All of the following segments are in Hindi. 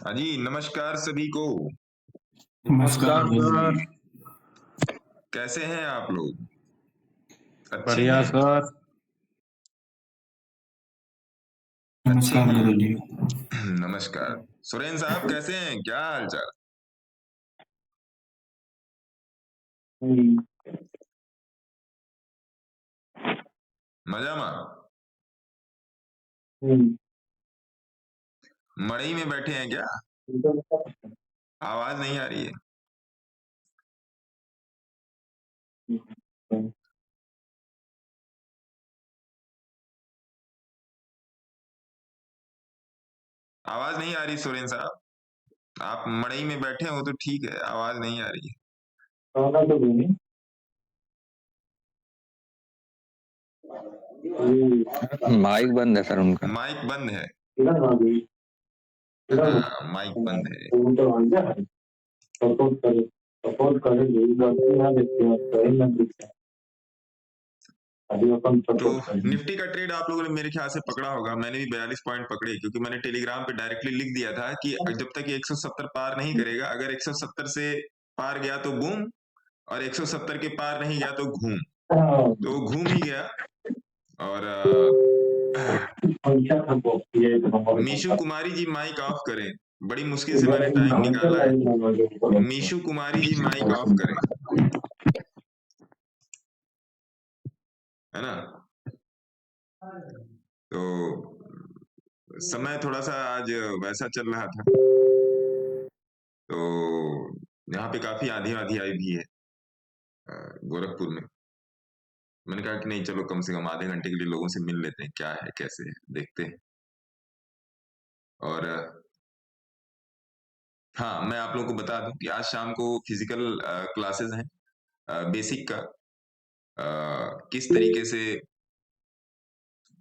हाँ जी, नमस्कार सभी को। नमस्कार नमस्कार जी। सर। कैसे हैं आप लोग? अच्छे बढ़िया हैं? सर। अच्छे नमस्कार हैं? गुरुजी। नमस्कार। सुरेन साहब कैसे हैं? क्या हाल-चाल? मजामा? मड़ई में बैठे हैं क्या? आवाज नहीं आ रही है। आवाज नहीं आ रही सुरेन साहब। आप मड़ई में बैठे हो तो ठीक है, आवाज नहीं आ रही है। माइक बंद है सर उनका। माइक बंद है। माइक बंद है। तो निफ्टी का ट्रेड आप लोगों ने मेरे ख्याल से पकड़ा होगा। मैंने भी 42 पॉइंट पकड़े क्योंकि मैंने टेलीग्राम पे डायरेक्टली लिख दिया था कि जब तक ये 170 पार नहीं करेगा, अगर 170 से पार गया तो बूम, और 170 के पार नहीं गया तो घूम। तो घूम ही गया। और मीशु कुमारी जी माइक ऑफ करें। बड़ी मुश्किल से मैंने टाइम निकाला है। मीशु कुमारी जी माइक ऑफ करें, है ना? तो समय थोड़ा सा आज वैसा चल रहा था, तो यहाँ पे काफी आंधी आंधी आई भी है गोरखपुर में। मैंने कहा कि नहीं, चलो कम से कम आधे घंटे के लिए लोगों से मिल लेते हैं, क्या है कैसे है देखते हैं। और हाँ, मैं आप लोगों को बता दूं कि आज शाम को फिजिकल क्लासेस हैं बेसिक का, किस तरीके से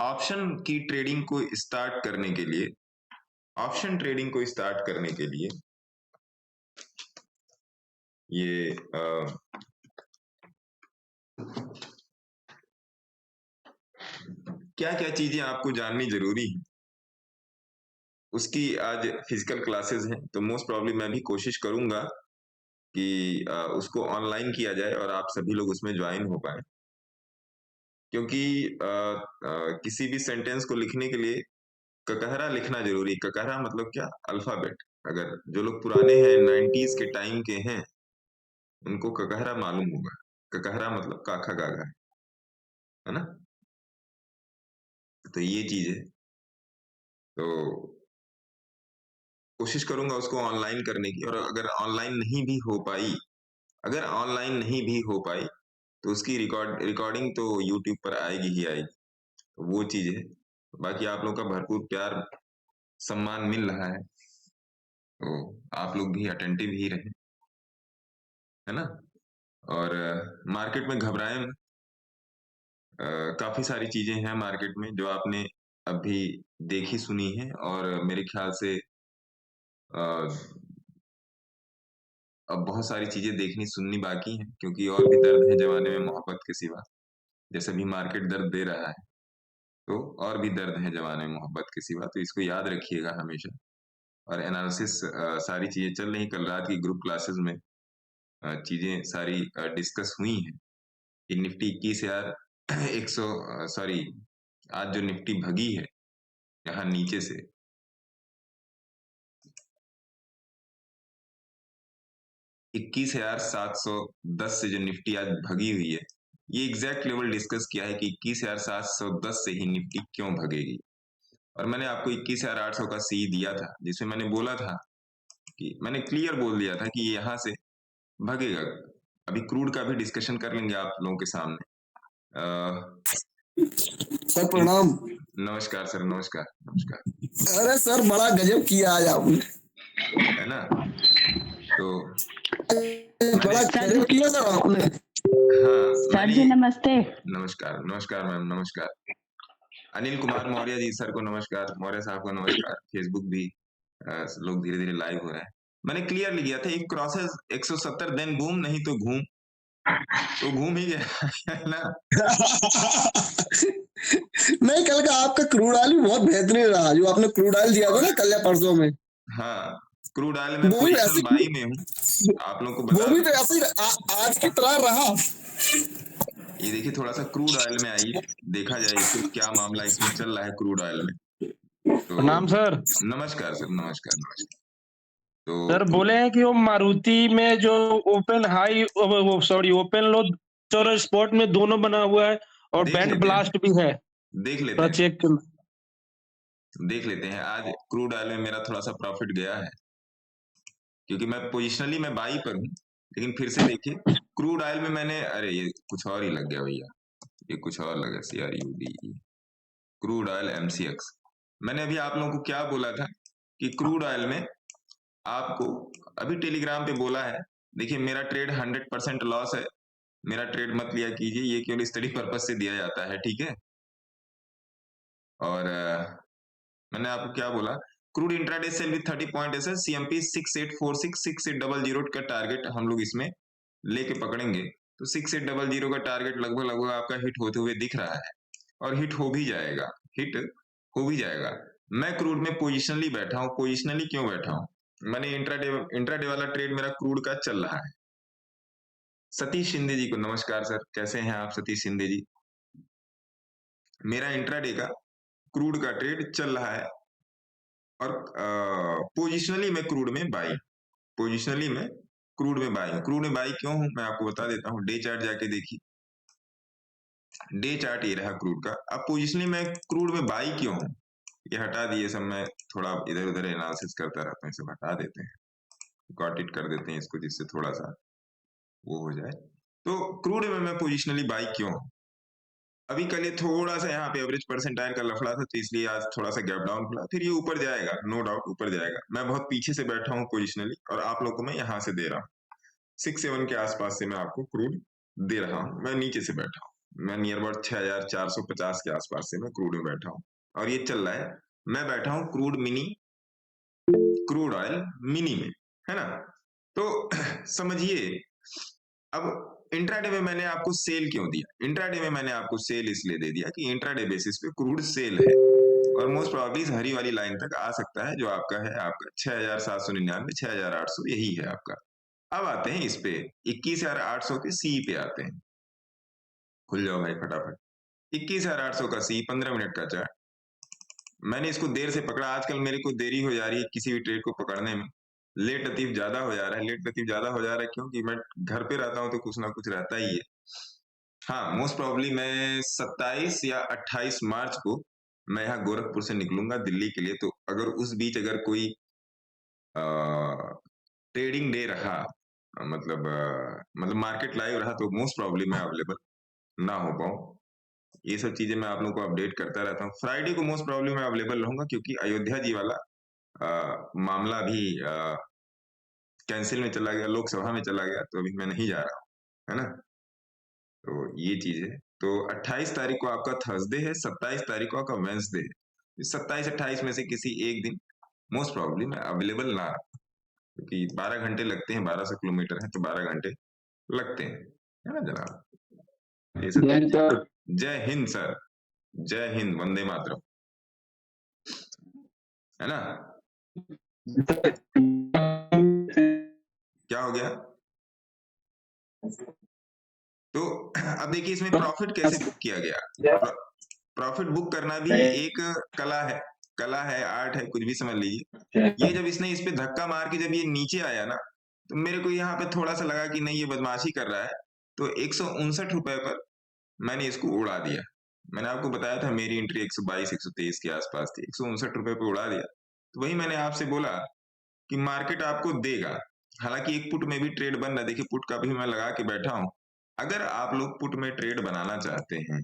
ऑप्शन की ट्रेडिंग को स्टार्ट करने के लिए, ऑप्शन ट्रेडिंग को स्टार्ट करने के लिए ये क्या क्या चीजें आपको जाननी जरूरी है, उसकी आज फिजिकल क्लासेस हैं। तो मोस्ट प्रॉब्ली मैं भी कोशिश करूंगा कि उसको ऑनलाइन किया जाए और आप सभी लोग उसमें ज्वाइन हो पाए, क्योंकि किसी भी सेंटेंस को लिखने के लिए ककहरा लिखना जरूरी। ककहरा मतलब क्या? अल्फाबेट। अगर जो लोग पुराने हैं, 90s के टाइम के हैं, उनको ककहरा मालूम होगा। ककहरा मतलब काखा गाघा, है ना? तो ये चीज है। तो कोशिश करूंगा उसको ऑनलाइन करने की, और अगर ऑनलाइन नहीं भी हो पाई, अगर ऑनलाइन नहीं भी हो पाई तो उसकी रिकॉर्डिंग तो यूट्यूब पर आएगी ही आएगी। तो वो चीज है। बाकी आप लोगों का भरपूर प्यार सम्मान मिल रहा है, तो आप लोग भी अटेंटिव ही रहें, है ना? और मार्केट में घबराएं मत। काफी सारी चीजें हैं मार्केट में जो आपने अभी देखी सुनी है, और मेरे ख्याल से अब बहुत सारी चीजें देखनी सुननी बाकी हैं, क्योंकि और भी दर्द है जमाने में मोहब्बत के सिवा। जैसे भी मार्केट दर्द दे रहा है, तो और भी दर्द है जमाने में मोहब्बत के सिवा। तो इसको याद रखिएगा हमेशा। और एनालिसिस सारी चीजें चल रही। कल रात की ग्रुप क्लासेस में चीजें सारी डिस्कस हुई हैं कि निफ्टी 21,000 100 सॉरी, आज जो निफ्टी भगी है यहाँ नीचे से, 21,710 से जो निफ्टी आज भगी हुई है, ये एग्जैक्ट लेवल डिस्कस किया है कि 21,710 से ही निफ्टी क्यों भगेगी। और मैंने आपको 21,800 का सी दिया था, जिसमें मैंने बोला था कि मैंने क्लियर बोल दिया था कि यहाँ से भगेगा। अभी क्रूड का भी डिस्कशन कर लेंगे आप लोगों के सामने। सर प्रणाम। नमस्कार सर, नमस्कार नमस्कार। अरे सर बड़ा गजब किया आज आपने, है ना? तो बड़ा गजब किया सर आपने। हाँ, सर जी नमस्ते। नमस्कार नमस्कार मैम, नमस्कार। अनिल कुमार मौर्य जी सर को नमस्कार, मौर्य साहब को नमस्कार। फेसबुक भी लोग धीरे धीरे लाइव हो रहे हैं। मैंने क्लियरली किया था, एक क्रॉसेस 170 देन बूम, नहीं तो घूम। तो घूम ही गया है ना? नहीं, कल का आपका क्रूड ऑयल भी बहुत बेहतरीन रहा, जो आपने क्रूड ऑयल दिया था ना कल या परसों में। हाँ, क्रूड ऑयल में वो भी पोजिशनल ऐसे बाई में हूँ, आप लोगों को वो बता भी दूं। तो ऐसे ही आज की तरह रहा। ये देखिए थोड़ा सा क्रूड ऑयल में आइए, देखा जाए इसको क्या मामला इसमें चल रहा है क्रूड ऑयल में। तो प्रणाम सर। नमस्कार सर, नमस्कार नमस्कार। सर तो बोले हैं कि वो मारुति में जो ओपन हाई वो सॉरी ओपन लो और स्पॉट में दोनों बना हुआ है और देख बैंड लेते हैं, ब्लास्ट भी है, देख लेते थोड़ा हैं, चेक कर। देख लेते हैं। आज क्रूड ऑयल में मेरा थोड़ा सा प्रॉफिट गया है, क्योंकि मैं पोजिशनली मैं बाई पर हूँ, लेकिन फिर से देखिए क्रूड ऑयल में मैंने, अरे ये कुछ और ही लग गया भैया, ये कुछ और लगा, CRUD, क्रूड ऑयल MCX। मैंने अभी आप लोगों को क्या बोला था कि क्रूड ऑयल में आपको अभी टेलीग्राम पे बोला है, देखिए मेरा ट्रेड 100% लॉस है, मेरा ट्रेड मत लिया कीजिए, ये केवल स्टडी पर्पज से दिया जाता है, ठीक है। और मैंने आपको क्या बोला, crude intraday sell with 30 point SL CMP 6846 6800 का टारगेट हम लोग इसमें लेके पकड़ेंगे। तो 6800 का टारगेट लगभग लगभग आपका हिट होते हुए दिख रहा है, और हिट हो भी जाएगा, हिट हो भी जाएगा। मैं क्रूड में पोजिशनली बैठा हूं। पोजिशनली क्यों बैठा हूं? मैंने इंट्राडे वाला ट्रेड मेरा क्रूड का चल रहा है। सतीश शिंदे जी को नमस्कार सर, कैसे हैं आप सतीश शिंदे जी? मेरा इंट्राडे का क्रूड का ट्रेड चल रहा है, और पोजिशनली मैं क्रूड में बाई, पोजिशनली मैं क्रूड में बाई हूं। क्रूड में बाई क्यों हूं मैं आपको बता देता हूं, डे चार्ट जाके देखिए, डे चार्ट ये रहा क्रूड का। अब पोजिशनली मैं क्रूड में बाई क्यों हूं, ये हटा दिए सब, मैं थोड़ा इधर उधर एनालिसिस करता रहता हूँ, इसे हटा देते हैं, कॉट इट कर देते हैं इसको, जिससे थोड़ा सा वो हो जाए। तो क्रूड में मैं पोजिशनली बाई क्यों हूं? अभी कल ये थोड़ा सा यहाँ पे एवरेज परसेंटाइल का लफड़ा था, तो इसलिए आज थोड़ा सा गैप डाउन खुला, फिर ये ऊपर जाएगा, नो डाउट ऊपर जाएगा। मैं बहुत पीछे से बैठा हूँ पोजिशनली, और आप लोगों को मैं यहाँ से दे रहा हूँ 6-7 के आसपास से मैं आपको क्रूड दे रहा हूँ। मैं नीचे से बैठा हूँ, मैं नियर अबाउट 6450 के आसपास से मैं क्रूड में बैठा हूँ, और ये चल रहा है। मैं बैठा हूँ crude mini, crude oil mini में, है ना। तो समझिए, अब इंट्राडे में मैंने आपको सेल क्यों दिया? इंट्राडे में मैंने आपको सेल इसलिए दे दिया कि इंट्राडे बेसिस पे क्रूड सेल है, और मोस्ट प्रोबेबली हरी वाली लाइन तक आ सकता है, जो आपका है आपका 6799 6800, यही है आपका। अब आते हैं इस पे 21800 के सी पे आते हैं। खुल जाओ भाई फटाफट, 21800 का सी, 15 मिनट का चार्ट। मैंने इसको देर से पकड़ा, आजकल मेरे को देरी हो जा रही है किसी भी ट्रेड को पकड़ने में, लेट लतीफ ज्यादा हो जा रहा है। लेट लतीफ ज्यादा हो जा रहा है क्योंकि मैं घर पे रहता हूँ, तो कुछ ना कुछ रहता ही है। हाँ, मोस्ट प्रोबेबली मैं 27 या 28 मार्च को मैं यहाँ गोरखपुर से निकलूंगा दिल्ली के लिए। तो अगर उस बीच अगर कोई ट्रेडिंग डे रहा, मतलब मार्केट लाइव रहा, तो मोस्ट प्रॉब्ली मैं अवेलेबल ना हो पाऊं। ये सब चीजें मैं आप लोगों को अपडेट करता रहता हूँ। फ्राइडे को मोस्ट प्रॉब्ली मैं अवेलेबल रहूंगा, क्योंकि अयोध्या जी वाला मामला भी कैंसिल में चला गया, लोकसभा में चला गया, तो अभी मैं नहीं जा रहा हूँ, है ना। तो ये चीज है। तो 28 तारीख को आपका थर्सडे है, 27 तारीख को आपका वेंसडे है। 27-28 में से किसी एक दिन मोस्ट प्रॉब्ली मैं अवेलेबल ना, क्योंकि 12 घंटे लगते हैं, 1200 किलोमीटर है, तो 12 घंटे लगते हैं, है ना जनाब। ये सब। जय हिंद सर, जय हिंद, वंदे मातरम, है ना। क्या हो गया? तो अब देखिए इसमें प्रॉफिट कैसे बुक किया गया। प्रॉफिट बुक करना भी एक कला है, कला है, आर्ट है, कुछ भी समझ लीजिए। ये जब इसने इस पे धक्का मार के जब ये नीचे आया ना, तो मेरे को यहाँ पे थोड़ा सा लगा कि नहीं ये बदमाशी कर रहा है, तो 159 रुपए पर मैंने इसको उड़ा दिया। मैंने आपको बताया था मेरी एंट्री 122-123 के आसपास थी, 159 रुपए पे उड़ा दिया। तो वही मैंने आपसे बोला कि मार्केट आपको देगा। हालांकि एक पुट में भी ट्रेड बन रहा है, देखिए पुट का भी मैं लगा के बैठा हूं। अगर आप लोग पुट में ट्रेड बनाना चाहते हैं,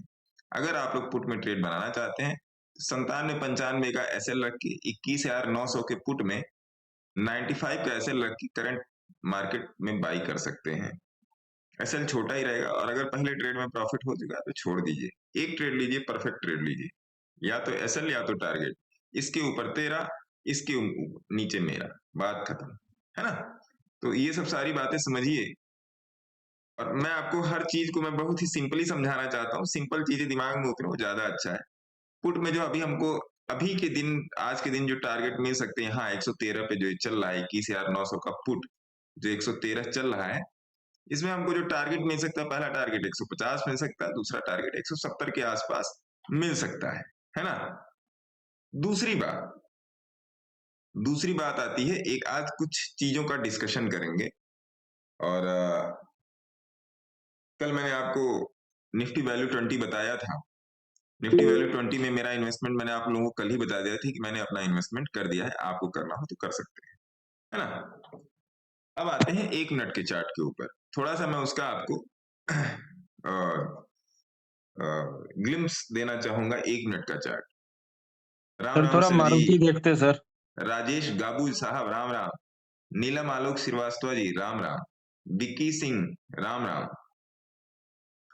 अगर आप लोग पुट में ट्रेड बनाना चाहते हैं, 97-95 का एसएल रख के 21,900 के पुट में 95 का एसएल रख के करंट मार्केट में बाई कर सकते हैं। एसएल छोटा ही रहेगा, और अगर पहले ट्रेड में प्रॉफिट हो चुका है तो छोड़ दीजिए, एक ट्रेड लीजिए, परफेक्ट ट्रेड लीजिए, या तो एसएल या तो टारगेट, इसके ऊपर तेरा, इसके नीचे मेरा, बात खत्म, है ना। तो ये सब सारी बातें समझिए, और मैं आपको हर चीज को मैं बहुत ही सिंपली समझाना चाहता हूँ, सिंपल चीजें दिमाग में उतरे वो ज्यादा अच्छा है। पुट में जो अभी हमको अभी के दिन, आज के दिन जो टारगेट मिल सकते हैं, हाँ 113 पे जो चल रहा है 21,900 का पुट जो 113 चल रहा है, इसमें हमको जो टारगेट मिल सकता है, पहला टारगेट 150 मिल सकता है, दूसरा टारगेट 170 के आसपास मिल सकता है ना। दूसरी बात आती है, एक आज कुछ चीजों का डिस्कशन करेंगे। और कल मैंने आपको निफ्टी वैल्यू 20 बताया था। निफ्टी वैल्यू 20 में मेरा इन्वेस्टमेंट मैंने आप लोगों को कल ही बता दिया था कि मैंने अपना इन्वेस्टमेंट कर दिया है, आपको करना हो तो कर सकते हैं, है ना। अब आते हैं 1 मिनट के चार्ट के ऊपर, थोड़ा सा मैं उसका आपको ग्लिम्स देना चाहूंगा। 1 मिनट का चार्ट। राम सर राम थोड़ा सर जी, मारुति देखते सर। राजेश गाबू साहब राम राम, नीलम आलोक श्रीवास्तव जी राम राम, विक्की सिंह राम राम।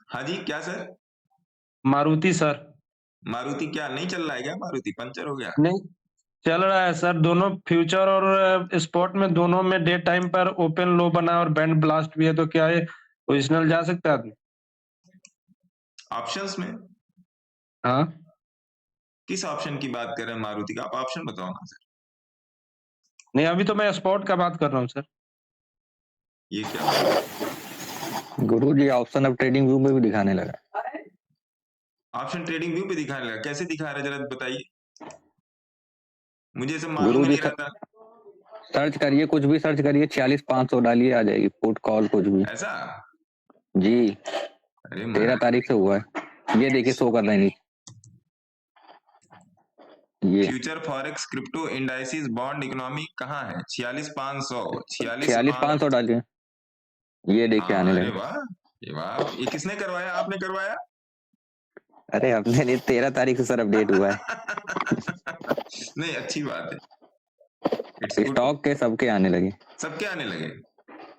हाँ जी, क्या सर? मारुति सर। मारुति क्या नहीं चल रहा है क्या? मारुति पंचर हो गया? नहीं चल रहा है सर, दोनों फ्यूचर और स्पॉट में दोनों में डे टाइम पर ओपन लो बना और बैंड ब्लास्ट भी है, तो क्या है पोजिशनल जा सकता है आदमी? ऑप्शंस में हाँ किस ऑप्शन की बात कर रहे हैं मारुति का? आप ऑप्शन बताओ ना सर। नहीं, अभी तो मैं स्पॉट का बात कर रहा हूँ सर। ये क्या? गुरु जी ऑप्शन अब ट्रेडिंग व्यू में भी दिखाने लगा। ऑप्शन ट्रेडिंग व्यू पे दिखाने लगा? कैसे दिखा रहा है जरा बताइए, मुझे सब मालूम गुरु ही जी नहीं रहता। सर्च करिए, कुछ भी सर्च करिए, 46,500 डालिए, आ जाएगी पुट कॉल कुछ भी। ऐसा? जी अरे 13 तारीख से हुआ है, ये देखिए शो कर रहे हैं ये future forex crypto indices bond economy कहाँ है? 46,500 46,500 डालिए, ये देखिए आने हाँ, अरे लगे। वाह, ये वाह, ये किसने करवाया? आपने करवाया? अरे अपने लिए 13 तारीख से सर अपडेट हुआ है। नहीं, अच्छी बात है, इट्स गुड। स्टॉक के सबके आने लगे। सबके आने लगे?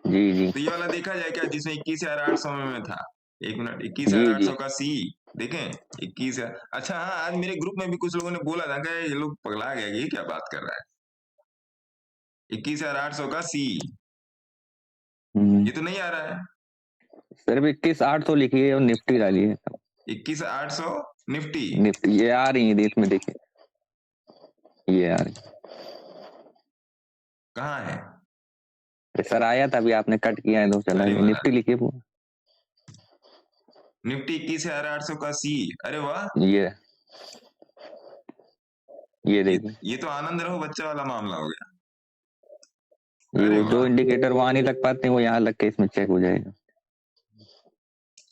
जी जी तो ये वाला देखा जाए क्या, जिसमें 21,800 में था? एक मिनट, जी जी 21,800 का सी देखें, 21। अच्छा हाँ, आज मेरे ग्रुप में भी कुछ लोगों ने बोला था कि ये लोग पगला गया, ये क्या बात कर रहा है, 21,800 का सी, ये तो नहीं आ रहा है। सिर्फ 21,800 लिखिए और निफ्टी डालिए। 21,800 निफ्टी। निफ्टी ये आ रही है देश में, देखिए ये आ रही। कहाँ है? सर आया था अभी, आपने कट किया है तो चला अरे गया। महाराज, निफ्टी लिखिए पूरा। निफ्टी 21,800 का सी, अरे वाह, ये देखिए, ये तो आनंद रहो बच्चा वाला मामला हो गया। ये अरे वो जो वाह, इंडिकेटर वहां नहीं लग पाते वो यहाँ लग के इसमें चेक हो जाएगा।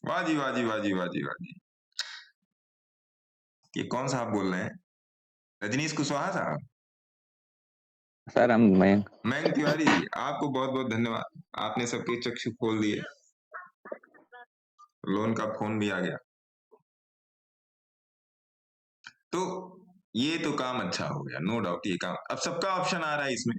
वाह जी वाह जी वाह जी वाह जी वाह जी। ये कौन साहब बोल रहे हैं? रजनीश कुशवाहा साहब? सर हम मयंक तिवारी जी, आपको बहुत बहुत धन्यवाद, आपने सबके चक्षु खोल दिए, लोन का फोन भी आ गया। तो ये तो काम अच्छा हो गया, नो डाउट, ये काम अब सबका ऑप्शन आ रहा है इसमें।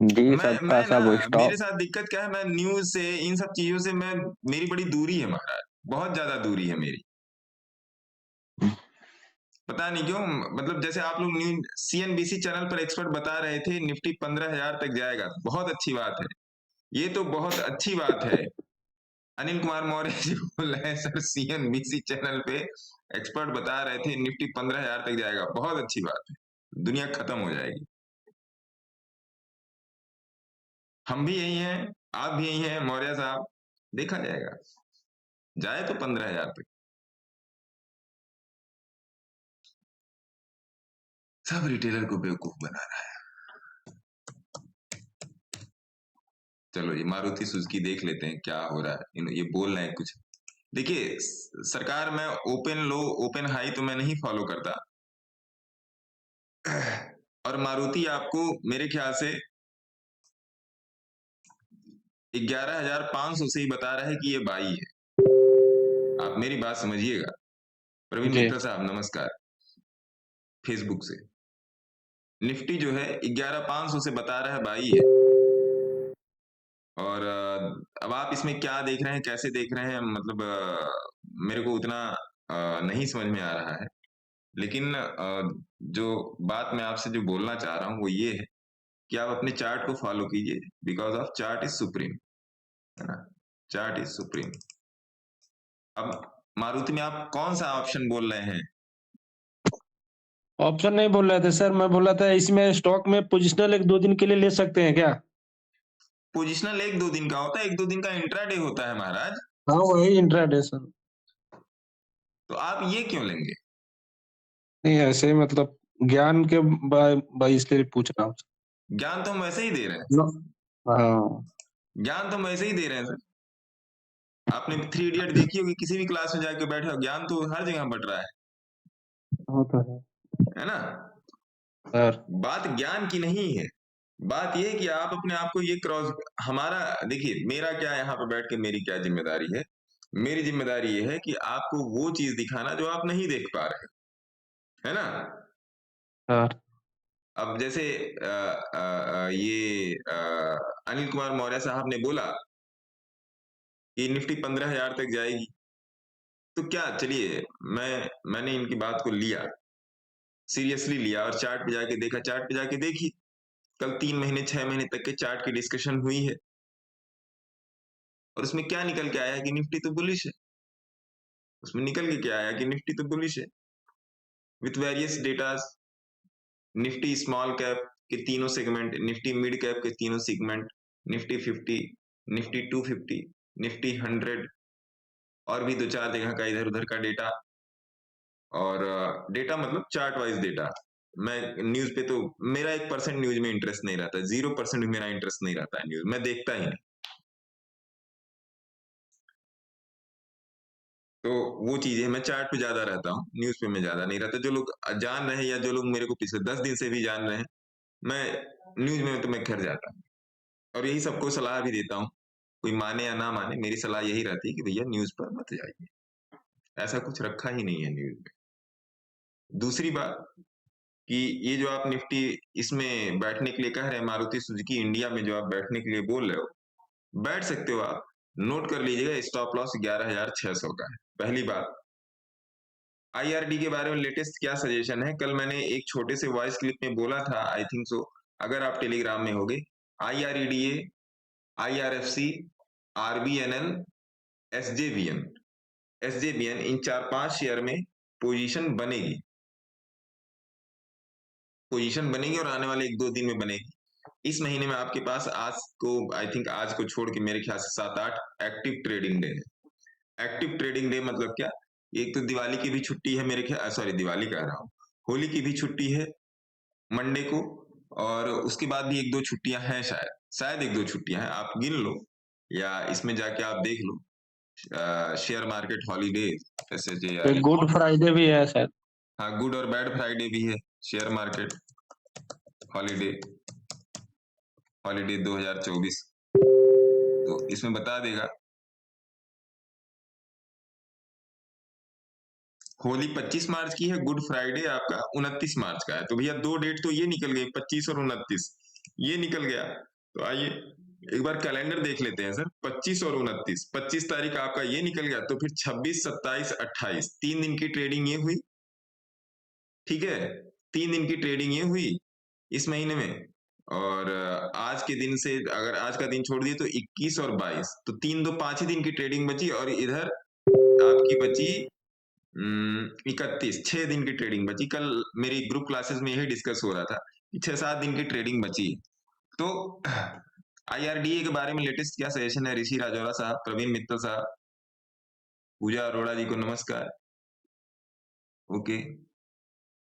जी मैं ना, सब मेरे स्टॉक। साथ दिक्कत क्या है, मैं न्यूज से, इन सब चीजों से मैं, मेरी बड़ी दूरी है महाराज, बहुत ज्यादा दूरी है मेरी। पता नहीं क्यों, मतलब जैसे आप लोग न्यूज सीएनबीसी चैनल पर एक्सपर्ट बता रहे थे निफ्टी 15,000 तक जाएगा, बहुत अच्छी बात है, ये तो बहुत अच्छी बात है। अनिल कुमार मौर्य जी बोल रहे हैं सर सीएनबीसी चैनल पे एक्सपर्ट बता रहे थे निफ्टी 15,000 तक जाएगा, बहुत अच्छी बात है, दुनिया खत्म हो जाएगी। हम भी यही हैं, आप भी यही हैं मौर्य साहब, देखा जाएगा, जाए तो 15,000 तक। सब रिटेलर को बेवकूफ बना रहा है। चलो ये मारुति सुजुकी देख लेते हैं क्या हो रहा है, ये बोल रहे हैं कुछ। देखिए सरकार, मैं ओपन लो ओपन हाई तो मैं नहीं फॉलो करता, और मारुति आपको मेरे ख्याल से 11,500 से ही बता रहा है कि ये बाई है। आप मेरी बात समझिएगा। प्रवीण जी मित्तल साहब नमस्कार, फेसबुक से निफ्टी जो है 11,500 से बता रहा है बाई है। और अब आप इसमें क्या देख रहे हैं, कैसे देख रहे हैं, मतलब मेरे को उतना नहीं समझ में आ रहा है, लेकिन जो बात मैं आपसे जो बोलना चाह रहा हूं वो ये है कि आप अपने चार्ट को फॉलो कीजिए, because of chart is supreme, है ना, चार्ट इज सुप्रीम। अब मारुति में आप कौन सा ऑप्शन बोल रहे हैं? ऑप्शन नहीं बोल रहे थे सर, मैं बोल रहा था इसमें स्टॉक में पोजिशनल 1-2 दिन के लिए ले सकते हैं क्या? पोजिशनल 1-2 दिन का होता है, 1-2 दिन का इंट्राडे होता है महाराज। हाँ, वही इंट्राडे सर। तो आप ये क्यों लेंगे? नहीं, ऐसे ही मतलब ज्ञान के भाई इसलिए पूछ रहा हूँ। ज्ञान तो हम वैसे ही दे रहे हैं। हाँ। ज्ञान तो हम वैसे ही दे रहे हैं सर। आपने 3 इडियट देखी होगी, किसी भी क्लास में जाके बैठे हो, ज्ञान तो हर जगह बट रहा वो तो है ना? सर। बात ज्ञान की नहीं है, बात यह है कि आप अपने आप को ये क्रॉस, हमारा देखिए मेरा क्या यहाँ पे बैठ के मेरी क्या जिम्मेदारी है। मेरी जिम्मेदारी ये है कि आपको वो चीज दिखाना जो आप नहीं देख पा रहे, है ना? सर। अब जैसे अनिल कुमार मौर्य साहब ने बोला कि निफ्टी 15,000 तक जाएगी, तो क्या, चलिए मैंने इनकी बात को लिया, सीरियसली लिया और चार्ट पे जाके देखा, चार्ट पे जाके देखी, कल 3 महीने 6 महीने तक के चार्ट की डिस्कशन हुई है और उसमें क्या निकल के आया कि निफ्टी तो बुलिश है। उसमें निकल के क्या आया कि निफ्टी तो बुलिश है with various datas. Nifty small cap के तीनों सेगमेंट, निफ्टी मिड कैप के तीनों सेगमेंट, निफ्टी 50, निफ्टी 250, निफ्टी 100 और भी 2-4 जगह का इधर उधर का डेटा। और डेटा मतलब चार्ट वाइज डेटा। मैं न्यूज पे तो मेरा 1% न्यूज में इंटरेस्ट नहीं रहता, 0% भी मेरा इंटरेस्ट नहीं रहता है न्यूज, मैं देखता ही नहीं। तो वो चीज है, मैं चार्ट पे ज्यादा रहता हूँ, न्यूज पे मैं ज्यादा नहीं रहता। जो लोग जान रहे हैं या जो लोग मेरे को पिछले 10 दिन से भी जान रहे हैं, मैं न्यूज में तो मैं खर जाता हूँ और यही सबको सलाह भी देता हूँ। कोई माने या ना माने, मेरी सलाह यही रहती है कि भैया न्यूज पर मत जाइए, ऐसा कुछ रखा ही नहीं है न्यूज में। दूसरी बात कि ये जो आप निफ्टी इसमें बैठने के लिए कह रहे हैं, मारुति सुजुकी इंडिया में जो आप बैठने के लिए बोल रहे हो, बैठ सकते हो आप। नोट कर लीजिएगा, स्टॉप लॉस 11,600 का है। पहली बात, आईआरडी के बारे में लेटेस्ट क्या सजेशन है, कल मैंने एक छोटे से वॉइस क्लिप में बोला था, आई थिंक सो, अगर आप टेलीग्राम में होगे। आईआरईडीए, आईआरएफसी, आरबीएनएल, एसजेबीएन इन 4-5 शेयर में पोजीशन बनेगी, पोजीशन बनेगी और आने वाले 1-2 दिन में बनेगी। इस महीने में आपके पास आज को, आई थिंक आज को छोड़ के मेरे ख्याल से 7-8 एक्टिव ट्रेडिंग डे है। एक्टिव ट्रेडिंग डे मतलब क्या, एक तो दिवाली की भी छुट्टी है मेरे ख्याल, सॉरी दिवाली कह रहा हूँ, होली की भी छुट्टी है मंडे को, और उसके बाद भी 1-2 छुट्टियां हैं, शायद 1-2 छुट्टियां हैं, आप गिन लो या इसमें जाके आप देख लो। शेयर मार्केट हॉलीडे, एक गुड फ्राइडे भी है शायद। हाँ, गुड और बैड फ्राइडे भी है, शेयर मार्केट हॉलीडे 2024, तो इसमें बता देगा। होली 25 मार्च की है, गुड फ्राइडे आपका 29 मार्च का है, तो भैया 2 डेट तो ये निकल गई, 25 और 29 ये निकल गया। तो आइए एक बार कैलेंडर देख लेते हैं सर, 25 और 29, 25 तारीख आपका ये निकल गया, तो फिर 26, 27, 28 3 दिन की ट्रेडिंग ये हुई, ठीक है, 3 दिन की ट्रेडिंग ये हुई इस महीने में। और आज के दिन से अगर आज का दिन छोड़ दिए तो 21 और 22, तो 3-2-5 ही दिन की ट्रेडिंग बची, और इधर आपकी बची 31, 6 दिन की ट्रेडिंग बची। कल मेरी ग्रुप क्लासेस में यही डिस्कस हो रहा था कि 6-7 दिन की ट्रेडिंग बची। तो आईआरडीए के बारे में लेटेस्ट क्या सजेशन है, ऋषि राजौरा साहब, प्रवीण मित्तल साहब, पूजा अरोड़ा जी को नमस्कार। ओके,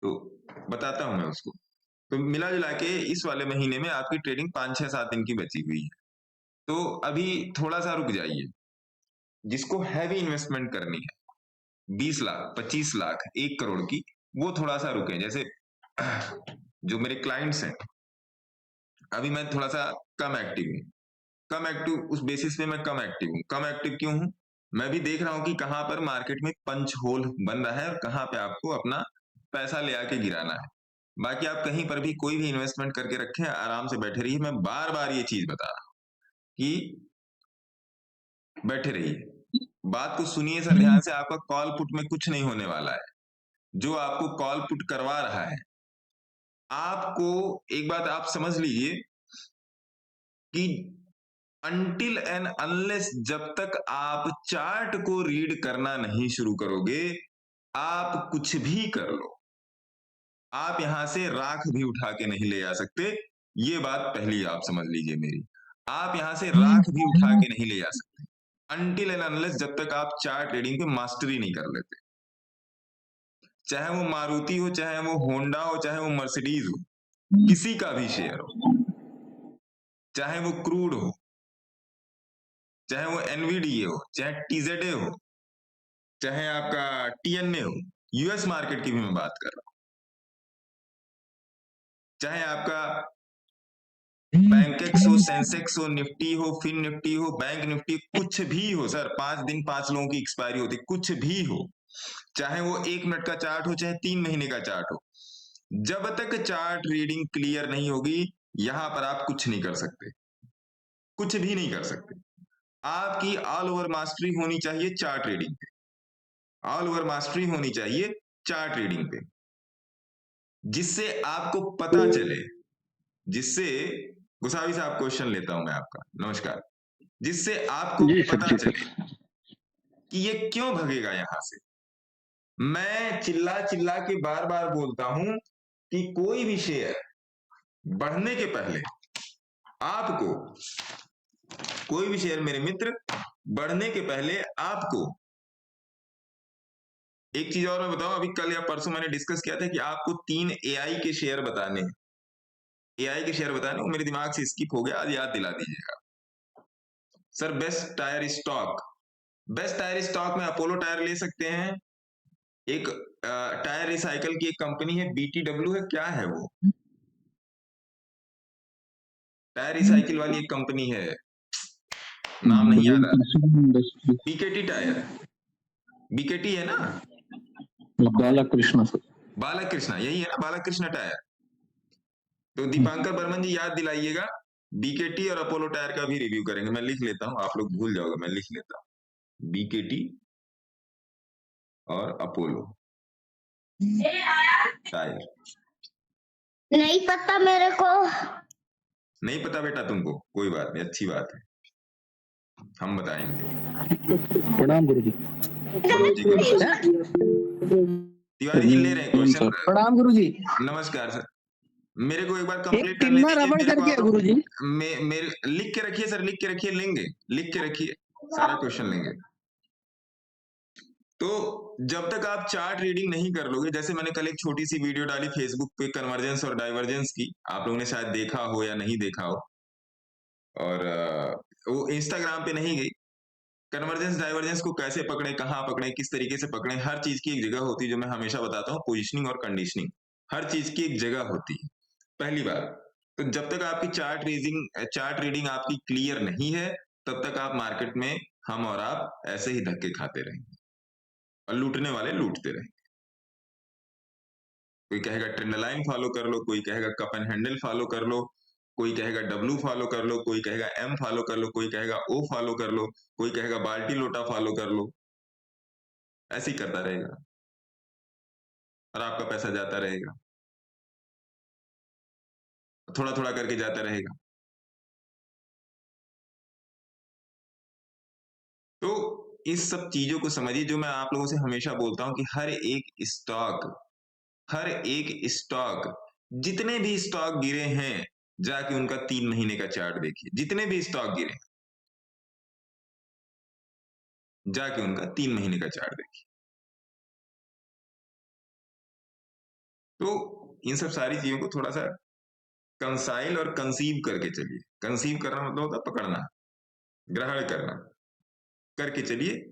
तो बताता हूं मैं उसको। तो मिला जुला के इस वाले महीने में आपकी ट्रेडिंग 5-6-7 दिन की बची हुई है, तो अभी थोड़ा सा रुक जाइए। जिसको हैवी इन्वेस्टमेंट करनी है 20 लाख 25 लाख 1 करोड़ की, वो थोड़ा सा रुके। जैसे जो मेरे क्लाइंट्स हैं, अभी मैं थोड़ा सा कम एक्टिव हूँ, कम एक्टिव उस बेसिस पे मैं कम एक्टिव हूँ। कम एक्टिव क्यों हूँ, मैं भी देख रहा हूँ कि कहाँ पर मार्केट में पंच होल बन रहा है और कहाँ पे आपको अपना पैसा ले आके गिराना है। बाकी आप कहीं पर भी कोई भी इन्वेस्टमेंट करके रखें, आराम से बैठे रहिए। मैं बार बार ये चीज बता रहा हूँ कि बैठे रहिए, बात को सुनिए सर ध्यान से। आपका कॉल पुट में कुछ नहीं होने वाला है, जो आपको कॉल पुट करवा रहा है, आपको एक बात आप समझ लीजिए कि अनटिल एंड अनलेस जब तक आप चार्ट को रीड करना नहीं शुरू करोगे, आप कुछ भी कर लो, आप यहां से राख भी उठा के नहीं ले आ सकते। ये बात पहली आप समझ लीजिए मेरी, आप यहां से राख भी उठा के नहीं ले आ सकते अनटिल एंड अनलेस जब तक आप चार्ट रीडिंग पे मास्टरी नहीं कर लेते। चाहे वो मारुति हो, चाहे वो होंडा हो, चाहे वो मर्सिडीज हो, किसी का भी शेयर हो, चाहे वो क्रूड हो, चाहे वो एनवीडीए हो, चाहे टीजेडए हो, चाहे आपका टीएनए हो, यूएस मार्केट की भी मैं बात कर रहा हूं, चाहे आपका बैंकेक्स हो, सेंसेक्स हो, निफ्टी हो, फिन निफ्टी हो, बैंक निफ्टी, कुछ भी हो सर, 5 दिन 5 लोगों की एक्सपायरी होती, कुछ भी हो, चाहे वो 1 मिनट का चार्ट हो, चाहे 3 महीने का चार्ट हो, जब तक चार्ट रीडिंग क्लियर नहीं होगी, यहां पर आप कुछ नहीं कर सकते, कुछ भी नहीं कर सकते। आपकी ऑल ओवर मास्टरी होनी चाहिए चार्ट रीडिंग पे, ऑल ओवर मास्टरी होनी चाहिए चार्ट रीडिंग पे, जिससे आपको पता चले, जिससे गुसावी साहब क्वेश्चन लेता हूं मैं आपका, नमस्कार, जिससे आपको जी सर, पता जी सर। चले कि ये क्यों भगेगा यहां से। मैं चिल्ला चिल्ला के बार बार बोलता हूं कि कोई भी शेयर बढ़ने के पहले आपको, कोई भी शेयर मेरे मित्र बढ़ने के पहले आपको, एक चीज और मैं बताऊं, अभी कल या परसों मैंने डिस्कस किया था कि आपको 3 एआई के शेयर बताने हैं, एआई के शेयर बताने, वो मेरे दिमाग से स्किप हो गया, आज याद दिला दीजिएगा। Sir best tyre stock, best tyre stock में अपोलो टायर ले सकते हैं, एक टायर रिसाइकल की एक कंपनी है बीटीडब्ल्यू है, क्या है वो टायर रिसाइकिल वाली एक कंपनी है, नाम नहीं याद आ रहा, बीकेटी टायर, बीकेटी है ना, बालकृष्ण सर, बालकृष्णा, यही है ना, बालकृष्ण टायर। तो दीपांकर बर्मन जी याद दिलाइएगा, बीकेटी और अपोलो टायर का भी रिव्यू करेंगे, मैं लिख लेता हूं, आप लोग भूल जाओगे, मैं लिख लेता हूं, बीकेटी और अपोलो टायर। नहीं पता मेरे को, नहीं पता बेटा तुमको, कोई बात नहीं, अच्छी बात है, हम बताएंगे। प्रणाम गुरु जी। तिवारी जी ले रहे हैं क्वेश्चन, प्रणाम गुरु जी। नमस्कार सर, मेरे को एक बार कंप्लीट एक करने तिल्ला रबड़ दीजिए, करके गुरु जी, मेरे लिख के रखिए सर, लिख के रखिए, लेंगे, लिख के रखिए, सारा क्वेश्चन लेंगे। तो जब तक आप चार्ट रीडिंग नहीं कर लोगे, जैसे मैंने कल एक छोटी सी वीडियो डाली फेसबुक पे कन्वर्जेंस और डाइवर्जेंस की, आप लोगों ने शायद देखा हो या नहीं देखा हो, और वो इंस्टाग्राम पे नहीं गई। कन्वर्जेंस डाइवर्जेंस को कैसे पकड़े, कहाँ पकड़े, किस तरीके से पकड़े, हर चीज की एक जगह होती है, जो मैं हमेशा बताता हूँ, पोजिशनिंग और कंडीशनिंग, हर चीज की एक जगह होती है। पहली बात तो जब तक आपकी चार्ट रीडिंग आपकी क्लियर नहीं है, तब तक आप मार्केट में, हम और आप ऐसे ही धक्के खाते रहेंगे और लूटने वाले लूटते रहेंगे। कोई कहेगा ट्रेंड लाइन फॉलो कर लो, कोई कहेगा कप एंड हैंडल फॉलो कर लो, कोई कहेगा डब्ल्यू फॉलो कर लो, कोई कहेगा एम फॉलो कर लो, कोई कहेगा ओ फॉलो कर लो, कोई कहेगा बाल्टी लोटा फॉलो कर लो, ऐसे ही करता रहेगा और आपका पैसा जाता रहेगा, थोड़ा थोड़ा करके जाता रहेगा। तो इस सब चीजों को समझिए, जो मैं आप लोगों से हमेशा बोलता हूं कि हर एक स्टॉक, जितने भी स्टॉक गिरे हैं, जाके उनका 3 महीने का चार्ट देखिए, जितने भी स्टॉक गिरे जाके उनका 3 महीने का चार्ट देखिए। तो इन सब सारी चीजों को थोड़ा सा कंसाइल और कंसीव करके चलिए। कंसीव करना मतलब होता है पकड़ना, ग्रहण करना, करके चलिए,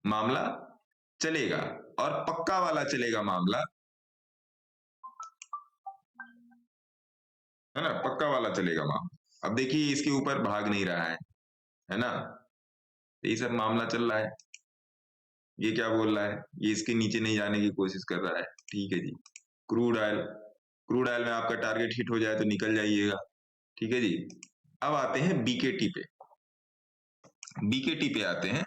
मामला चलेगा और पक्का वाला चलेगा मामला, है ना, पक्का वाला चलेगा मामला। अब देखिए इसके ऊपर भाग नहीं रहा है ना, यही सब मामला चल रहा है। ये क्या बोल रहा है, ये इसके नीचे नहीं जाने की कोशिश कर रहा है, ठीक है जी। क्रूड ऑयल, क्रूड ऑयल में आपका टारगेट हिट हो जाए तो निकल जाइएगा, ठीक है जी। अब आते हैं बीकेटी पे, बीकेटी पे आते हैं।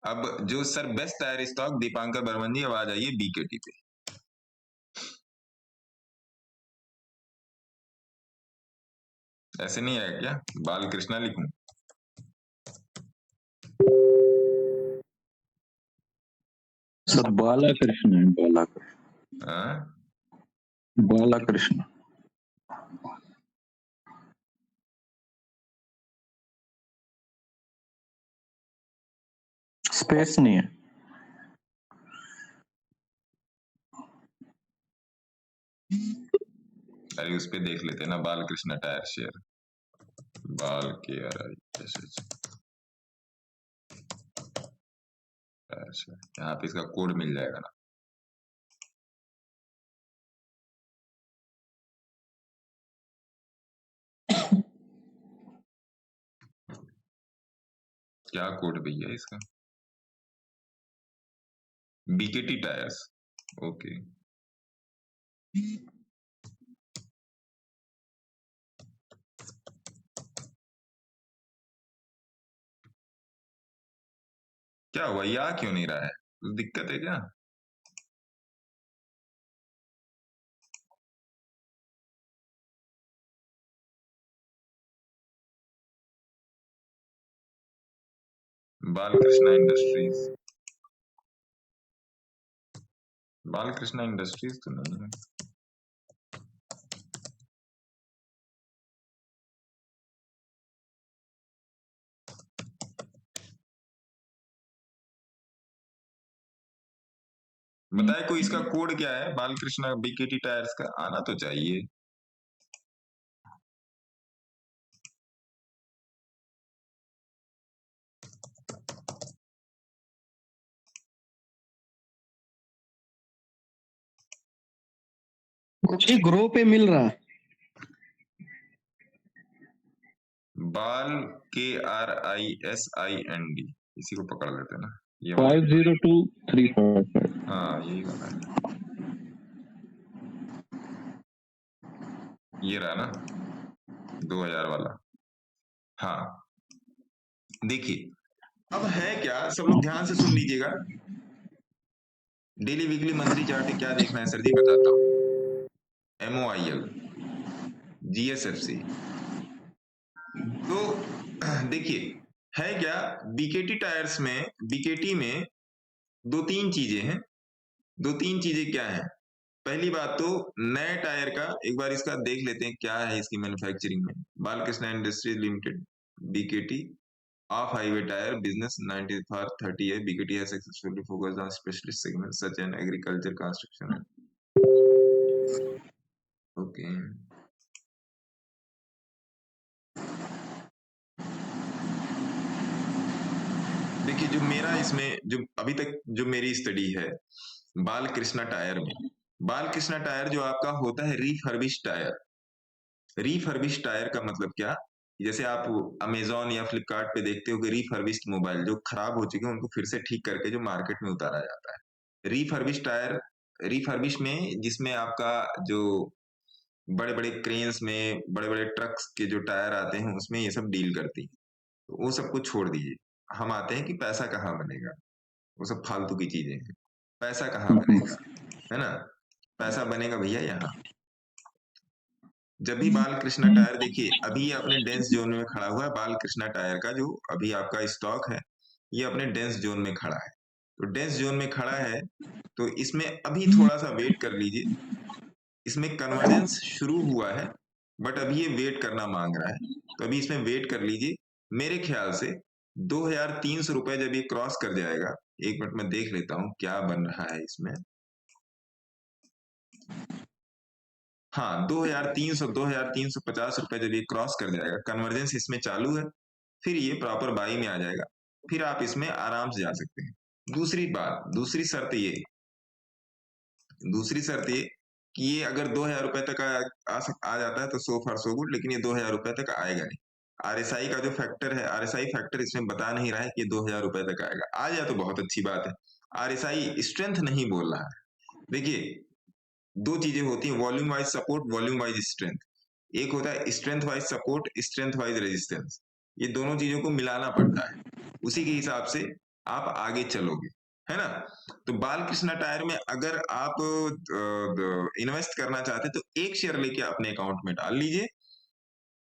अब जो sir best tyre stock, Dipankar Barman ji अब आ जाइए बीकेटी पे। ऐसे नहीं आया क्या, बालकृष्णा लिखूं? सर बालाकृष्ण है, बालाकृष्ण। हाँ? बालाकृष्ण। स्पेस नहीं है। अरे उस पे देख लेते ना, बालकृष्ण टायर शेयर, बाल के यहाँ पे इसका कोड मिल जाएगा ना। क्या कोड भैया इसका? BKT tyres. ओके, क्या हुआ, ये आ क्यों नहीं रहा है? कुछ दिक्कत है क्या? बालकृष्ण इंडस्ट्रीज, बालकृष्ण इंडस्ट्रीज तो नहीं है। बताए कोई इसका कोड क्या है? बालकृष्ण बीकेटी टायर्स का आना तो चाहिए। जी ग्रो पे मिल रहा है। बाल KRISIND, इसी को पकड़ लेते हैं ना। ये 502355। हाँ यही वाला है, ये रहा ना 2000 वाला। हाँ देखिए, अब है क्या, सब लोग ध्यान से सुन लीजिएगा। डेली वीकली मंथली चार्ट क्या देखना है सर जी, बताता हूँ। MOIL, GSFC। तो देखिए है क्या, बीकेटी टायर्स में, बीकेटी में दो तीन चीजें हैं। दो तीन चीजें क्या है? पहली बात तो नए टायर का एक बार इसका देख लेते हैं क्या है इसकी मैन्युफैक्चरिंग में। Balkrishna industries limited, BKT of highway tyre business 90/30 है। BKT has successfully focused on specialist segments such as agriculture, construction. Okay, देखिए जो मेरा इसमें जो अभी तक जो मेरी स्टडी है बालकृष्णा टायर में, बालकृष्णा टायर जो आपका होता है रिफर्बिश टायर। रिफर्बिश टायर का मतलब क्या? जैसे आप अमेजोन या फ्लिपकार्ट पे देखते हो कि रिफर्बिश्ड मोबाइल जो खराब हो चुके हैं उनको फिर से ठीक करके जो मार्केट में उतारा जाता है। रिफर्बिश टायर, रिफर्बिश में जिसमें आपका जो बड़े बड़े क्रेन्स में बड़े बड़े ट्रक्स के जो टायर आते हैं उसमें ये सब डील करती है। तो वो सब कुछ छोड़ दीजिए, हम आते हैं कि पैसा कहाँ बनेगा। वो सब फालतू की चीजें हैं। पैसा कहाँ बनेगा, है ना? पैसा बनेगा भैया यहाँ, जब भी बालकृष्णा टायर, देखिए अभी ये अपने डेंस जोन में खड़ा हुआ है। बालकृष्णा टायर का जो अभी आपका स्टॉक है ये अपने डेंस जोन में खड़ा है। तो डेंस जोन में खड़ा है तो इसमें अभी थोड़ा सा वेट कर लीजिए। इसमें कन्वर्जेंस शुरू हुआ है बट अभी ये वेट करना मांग रहा है, तो अभी इसमें वेट कर लीजिए। मेरे ख्याल से 2300 रुपए जब ये क्रॉस कर जाएगा, एक मिनट में देख लेता हूं क्या बन रहा है इसमें। हाँ 2300 2350 रुपए जब ये क्रॉस कर जाएगा, कन्वर्जेंस इसमें चालू है, फिर ये प्रॉपर बाई में आ जाएगा, फिर आप इसमें आराम से जा सकते हैं। दूसरी बात, दूसरी शर्त ये कि ये अगर 2000 रुपए तक आ जाता है तो सो फॉर सो गुड, लेकिन ये 2000 रुपए तक आएगा नहीं। RSI का जो फैक्टर है, RSI फैक्टर इसमें बता नहीं रहा है कि 2000 रुपए तक आएगा। आ जाए तो बहुत अच्छी बात है। RSI स्ट्रेंथ नहीं बोल रहा है। देखिए दो चीजें होती हैं, volume wise support, volume wise strength. एक होता है strength wise support, strength wise resistance. ये दोनों चीजों को मिलाना पड़ता है, उसी के हिसाब से आप आगे चलोगे, है ना? तो बालकृष्णा टायर में अगर आप इन्वेस्ट करना चाहते हैं तो एक शेयर लेके अपने अकाउंट में डाल लीजिए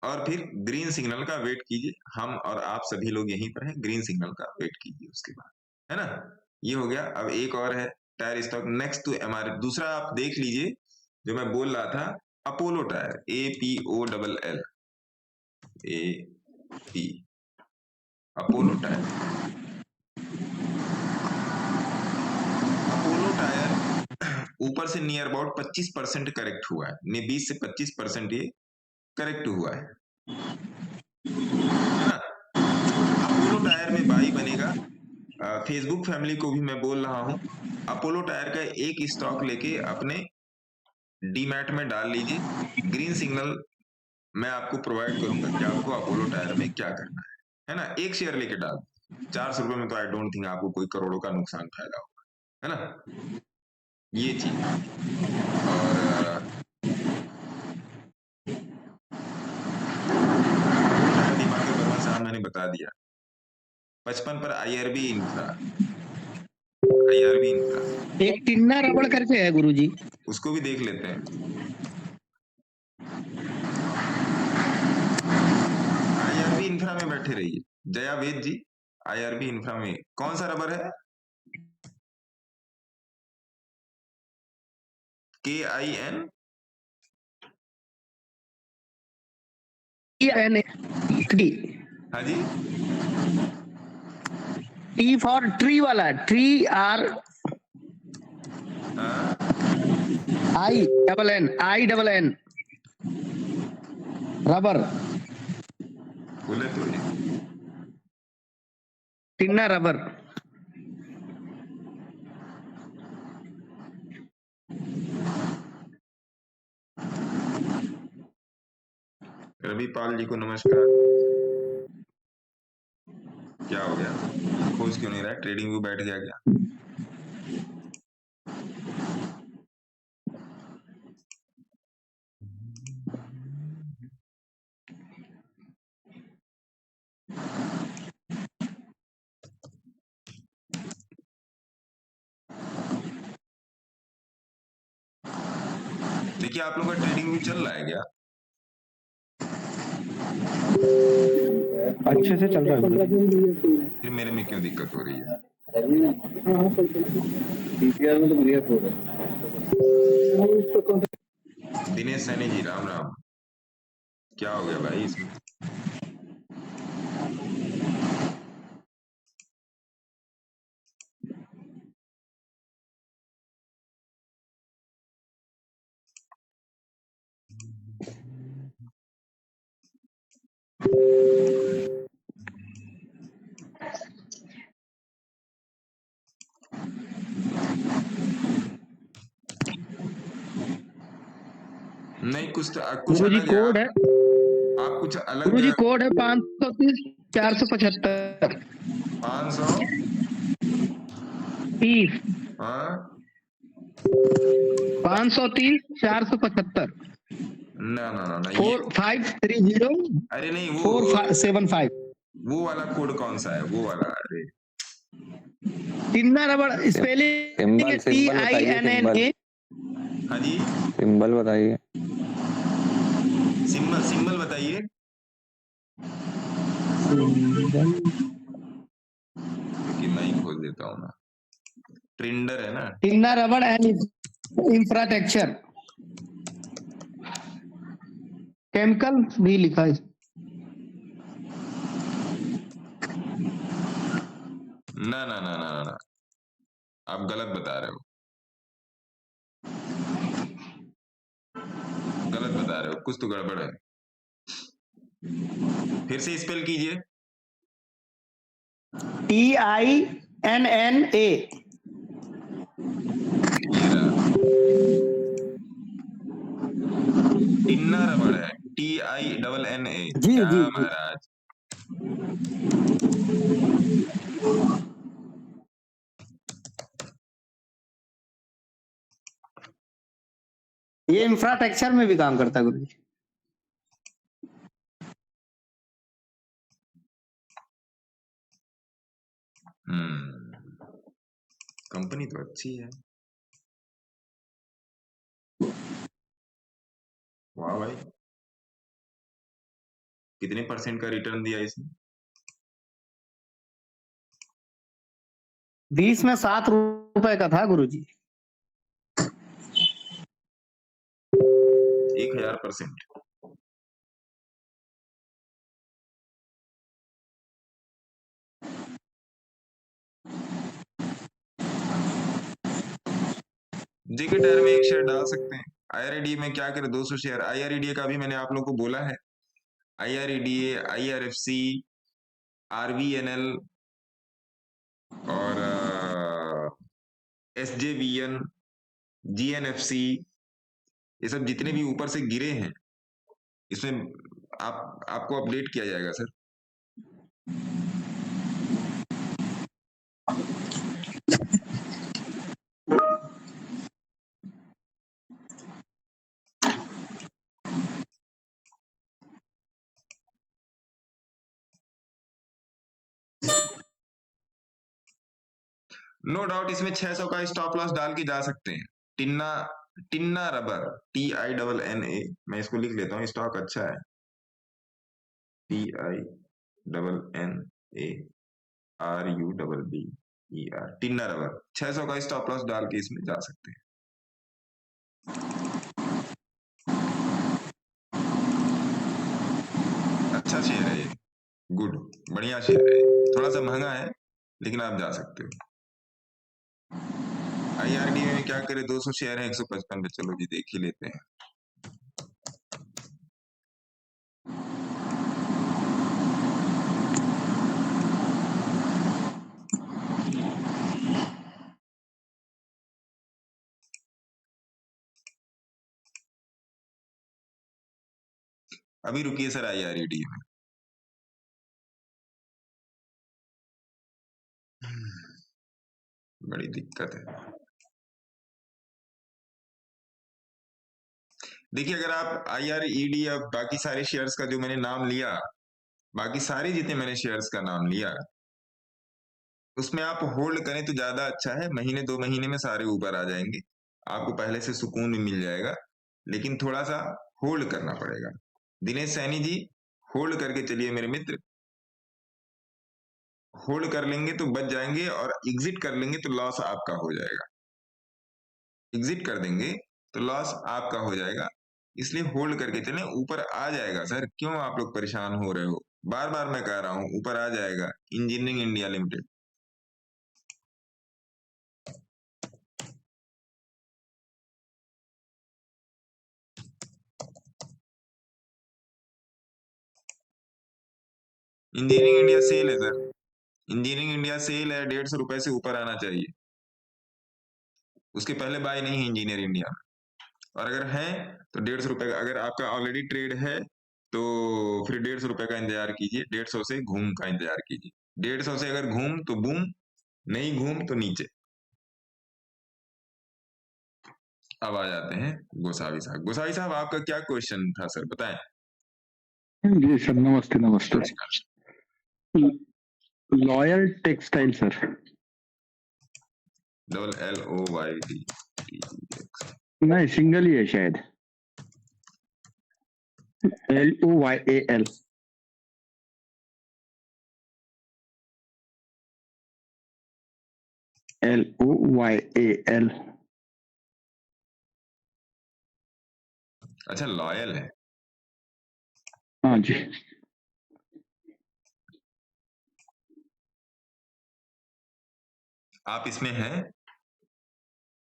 और फिर ग्रीन सिग्नल का वेट कीजिए। हम और आप सभी लोग यहीं पर हैं, ग्रीन सिग्नल का वेट कीजिए उसके बाद, है ना। ये हो गया। अब एक और है tyre stock next to MRF. दूसरा आप देख लीजिए जो मैं बोल रहा था, Apollo tyre, APOLL, AP, Apollo tyre. Apollo tyre ऊपर से नियर अबाउट 25% करेक्ट हुआ है, 20 से 25% ये करेक्ट हुआ है ना। अपोलो टायर में बाई बनेगा। फेसबुक फैमिली को भी मैं बोल रहा हूं, अपोलो टायर का एक स्टॉक लेके अपने डीमैट में डाल लीजिए। ग्रीन सिग्नल मैं आपको प्रोवाइड करूंगा कि आपको अपोलो टायर में क्या करना है ना। एक शेयर लेके डाल, 400 रुपए में तो आई डोंट थिंक आपको कोई करोड़ों का नुकसान फायदा होगा, है ना। ये चीज। और दीपाकर वर्मा साहब मैंने बता दिया। 55 पर IRB इंफ्रा, एक टिन्ना रबड़ करके है गुरुजी, उसको भी देख लेते हैं। IRB इंफ्रा में बैठे रहिए जया वेद जी। IRB इंफ्रा में कौन सा रबर है? KIN हाँ जी, टी फॉर ट्री वाला, ट्री R हाँ INN रबर, बोले तो ये टिन्ना रबर। रवि पाल जी को नमस्कार। क्या हो गया, खोज क्यों नहीं रहा है? ट्रेडिंग व्यू बैठ गया क्या? देखिए आप लोग का ट्रेडिंग व्यू चल रहा है क्या? अच्छे से चल रहा है। फिर मेरे में क्यों दिक्कत हो रही है? दिनेश सैनी जी राम राम। क्या हो गया भाई इसमें? नहीं कुछ कुछ गुरुजी अलग है। कोड है, आप कुछ अलग गुरुजी कोड है 530 475 500 30 हाँ 530 475 ना ना ना ना ये 4530 अरे नहीं वो 475। वो वाला कोड कौन सा है वो वाला? अरे टिन्ना रबड़ स्पेलिंग सिंबल सिंबल बताइए, सिंबल TINNA। हाँ जी, सिंबल बताइए। सिंबल सिंबल बताइए। कि मैं ही खोल देता हूँ ना। ट्रिंडर है ना। टिन्ना रबड़ एंड इंफ्रास्ट्रक्चर, केमिकल भी लिखा है। ना ना ना ना ना, आप गलत बता रहे हो, गलत बता रहे हो, कुछ तो गड़बड़ है। फिर से स्पेल कीजिए। TINNA। ये रहा, टिन्ना रबड़ है, TINNA। जी क्या जी जी। महाराज? ये इंफ्रास्ट्रक्चर में भी काम करता है गुरु जी। कंपनी तो अच्छी है। वाह भाई। कितने % का रिटर्न दिया इसने? 20 में 7 रुपए का था गुरुजी। 1000%। जेके टायर में एक शेयर डाल सकते हैं। IREDA में क्या करें, 200 शेयर। IREDA का भी मैंने आप लोगों को बोला है। IREDA, IRFC, RVNL और SJVN, GNFC, ये सब जितने भी ऊपर से गिरे हैं इसमें आपको अपडेट किया जाएगा सर। नो डाउट इसमें 600 का स्टॉप लॉस डाल के जा सकते हैं। टिन्ना रबर, TINNA, मैं इसको लिख लेता हूँ, स्टॉक अच्छा है। TINNARUBBER, टिन्ना rubber. 600 का स्टॉप लॉस डाल के इसमें जा सकते हैं। अच्छा शेयर है ये, गुड, बढ़िया शेयर है। थोड़ा सा महंगा है लेकिन आप जा सकते हो। IRDA में क्या करे, 200 शेयर है 155 पे। चलो जी देख ही लेते हैं। अभी रुकिए सर IRDA में। बड़ी दिक्कत है। देखिए अगर आप IRED या बाकी सारे शेयर्स का जो मैंने नाम लिया, बाकी सारे जितने मैंने शेयर्स का नाम लिया, उसमें आप होल्ड करें तो ज्यादा अच्छा है। महीने 2 महीने में सारे ऊपर आ जाएंगे, आपको पहले से सुकून भी मिल जाएगा, लेकिन थोड़ा सा होल्ड करना पड़ेगा। दिनेश सैनी जी, होल्ड करके चलिए मेरे मित्र। होल्ड कर लेंगे तो बच जाएंगे, और एग्जिट कर लेंगे तो लॉस आपका हो जाएगा। एग्जिट कर देंगे तो लॉस आपका हो जाएगा, इसलिए होल्ड करके चलें। ऊपर आ जाएगा सर, क्यों आप लोग परेशान हो रहे हो? बार बार मैं कह रहा हूं ऊपर आ जाएगा। Engineering India Limited, engineering India sell है सर। इंजीनियरिंग इंडिया सेल है, 150 रुपए से ऊपर आना चाहिए। उसके पहले बाय नहीं है इंजीनियर इंडिया में, और अगर है तो 150 रुपए का। अगर आपका ऑलरेडी ट्रेड है तो फिर 150 रुपए का इंतजार कीजिए। 150 से घूम का इंतजार कीजिए। 150 से अगर घूम तो बूम, नहीं घूम तो नीचे। अब आ जाते हैं गोसावी साहब। गोसावी साहब आपका क्या क्वेश्चन था सर, बताएं। जी सर, नमस्ते नमस्ते। Loyal textile sir. LLOYD, नहीं, सिंगल ही है शायद। LOYAL। LOYAL। अच्छा लॉयल है। हाँ जी। आप इसमें हैं?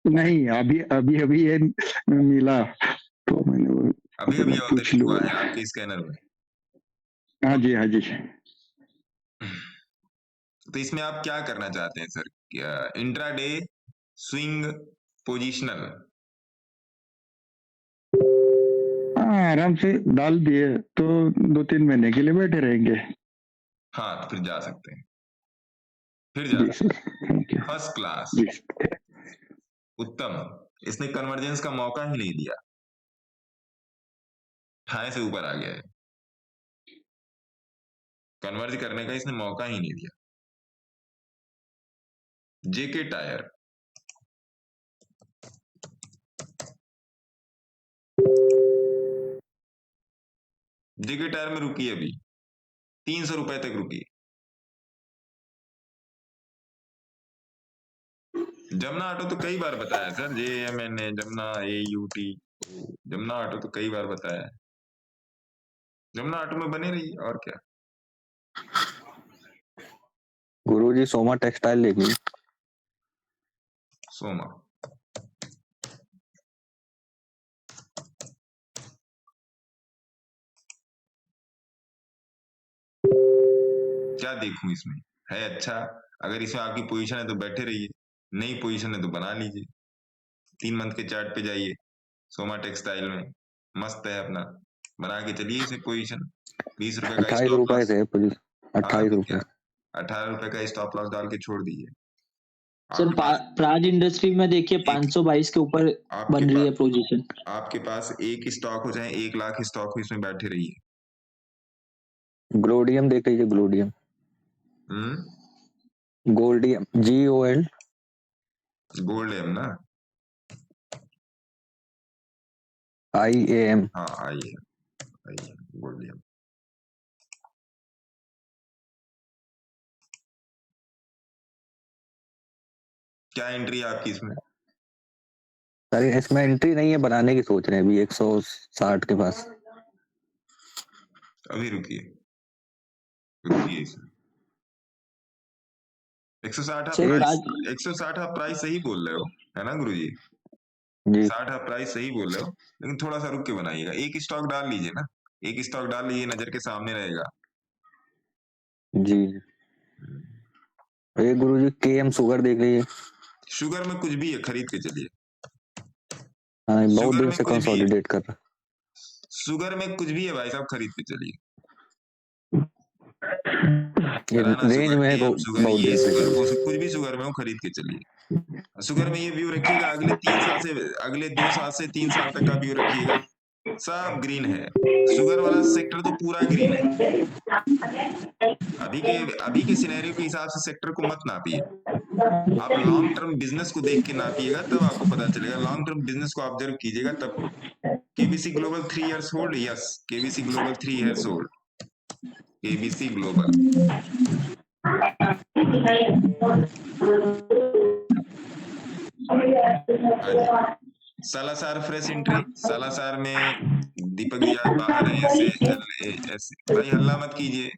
नहीं, अभी अभी अभी ये मिला तो मैंने अभी अभी पूछ अवतरित हुआ लूँ। है आपके स्कैनर में। हाँ जी, हाँ जी। तो इसमें आप क्या करना चाहते हैं सर? Intraday, swing, positional? हाँ, आराम से डाल दिए तो 2-3 महीने के लिए बैठे रहेंगे। हाँ तो फिर जा सकते हैं, फिर जा जी sir, thank you. First class, जी उत्तम। इसने कन्वर्जेंस का मौका ही नहीं दिया, 28 से ऊपर आ गया है। कन्वर्ज करने का इसने मौका ही नहीं दिया। जेके टायर, जेके टायर में रुकी है अभी 300 रुपए तक रुकी। जमुना ऑटो तो कई बार बताया sir, JMNA, Jamuna, AUT, Jamuna auto तो कई बार बताया है। जमुना ऑटो में बने रहिए और क्या। गुरुजी सोमा टेक्सटाइल ले ली। सोमा क्या देखूं इसमें, है अच्छा, अगर इसमें आपकी पोजीशन है तो बैठे रहिए, नई पोजीशन है तो बना लीजिए। 3 मंथ के चार्ट पे जाइए, सोमा टेक्सटाइल में मस्त है, अपना बना के चलिए इसे पोजीशन। 20 रुपए का 28 स्टॉप रुपए लॉस, से 28 तो रुपए। क्या 18 रुपए का स्टॉप लॉस डाल के छोड़ दीजिए। सर आपके पास प्राज इंडस्ट्री में देखिए 522 के ऊपर आपके बन रही है पास पोजीशन। आपके पास एक स्टॉक हो चाहे 1 लाख स्टॉक हो, इसमें बैठे रहिए। ग्लोडियम देख लीजिए, ग्लोडियम, गोल्डियम, GOL, गोल्ड एम ना, IAM। हाँ आइए गोल्ड एम। क्या एंट्री है आपकी इसमें? सर इसमें एंट्री नहीं है, बनाने की सोच रहे हैं अभी 160 के पास। अभी रुकिए इसमें 160 आप सर प्राइस, प्राज 160 आप प्राइस सही बोल रहे हो, है ना गुरुजी? जी 60 आप प्राइस सही बोल रहे हो, लेकिन थोड़ा सा रुक के बनाइएगा। एक स्टॉक डाल लीजिए ना, एक स्टॉक डाल लीजिए, नजर के सामने रहेगा। जी। ये गुरुजी KM शुगर देख लीजिए। शुगर में कुछ भी है, खरीद के चलिए। हाँ, बहुत शुगर दिन में से कुछ भी है, कंसोलिडेट कर रहा। शुगर में कुछ भी है भाई साहब, खरीद के चलिए। ये कराना रेंज शुगर, में है, AM शुगर, बहुत ये दिन से। शुगर, वो कुछ भी शुगर में हो, खरीद के चलिए। शुगर में ये व्यू रखिएगा, अगले 2 साल से 3 साल तक का व्यू रखिएगा, सब ग्रीन है। शुगर वाला सेक्टर तो पूरा ग्रीन है। अभी के सिनेरियो के हिसाब से सेक्टर को मत नापिए, आप लॉन्ग टर्म बिजनेस को देख के नापिएगा, तब आपको पता चलेगा। लॉन्ग टर्म बिजनेस को ऑब्जर्व कीजिएगा तब। KBC global 3 years hold, yes KBC global 3 years hold, KBC global. Salasar fresh entry, Salasar में दीपक जी आज बाहर है, ऐसे भाई हल्ला मत कीजिए।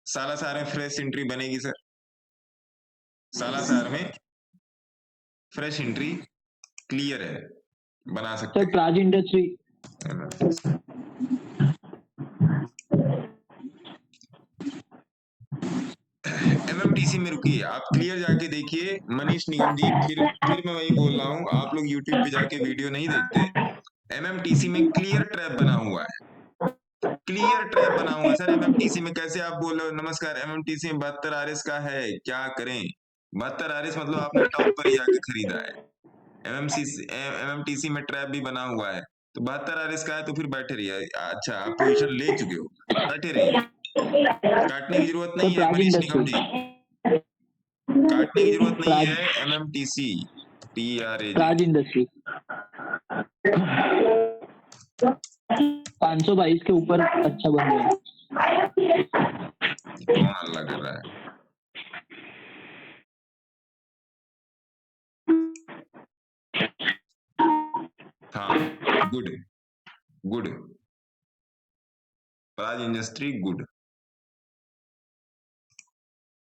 सालासार में फ्रेश एंट्री बनेगी सर, सालासार में फ्रेश एंट्री क्लियर है, बना सकते सर प्राज इंडस्ट्री MMTC में रुकिए, आप क्लियर जाके देखिए। मनीष निगम जी, फिर मैं वही बोल रहा हूँ, आप लोग YouTube पे जाके वीडियो नहीं देखते। MMTC में क्लियर ट्रैप बना हुआ है, क्लियर ट्रैप बना हुआ है सर। MMTC में कैसे आप बोल रहे हो? नमस्कार, MMTC में 72 RS का है, क्या करें? 72 RS मतलब आपने टॉप पर ही जाके खरीदा है। MMTC में ट्रैप भी बना हुआ है, तो 72 RS का है तो फिर बैठे रहिए। अच्छा, आप पोजीशन ले चुके हो, बैठे रहिए, काटने की जरूरत नहीं है मनीष निगम जी, काटने की जरूरत नहीं है। MMTC TRAG प्राज इंडस्ट्री 522 के ऊपर अच्छा बन रहा है। कौन हल्ला कर रहा है? हाँ, गुड प्राज इंडस्ट्री गुड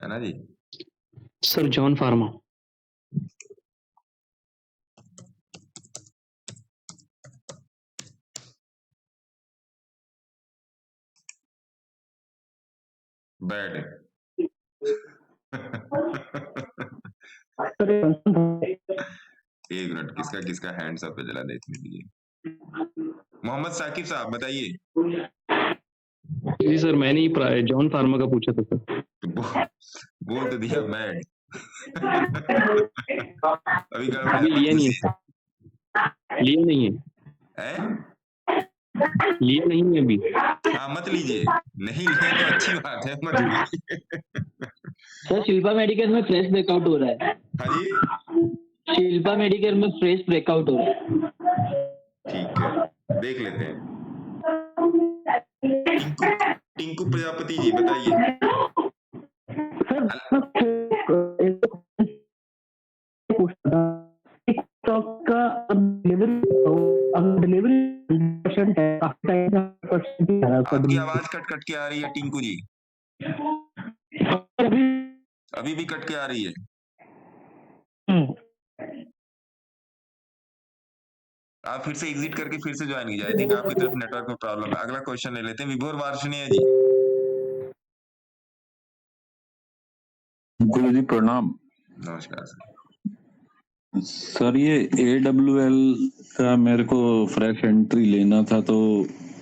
है ना जी। सर जॉन फार्मा बैड एक मिनट, किसका हैंड्स अप है, जरा देखने दीजिए। मोहम्मद साकिब साहब बताइए। जी सर, मैंने ही जॉन फार्मा का पूछा था सर। बोल तो दिया बैड। अभी गड़बड़ अभी लिया नहीं है, लिया नहीं है, लिया नहीं है अभी। हाँ मत लीजिए, नहीं लिए तो अच्छी बात है, मत लीजिए। सर शिल्पा मेडिकल में फ्रेश ब्रेकआउट हो रहा है। हाँ जी, शिल्पा मेडिकेयर में फ्रेश ब्रेकआउट हो रहा है। ठीक है, देख लेते हैं। टिंकू प्रजापति जी बताइए। का डिलीवरी आपकी आवाज कट के आ रही है टिंकू जी, अभी भी कट के आ रही है। आप फिर से एग्जिट करके फिर से ज्वाइन कीजिए। आई थिंक आपकी तरफ नेटवर्क में प्रॉब्लम है। अगला क्वेश्चन ले लेते हैं, विभोर वार्षणीय जी। गुरु जी प्रणाम। नमस्कार सर। सर ये AWL का मेरे को फ्रेश एंट्री लेना था, तो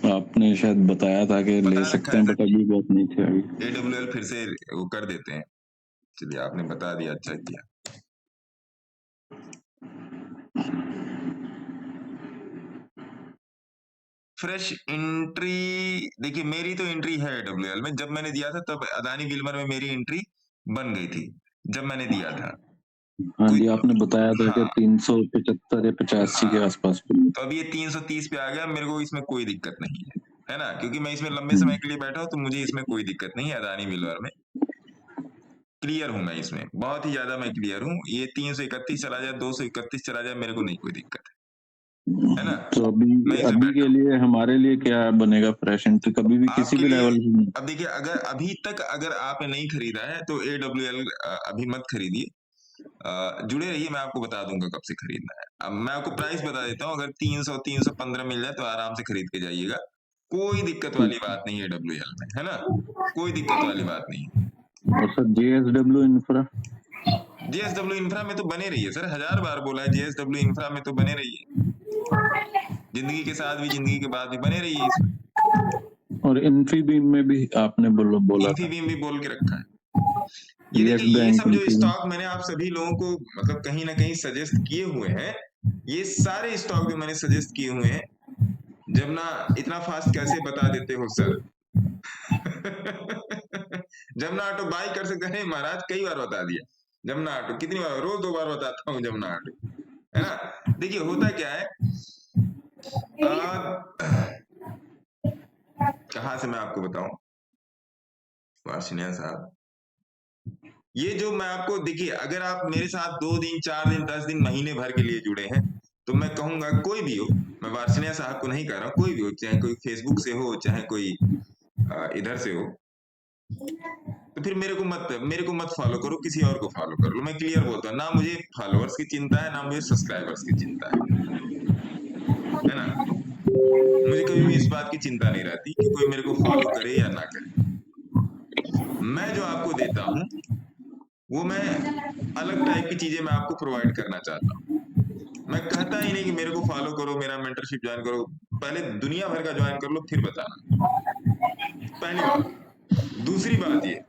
आपने शायद बताया था कि ले सकते हैं, बट अभी बहुत नहीं थे अभी। AWL फिर से वो कर देते हैं। चलिए आपने बता दिया, अच्छा किया। फ्रेश एंट्री देखिए, मेरी तो एंट्री है AWL में। जब मैंने दिया था तब अदानी विल्मर में मेरी एंट्री बन गई थी जब मैंने दिया था। हाँ जी, आपने बताया था कि 375 या 85 के आसपास। तो अब ये 330 पे आ गया। मेरे को इसमें कोई दिक्कत नहीं है ना, क्योंकि मैं इसमें लंबे समय के लिए बैठा हूँ, तो मुझे इसमें कोई दिक्कत नहीं है। अदानी विल्मर में क्लियर हूं मैं, इसमें बहुत ही ज्यादा मैं क्लियर हूँ। ये 331 चला जाए, 231 चला जाए, मेरे को नहीं कोई दिक्कत है ना। तो अभी के लिए हमारे लिए क्या बनेगा फ्रेश एंट्री, कभी भी किसी भी लेवल में? अब देखिए, अगर अभी तक अगर आपने नहीं खरीदा है तो AWL अभी मत खरीदिए, जुड़े रहिए। मैं आपको बता दूंगा कब से खरीदना है। अब मैं आपको प्राइस बता देता हूँ। अगर 300 315 मिल जाए तो आराम से खरीद के जाइएगा, कोई दिक्कत वाली बात नहीं है AWL में, है ना, कोई दिक्कत वाली बात नहीं। और सर JSW इंफ्रा में तो बने रहिए सर, 1000 बार बोला है। JSW इंफ्रा में तो बने रहिए, जिंदगी के साथ भी जिंदगी के बाद भी बने रहिए इसमें। और इन्फीबीम में भी आपने बोला इन्फीबीम भी बोल के रखा है। ये देखिए, ये सब जो स्टॉक मैंने आप सभी लोगों को मतलब कहीं ना कहीं सजेस्ट किए हुए हैं, ये सारे स्टॉक जो मैंने सजेस्ट किए हुए हैं, जब ना इतना फास्ट कैसे बता देते हो सर। जमुना ऑटो बाई कर सकते हैं महाराज, कई बार बता दिया। जमुना ऑटो कितनी बार, रोज 2 बार बताता हूँ जमुना ऑटो, है ना। देखिए होता क्या है, कहां से मैं आपको बताऊं वार्षणीय साहब, ये जो मैं आपको देखिए, अगर आप मेरे साथ 2 दिन 4 दिन 10 दिन महीने भर के लिए जुड़े हैं, तो मैं कहूंगा कोई भी हो, मैं वार्षणीय साहब को नहीं कह रहा हूँ, कोई भी हो, चाहे कोई फेसबुक से हो, चाहे कोई इधर से हो, तो फिर मेरे को मत फॉलो करो, किसी और को फॉलो कर लो। मैं क्लियर बोलता हूँ, ना मुझे फॉलोअर्स की चिंता है, ना मुझे सब्सक्राइबर्स की चिंता है ना। मुझे कभी भी इस बात की चिंता नहीं रहती कि कोई मेरे को फॉलो करे या ना करे। मैं जो आपको देता हूँ वो मैं अलग टाइप की चीजें मैं आपको प्रोवाइड करना चाहता हूँ। मैं कहता ही नहीं कि मेरे को फॉलो करो, मेरा मेंटरशिप ज्वाइन करो। पहले दुनिया भर का ज्वाइन कर लो, फिर बताना, पहली बात। दूसरी बात ये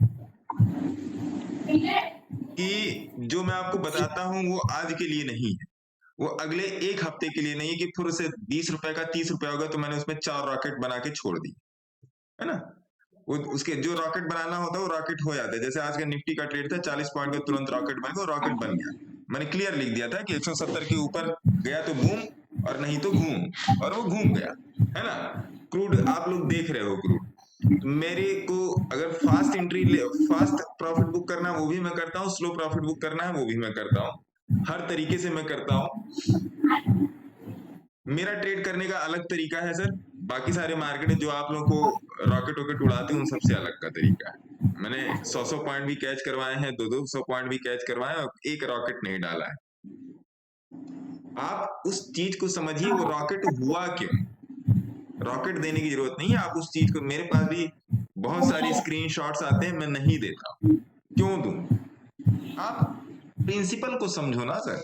कि जो मैं आपको बताता हूं वो आज के लिए नहीं है, वो अगले 1 हफ्ते के लिए नहीं है कि फिर उसे 20 रुपए का 30 रुपए होगा तो मैंने उसमें 4 रॉकेट बना के छोड़ दी, है ना। वो उसके जो रॉकेट बनाना होता है वो रॉकेट हो जाता है। जैसे आज का निफ्टी का ट्रेड था, 40 पॉइंट का तुरंत रॉकेट बन गया, रॉकेट बन गया। मैंने क्लियर लिख दिया था कि 170 के ऊपर गया तो बूम, और नहीं तो घूम, और वो घूम गया, है ना। क्रूड आप लोग देख रहे हो, क्रूड मेरे को अगर फास्ट प्रॉफिट बुक करना है वो भी मैं करता हूँ, स्लो प्रॉफिट बुक करना है वो भी मैं करता हूँ, हर तरीके से मैं करता हूँ। मेरा ट्रेड करने का अलग तरीका है सर। बाकी सारे मार्केट जो आप लोगों को रॉकेट वॉकेट उड़ाते हैं उन सबसे अलग का तरीका है। मैंने 100 पॉइंट भी कैच करवाए हैं, 200 पॉइंट भी कैच करवाए हैं, और एक रॉकेट नहीं डाला है। आप उस चीज को समझिए, वो रॉकेट हुआ क्यों। रॉकेट देने की जरूरत नहीं है, आप उस चीज को, मेरे पास भी बहुत सारी स्क्रीनशॉट्स आते हैं, मैं नहीं देता, क्यों दूं। आप प्रिंसिपल को समझो ना सर,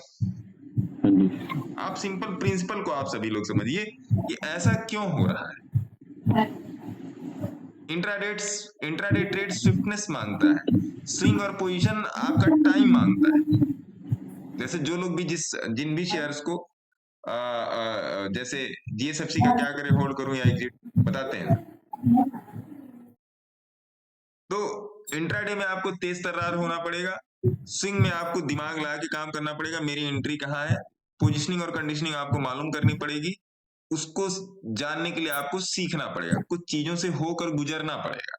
आप सिंपल प्रिंसिपल को आप सभी लोग समझिए कि ऐसा क्यों हो रहा है। इंट्राडे ट्रेड स्विफ्टनेस मांगता है, स्विंग और पोजीशन आपका टाइम मांगता है। जैसे जो लोग भी जिन भी शेयर्स को जैसे GSFC का क्या करें, होल्ड करूं या एग्जिट, बताते हैं। तो इंट्राडे में आपको तेज तर्रार होना पड़ेगा, स्विंग में आपको दिमाग लगा के काम करना पड़ेगा, मेरी एंट्री कहाँ है, पोजिशनिंग और कंडीशनिंग आपको मालूम करनी पड़ेगी, उसको जानने के लिए आपको सीखना पड़ेगा, कुछ चीजों से होकर गुजरना पड़ेगा,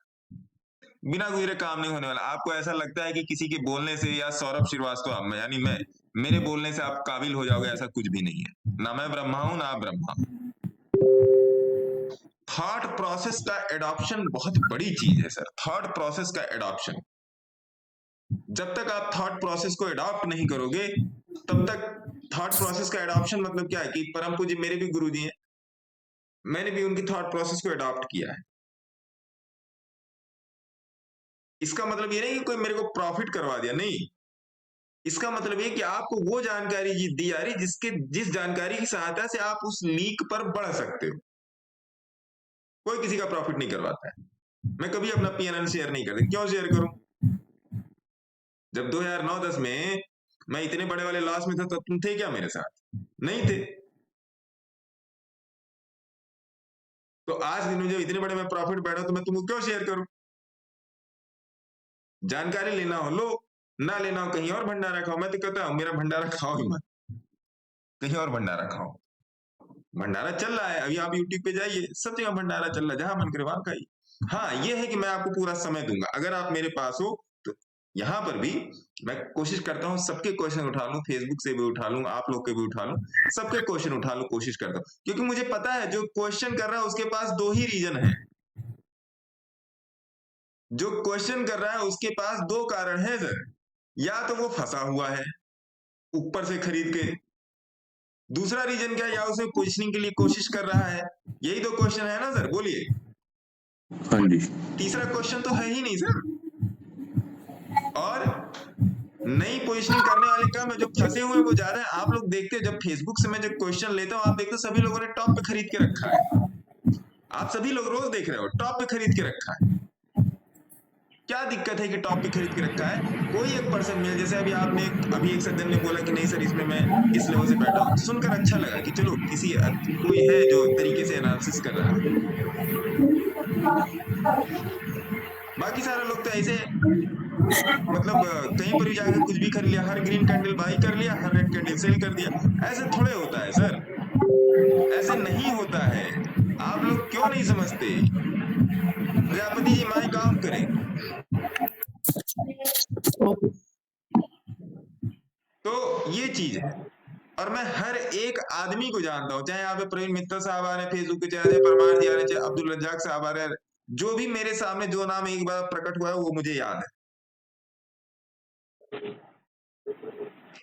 बिना गुजरे काम नहीं होने वाला। आपको ऐसा लगता है कि किसी के बोलने से या सौरभ श्रीवास्तव यानी मैं मेरे बोलने से आप काबिल हो जाओगे, ऐसा कुछ भी नहीं है। ना मैं ब्रह्मा हूं ना आप ब्रह्मा। थॉट प्रोसेस का एडॉप्शन बहुत बड़ी चीज है सर। थॉट प्रोसेस का एडॉप्शन, जब तक आप थॉट प्रोसेस को एडॉप्ट नहीं करोगे तब तक थॉट प्रोसेस का एडॉप्शन मतलब क्या है कि परम पूज्य मेरे भी गुरुजी हैं, मैंने भी उनकी थॉट प्रोसेस को एडॉप्ट किया है। इसका मतलब ये नहीं कि कोई मेरे को प्रॉफिट करवा दिया, नहीं, इसका मतलब ये कि आपको वो जानकारी दी जा रही जिस जानकारी की सहायता से आप उस लीक पर बढ़ सकते हो। कोई किसी का प्रॉफिट नहीं करवाता है। मैं कभी अपना पीएनएल शेयर नहीं करता, क्यों शेयर करूं? जब 2009-10 में मैं इतने बड़े वाले लॉस में था तो तुम थे क्या मेरे साथ? नहीं थे। तो आज दिन में जब इतने बड़े में प्रॉफिट बैठा तो मैं तुमको क्यों शेयर करूं? जानकारी लेना हो लो, ना लेना हो कहीं और भंडारा खाओ। मैं तो कहता हूं मेरा भंडारा खाओ ही मत, कहीं और भंडारा खाओ। भंडारा चल रहा है, अभी आप यूट्यूब पे जाइए, सब जगह भंडारा चल रहा है, जहां मन करे वहां खाइए। हाँ, ये है कि मैं आपको पूरा समय दूंगा, अगर आप मेरे पास हो तो यहाँ पर भी मैं कोशिश करता हूँ सबके क्वेश्चन उठा लूं, फेसबुक से भी उठा लूं, आप लोग के भी उठा लूं, सबके क्वेश्चन उठा लूं, कोशिश करता हूँ, क्योंकि मुझे पता है जो क्वेश्चन कर रहा है उसके पास दो ही रीजन है। जो क्वेश्चन कर रहा है उसके पास दो कारण है सर, या तो वो फंसा हुआ है ऊपर से खरीद के, दूसरा रीजन क्या, या उसे पोजिशनिंग के लिए कोशिश कर रहा है। यही दो क्वेश्चन है ना सर, बोलिए। हाँ जी। तीसरा क्वेश्चन तो है ही नहीं सर। और नई पोजिशनिंग करने वाले कम है, जो फंसे हुए वो ज्यादा है। आप लोग देखते हो जब फेसबुक से मैं जब क्वेश्चन लेता हूं, आप देखते हो सभी लोगों ने टॉप पे खरीद के रखा है। आप सभी लोग रोज देख रहे हो टॉप पे खरीद के रखा है। क्या दिक्कत है कि टॉप पे खरीद के रखा है? कोई एक पर्सन मिल, जैसे अभी एक सज्जन ने बोला कि नहीं सर इसमें मैं इस लेवल से बैठा हूं, सुनकर अच्छा लगा कि चलो कोई है जो तरीके से एनालिसिस कर रहा है। बाकी सारे लोग तो ऐसे मतलब कहीं पर भी जाकर कुछ भी खरीद लिया, हर ग्रीन कैंडल बाई कर लिया, हर रेड कैंडल सेल कर दिया। ऐसे थोड़े होता है सर, ऐसे नहीं होता है। आप लोग क्यों नहीं समझते? प्रजापति जी माइक ऑफ करें। तो ये चीज है, और मैं हर एक आदमी को जानता हूं, चाहे यहाँ पे प्रवीण मित्तल साहब आ रहे हैं फेसबुक पे, चाहे परमार जी आ रहे हैं, चाहे अब्दुल रज्जाक साहब आ रहे हैं, जो भी मेरे सामने जो नाम एक बार प्रकट हुआ है वो मुझे याद है।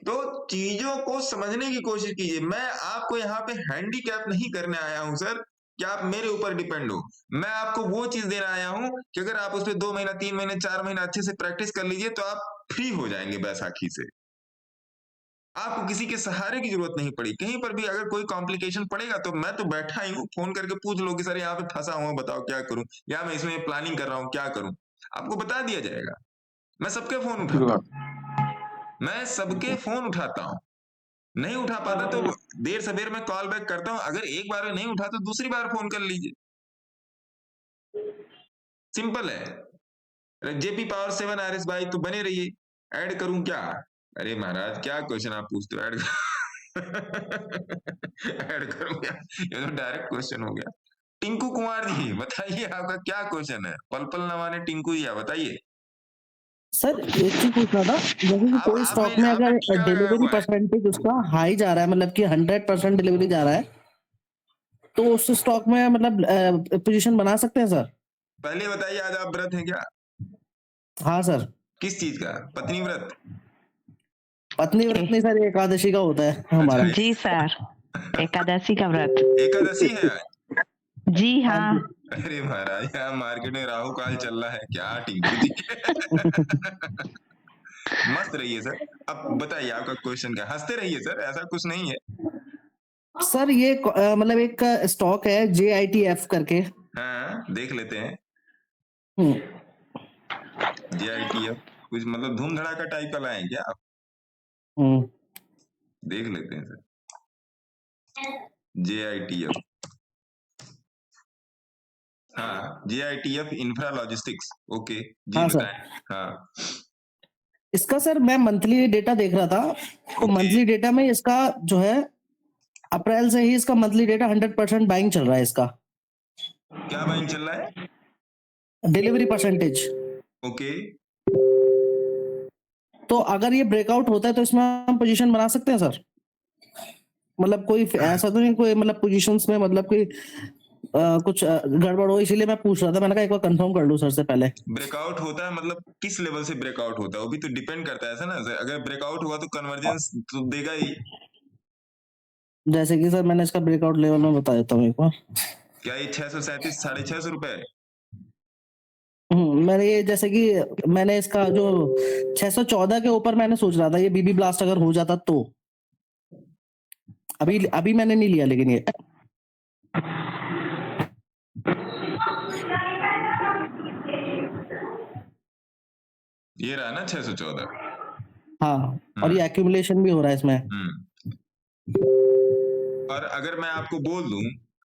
तो चीजों को समझने की कोशिश कीजिए। मैं आपको यहाँ पे हैंडीकैप नहीं करने आया हूं सर कि आप मेरे ऊपर डिपेंड हो। मैं आपको वो चीज देने आया हूं कि अगर आप उस पर 2 महीना 3 महीने 4 महीना अच्छे से प्रैक्टिस कर लीजिए तो आप फ्री हो जाएंगे बैसाखी से। आपको किसी के सहारे की जरूरत नहीं पड़ी। कहीं पर भी अगर कोई कॉम्प्लिकेशन पड़ेगा तो मैं तो बैठा ही हूँ, फोन करके पूछ लो कि सर यहाँ पे फंसा हुआ, बताओ क्या करूं, या मैं इसमें प्लानिंग कर रहा हूँ क्या करूं, आपको बता दिया जाएगा। मैं सबके फोन उठाता हूँ, मैं सबके फोन उठाता हूँ। नहीं उठा पाता तो देर सवेर में कॉल बैक करता हूं। अगर एक बार में नहीं उठा तो दूसरी बार फोन कर लीजिए, सिंपल है। जेपी पावर 7 RS भाई तो बने रहिए। ऐड करूं क्या? अरे महाराज क्या क्वेश्चन आप पूछते हो, ऐड ऐड करूं क्या? ये तो डायरेक्ट क्वेश्चन हो गया। टिंकू कुमार जी बताइए आपका क्या क्वेश्चन है? पल पल नवाने टिंकू जी बताइए। सर एक चीज पूछना था, जैसे कि कोई स्टॉक में अगर डिलीवरी परसेंटेज उसका हाई जा रहा है, मतलब कि 100% डिलीवरी जा रहा है, तो उस स्टॉक में मतलब पोजीशन बना सकते हैं सर? पहले बताइए आज आप व्रत हैं क्या? हाँ सर। किस चीज का? पत्नी व्रत? पत्नी व्रत नहीं सर, एकादशी का होता है हमारा। जी सर, एकादशी का व्रत। एकादशी है जी हाँ। अरे महाराज यहाँ मार्केट में राहु काल चल रहा है क्या टिंकू जी? मस्त रहिए सर। अब बताइए आपका क्वेश्चन क्या? हंसते रहिए सर, ऐसा कुछ नहीं है सर। ये मतलब एक स्टॉक है JITF करके। हाँ देख लेते हैं। JITF कुछ मतलब धूम धड़ाका टाइप का लाए क्या आप? देख लेते हैं सर। JITF, हाँ JITF इंफ्रा लॉजिस्टिक्स। ओके जी, हाँ बताएं। हाँ इसका सर मैं मंथली डेटा देख रहा था, तो मंथली डेटा में इसका जो है अप्रैल से ही इसका मंथली डेटा 100% बाइंग चल रहा है इसका। क्या बाइंग चल रहा है? Delivery percentage. ओके। तो अगर ये ब्रेकआउट होता है तो इसमें हम पोजीशन बना सकते हैं सर? मतलब कोई ऐसा तो नहीं कोई मतलब पोजीशंस में मतलब कोई कुछ गड़बड़ हो, इसीलिए मैं पूछ रहा था, मैंने कहा एक बार कंफर्म कर लूं सर से पहले। ब्रेकआउट होता है मतलब किस लेवल से ब्रेकआउट होता है वो भी तो डिपेंड करता है ऐसा ना। अगर ब्रेकआउट हुआ तो कन्वर्जेंस तो देगा ही। जैसे कि सर मैंने इसका ब्रेकआउट लेवल में बता देता हूँ एक बार। क्या ये 637 650 रुपए? मैंने ये जैसे कि मैंने इसका जो 614 के ऊपर मैंने सोच रहा था ये बीबी ब्लास्ट अगर हो जाता तो। अभी मैंने नहीं लिया लेकिन ये रहा ना 614। हाँ, और ये एक्यूमुलेशन भी हो रहा है इसमें। और अगर मैं आपको बोल दूं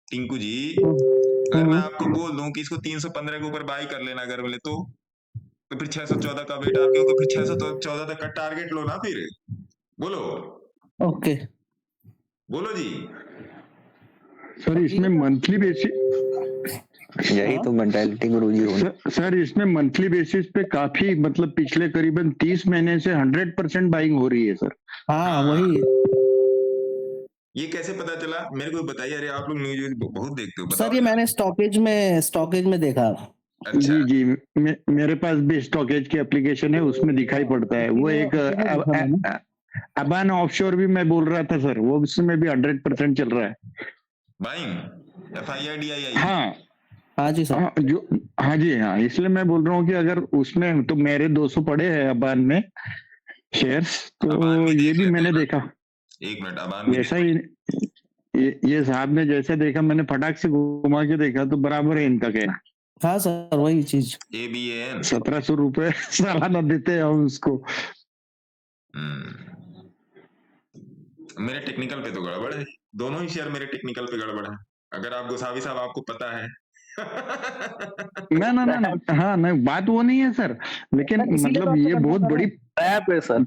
टिंकू जी, अगर मैं आपको बोल दूं कि इसको 315 के ऊपर बाई कर लेना अगर बोले तो फिर 614 का वेट आपके ऊपर, फिर 614 तक का टारगेट लो ना फिर। बोलो। ओके। बोलो जी। सर इसमें मंथली बेसिस, यही तो मेंटालिटी गुरुजी होनी। सर इसमें मंथली बेसिस पे काफी मतलब पिछले करीबन 30 महीने से 100% बाइंग हो रही है सर। हाँ वही। ये कैसे पता चला मेरे को बताइए। अरे आप लोग न्यूज बहुत देखते हो, बताओ सर ये मैंने स्टॉकेज में देखा। जी जी, मेरे पास भी स्टॉकेज की एप्लीकेशन है, उसमें दिखाई पड़ता है। वो एक अबान ऑफशोर भी मैं बोल रहा था सर, वो उसमें भी 100% चल रहा है बाइंग। FIRDII। हाँ जी सर। हाँ जी हाँ, इसलिए मैं बोल रहा हूँ कि अगर उसमें तो मेरे 200 पड़े हैं अबान में शेयर्स, तो ये भी मैंने देखा। एक मिनट, अबान जैसा ही ये साहब ने जैसे देखा, मैंने फटाक से घुमा के देखा तो बराबर है इनका कहना। हाँ सर वही चीज। ABAN 1700 रुपए सालाना देते हैं हम उसको। मेरे टेक्निकल पे तो गड़बड़ है, दोनों ही शेयर मेरे टेक्निकल पे गड़बड़ है। अगर आप गोसावी साहब आपको पता है। ना ना ना ना, हाँ नहीं बात वो नहीं है सर, लेकिन मतलब ये बहुत बड़ी ऐप है सर।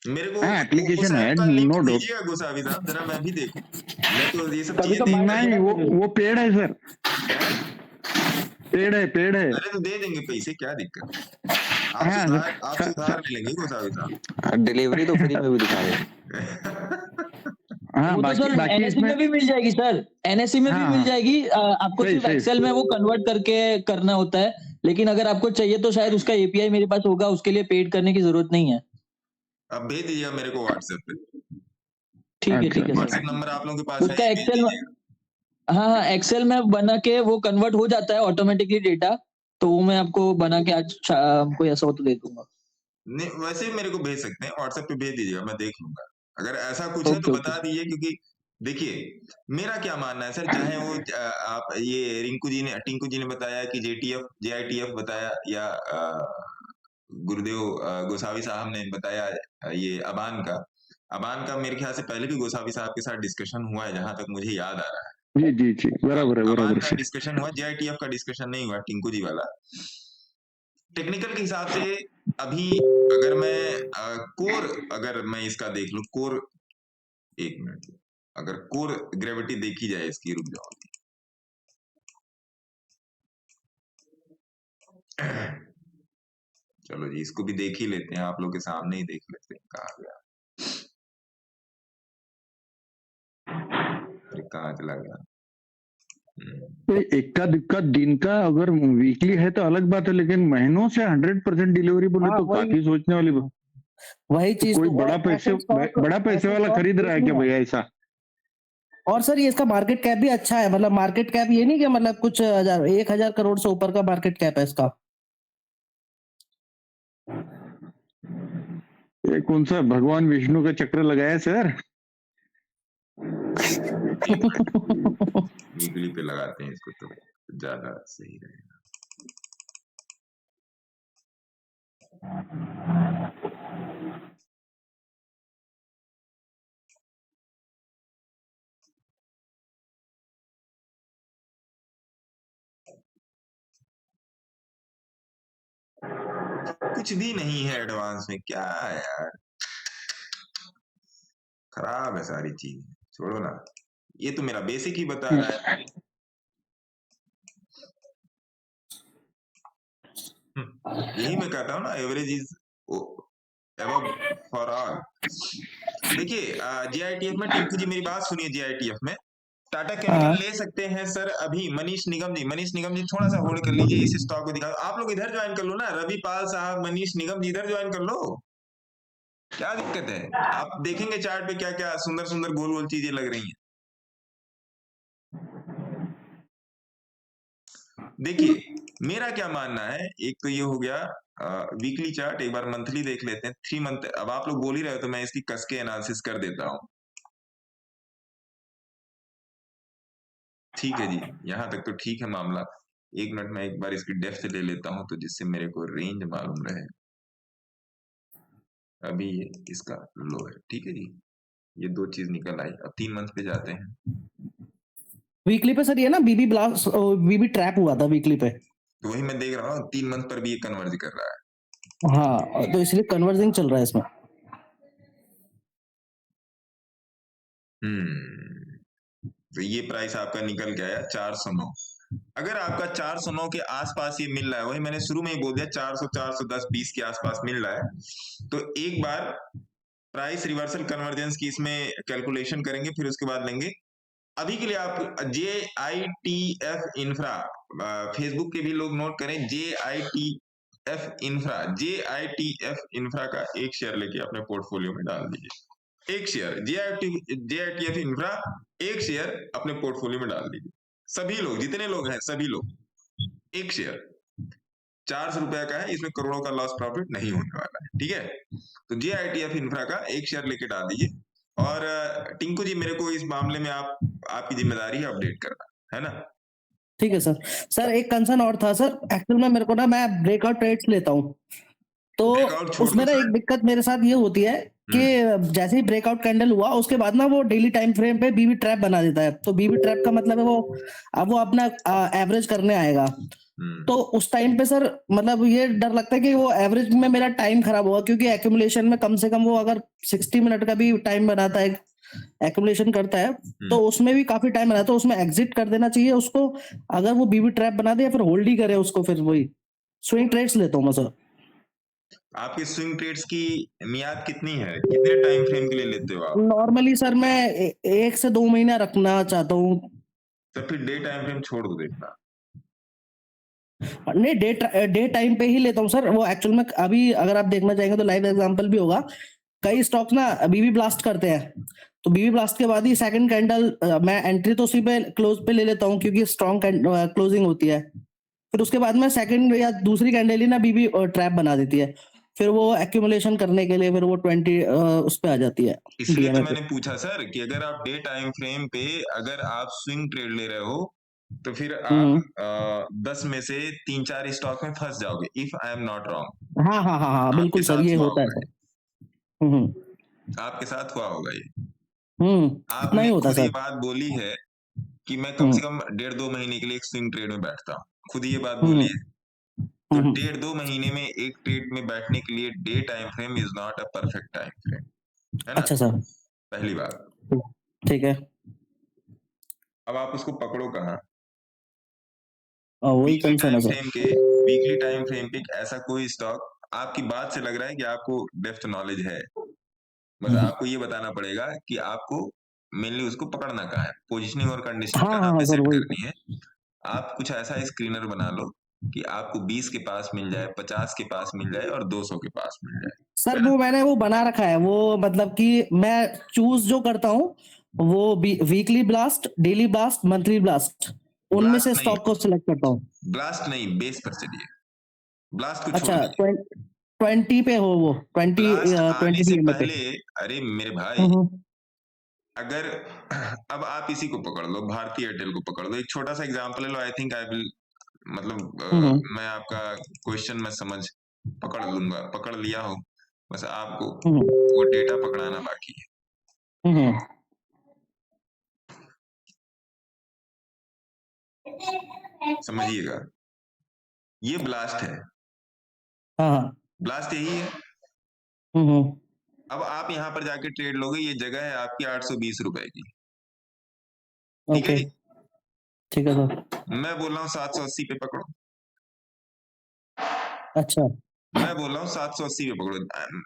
मेरे को एप्लीकेशन है, का लिंक नो डाउट। दीजिएगा गोसावी साहब, जरा मैं भी देखूं। मैं तो ये सब कभी चीजें नहीं, वो पेड़ है सर, पेड़ है। अरे तो दे देंगे पैसे, क्या दिक्कत है। आप सुधार ले लेंगे गोसावी साहब। डिलीवरी तो फ्री में भी दिखा रहे। हाँ, वो तो सर बाकी NSE में भी मिल जाएगी सर, NSE में भी मिल जाएगी। आपको सिर्फ एक्सेल में वो कन्वर्ट करके करना होता है, लेकिन अगर आपको चाहिए तो शायद उसका API मेरे पास होगा, उसके लिए पेड करने की जरूरत नहीं है। अब भेज दीजिएगा मेरे को व्हाट्सएप पे। ठीक है सर। व्हाट्सएप नंबर आप लोगों के पास उसका है? एक्सेल, हाँ एक्सेल में बना के वो कन्वर्ट हो जाता है ऑटोमेटिकली डेटा, तो वो मैं आपको बना के आज कोई ऐसा हो तो दे दूंगा। नहीं वैसे ही मेरे को भेज सकते हैं, व्हाट्सएप पे भेज दीजिएगा, मैं देख लूंगा। अगर ऐसा कुछ है तो बता दीजिए, क्योंकि देखिए मेरा क्या मानना है सर, चाहे वो आप ये टिंकू जी ने बताया कि JITF बताया, या गुरुदेव गोसावी साहब ने बताया ये अबान का मेरे ख्याल से पहले भी गोसावी साहब के साथ डिस्कशन हुआ है, जहां तक मुझे याद आ रहा है। जी बराबर है, अबान का डिस्कशन हुआ, JITF का डिस्कशन नहीं हुआ, टिंकू जी वाला। टेक्निकल के हिसाब से अभी अगर मैं इसका देख लूं कोर, एक मिनट, अगर कोर ग्रेविटी देखी जाए इसकी, रुक जाओ। चलो जी, इसको भी देख ही लेते हैं, आप लोग के सामने ही देख लेते हैं। कहा गया, कहाँ चला गया। इक्का दुक्का दिन का अगर वीकली है तो अलग बात है, लेकिन महीनों से 100% डिलीवरी बोले तो काफी सोचने वाली बात। वही चीज कोई बड़ा पैसे वाला खरीद रहा है क्या भैया ऐसा? और सर ये इसका मार्केट कैप भी अच्छा है, मतलब मार्केट कैप ये नहीं कि मतलब कुछ 1,000 करोड़ से ऊपर का मार्केट कैप है इसका। ये कौन सा भगवान विष्णु का चक्र लगाया सर? वीकली पे लगाते हैं इसको तो ज्यादा सही रहेगा। कुछ भी नहीं है एडवांस में, क्या है यार, खराब है सारी चीज, छोड़ो ना, ये तो मेरा बेसिक ही बता रहा है। यही मैं कहता हूँ ना, average is above for all. देखिए जीआईटीएफ में, टिंकू जी मेरी बात सुनिए, जीआईटीएफ में टाटा केमिकल ले सकते हैं सर अभी। मनीष निगम जी थोड़ा सा होल्ड कर लीजिए, इस स्टॉक को दिखा, आप लोग इधर ज्वाइन कर लो ना, रवि पाल साहब, मनीष निगम जी इधर ज्वाइन कर लो, क्या दिक्कत है? आप देखेंगे चार्ट पे क्या क्या सुंदर सुंदर गोल गोल चीजें लग रही हैं। देखिए मेरा क्या मानना है, एक तो ये हो गया वीकली चार्ट, एक बार मंथली देख लेते हैं, 3 मंथ। अब आप लोग बोल ही रहे हो तो मैं इसकी कस के एनालिसिस कर देता हूं। ठीक है जी, यहां तक तो ठीक है मामला। एक मिनट में एक बार इसकी डेप्थ ले लेता हूं, तो जिससे मेरे को रेंज मालूम रहे। अभी ये इसका लो है, ठीक है जी, ये 2 चीज निकल आई। अब 3 मंथ पे जाते हैं। वीकली पे सर ये ना बीबी ब्लास्ट, बीबी ट्रैप हुआ था वीकली पे, तो वही मैं देख रहा हूँ, 3 मंथ पर भी ये कन्वर्ज कर रहा है। हाँ, तो इसलिए कन्वर्जिंग चल रहा है इसमें। तो ये प्राइस आपका निकल के आया 409। अगर आपका 409 के आसपास ये मिल रहा है, वही मैंने शुरू में ही बोल दिया, 400 410 20 के आसपास मिल रहा है, तो एक बार प्राइस रिवर्सल कन्वर्जेंस की इसमें कैलकुलेशन करेंगे, फिर उसके बाद लेंगे। अभी के लिए आप JITF इंफ्रा, फेसबुक के भी लोग नोट करें, JITF इंफ्रा का एक शेयर लेके अपने पोर्टफोलियो में डाल दीजिए। एक शेयर JITF इंफ्रा, एक शेयर अपने पोर्टफोलियो में डाल दीजिए। सभी लोग, जितने लोग हैं सभी लोग, एक शेयर 400 रुपया का है, इसमें करोड़ों का लॉस प्रॉफिट नहीं होने वाला है, ठीक है। तो JITF इंफ्रा का एक शेयर लेके डाल दीजिए। और टिंकू जी मेरे को इस मामले में आपकी जिम्मेदारी है अपडेट करना, है ना? ठीक है सर। सर एक कंसर्न और था सर, एक्चुअल में मेरे को ना, मैं ब्रेकआउट ट्रेड्स लेता हूँ, तो उसमें ना एक दिक्कत मेरे साथ ये होती है कि जैसे ही ब्रेकआउट कैंडल हुआ उसके बाद ना वो डेली टाइम फ्रेम पे बीबी ट्रैप बना देता है। तो बीबी ट्रैप का मतलब है वो अपना एवरेज करने आएगा, तो उस टाइम पे सर मतलब ये डर लगता है कि वो एवरेज में मेरा टाइम खराब होगा, क्योंकि एक्यूमुलेशन में कम से कम वो अगर 60 मिनट का भी टाइम बनाता है, एक्यूमुलेशन करता है, तो उसमें भी काफी टाइम बनाता है, तो उसमें एग्जिट कर देना चाहिए उसको, अगर वो बीबी ट्रैप बना दे, या फिर होल्ड ही करे उसको। फिर वही स्विंग ट्रेड्स लेता हूँ मैं सर। आपके स्विंग ट्रेड्स की मियाद कितनी है, कितने टाइम फ्रेम के लिए लेते हो आप? नॉर्मली सर मैं 1 से 2 महीना रखना चाहता हूँ। तो फिर डे टाइम फ्रेम छोड़ दो देखना। नहीं, डे टाइम पे ही लेता हूँ सर। वो एक्चुअल में अभी अगर आप देखना चाहेंगे तो लाइव एग्जांपल भी होगा, कई स्टॉक्स ना बीबी ब्लास्ट करते हैं, तो बीबी ब्लास्ट के बाद ही सेकंड कैंडल मैं एंट्री तो उसी पे क्लोज पे ले लेता हूँ, क्योंकि स्ट्रॉन्ग क्लोजिंग होती है। फिर उसके बाद में सेकंड या दूसरी कैंडल ही ना बीबी ट्रैप बना देती है, फिर वो एक्यूमुलेशन करने के लिए फिर वो 20 उस पे आ जाती है। इसलिए तो मैंने पूछा सर कि अगर आप डे टाइम फ्रेम पे अगर आप स्विंग ट्रेड ले रहे हो, तो फिर आप 10 में से 3-4 स्टॉक में फंस जाओगे, if I am not wrong. हाँ, बिल्कुल सर, ये होता है सर। आपके साथ हुआ होगा ये। नहीं होता खुद सर। ये बात बोली है कि मैं कम से कम 1.5-2 महीने के लिए एक स्विंग ट्रेड में बैठता हूँ, खुद ये बात बोली है। तो 1.5-2 महीने में एक ट्रेड में बैठने के लिए day time frame is not a perfect time frame, है ना? अच्छा सर, पहली बात, ठीक है। अब आप उसको पकड़ो कहाँ? वही वीकली कंसर्न टाइम है फ्रेम के, वीकली टाइम फ्रेम पे ऐसा कोई स्टॉक, आपकी बात से लग रहा है कि आपको डेप्थ नॉलेज है, बस आपको ये बताना पड़ेगा कि आपको मेनली उसको पकड़ना कहाँ है, पोजीशनिंग और कंडीशनिंग कहाँ पे सेट करनी है। आप कुछ ऐसा स्क्रीनर बना लो कि आपको 20 के पास मिल जाए, 50 के पास मिल जाए और 200 के पास मिल जाए। सर वो मैंने वो बना रखा है, वो मतलब कि मैं चूज जो करता हूँ वो weekly blast, daily blast, monthly blast, उनमें से स्टॉक को सिलेक्ट करता हूँ। ब्लास्ट नहीं, बेस पर चलिए, ब्लास्ट को अच्छा, छोड़ 20 पे हो वो 20 से पहले। अरे मेरे भाई, अगर अब आप इसी को पकड़ लो, भारतीय एयरटेल को पकड़ लो, एक छोटा सा एग्जांपल ले लो, आई थिंक आई विल, मतलब मैं आपका क्वेश्चन में समझ पकड़ लूंगा, पकड़ लिया हो, बस आपको वो डेटा पकड़ाना बाकी है। समझिएगा, ये ब्लास्ट है, ब्लास्ट यही है। हम्म। अब आप यहाँ पर जाके ट्रेड लोगे, ये जगह है आपकी 820 रुपए की, ठीक है ओके जी। ठीक है सर। मैं बोल रहा हूँ 780 पे पकड़ो। अच्छा मैं बोल रहा हूँ 780 पे पकड़ो।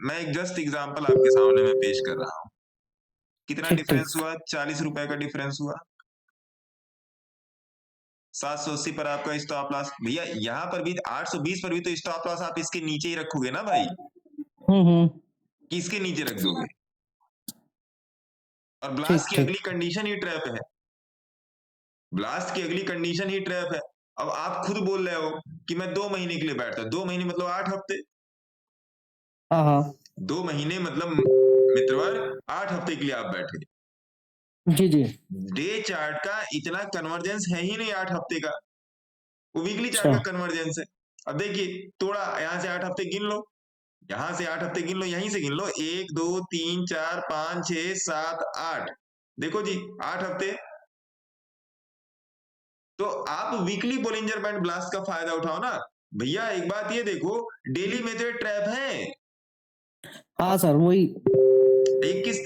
मैं एक जस्ट एग्जांपल आपके सामने में पेश कर रहा हूँ। कितना ठीक डिफरेंस ठीक। हुआ? 40 रुपए का डिफरेंस हुआ। 780 पर आपका स्टॉप लॉस, भैया यहाँ पर भी 820 पर भी तो स्टॉप लॉस आप इसके नीचे ही रखोगे ना भाई, हम्म। कि इसके नीचे रख दोगे। और ठीक ब्लास्ट की ठीक। अगली कंडीशन ही ट्रैप है। ब्लास्ट की अगली कंडीशन ही ट्रैप है। अब आप खुद बोल रहे हो कि मैं 2 महीने के लिए बैठता, 2 महीने मतलब 8 हफ्ते, हाँ हाँ 2 महीने मतलब मित्रवर 8 हफ्ते के लिए आप बैठे। जी जी। डे चार्ट का इतना कन्वर्जेंस है ही नहीं 8 हफ्ते का, वो वीकली चार्ट अच्छा का कन्वर्जेंस है। अब देखिए थोड़ा यहां से 8 हफ्ते गिन लो, यहां से 8 हफ्ते गिन लो, यहीं से गिन लो, 1 2 3 4 5 6 7 8, देखो जी 8 हफ्ते। तो आप वीकली बोलिंजर बैंड ब्लास्ट का फायदा उठाओ ना भैया। एक बात ये देखो, डेली मेथड ट्रैप है। हाँ सर वही। एक किस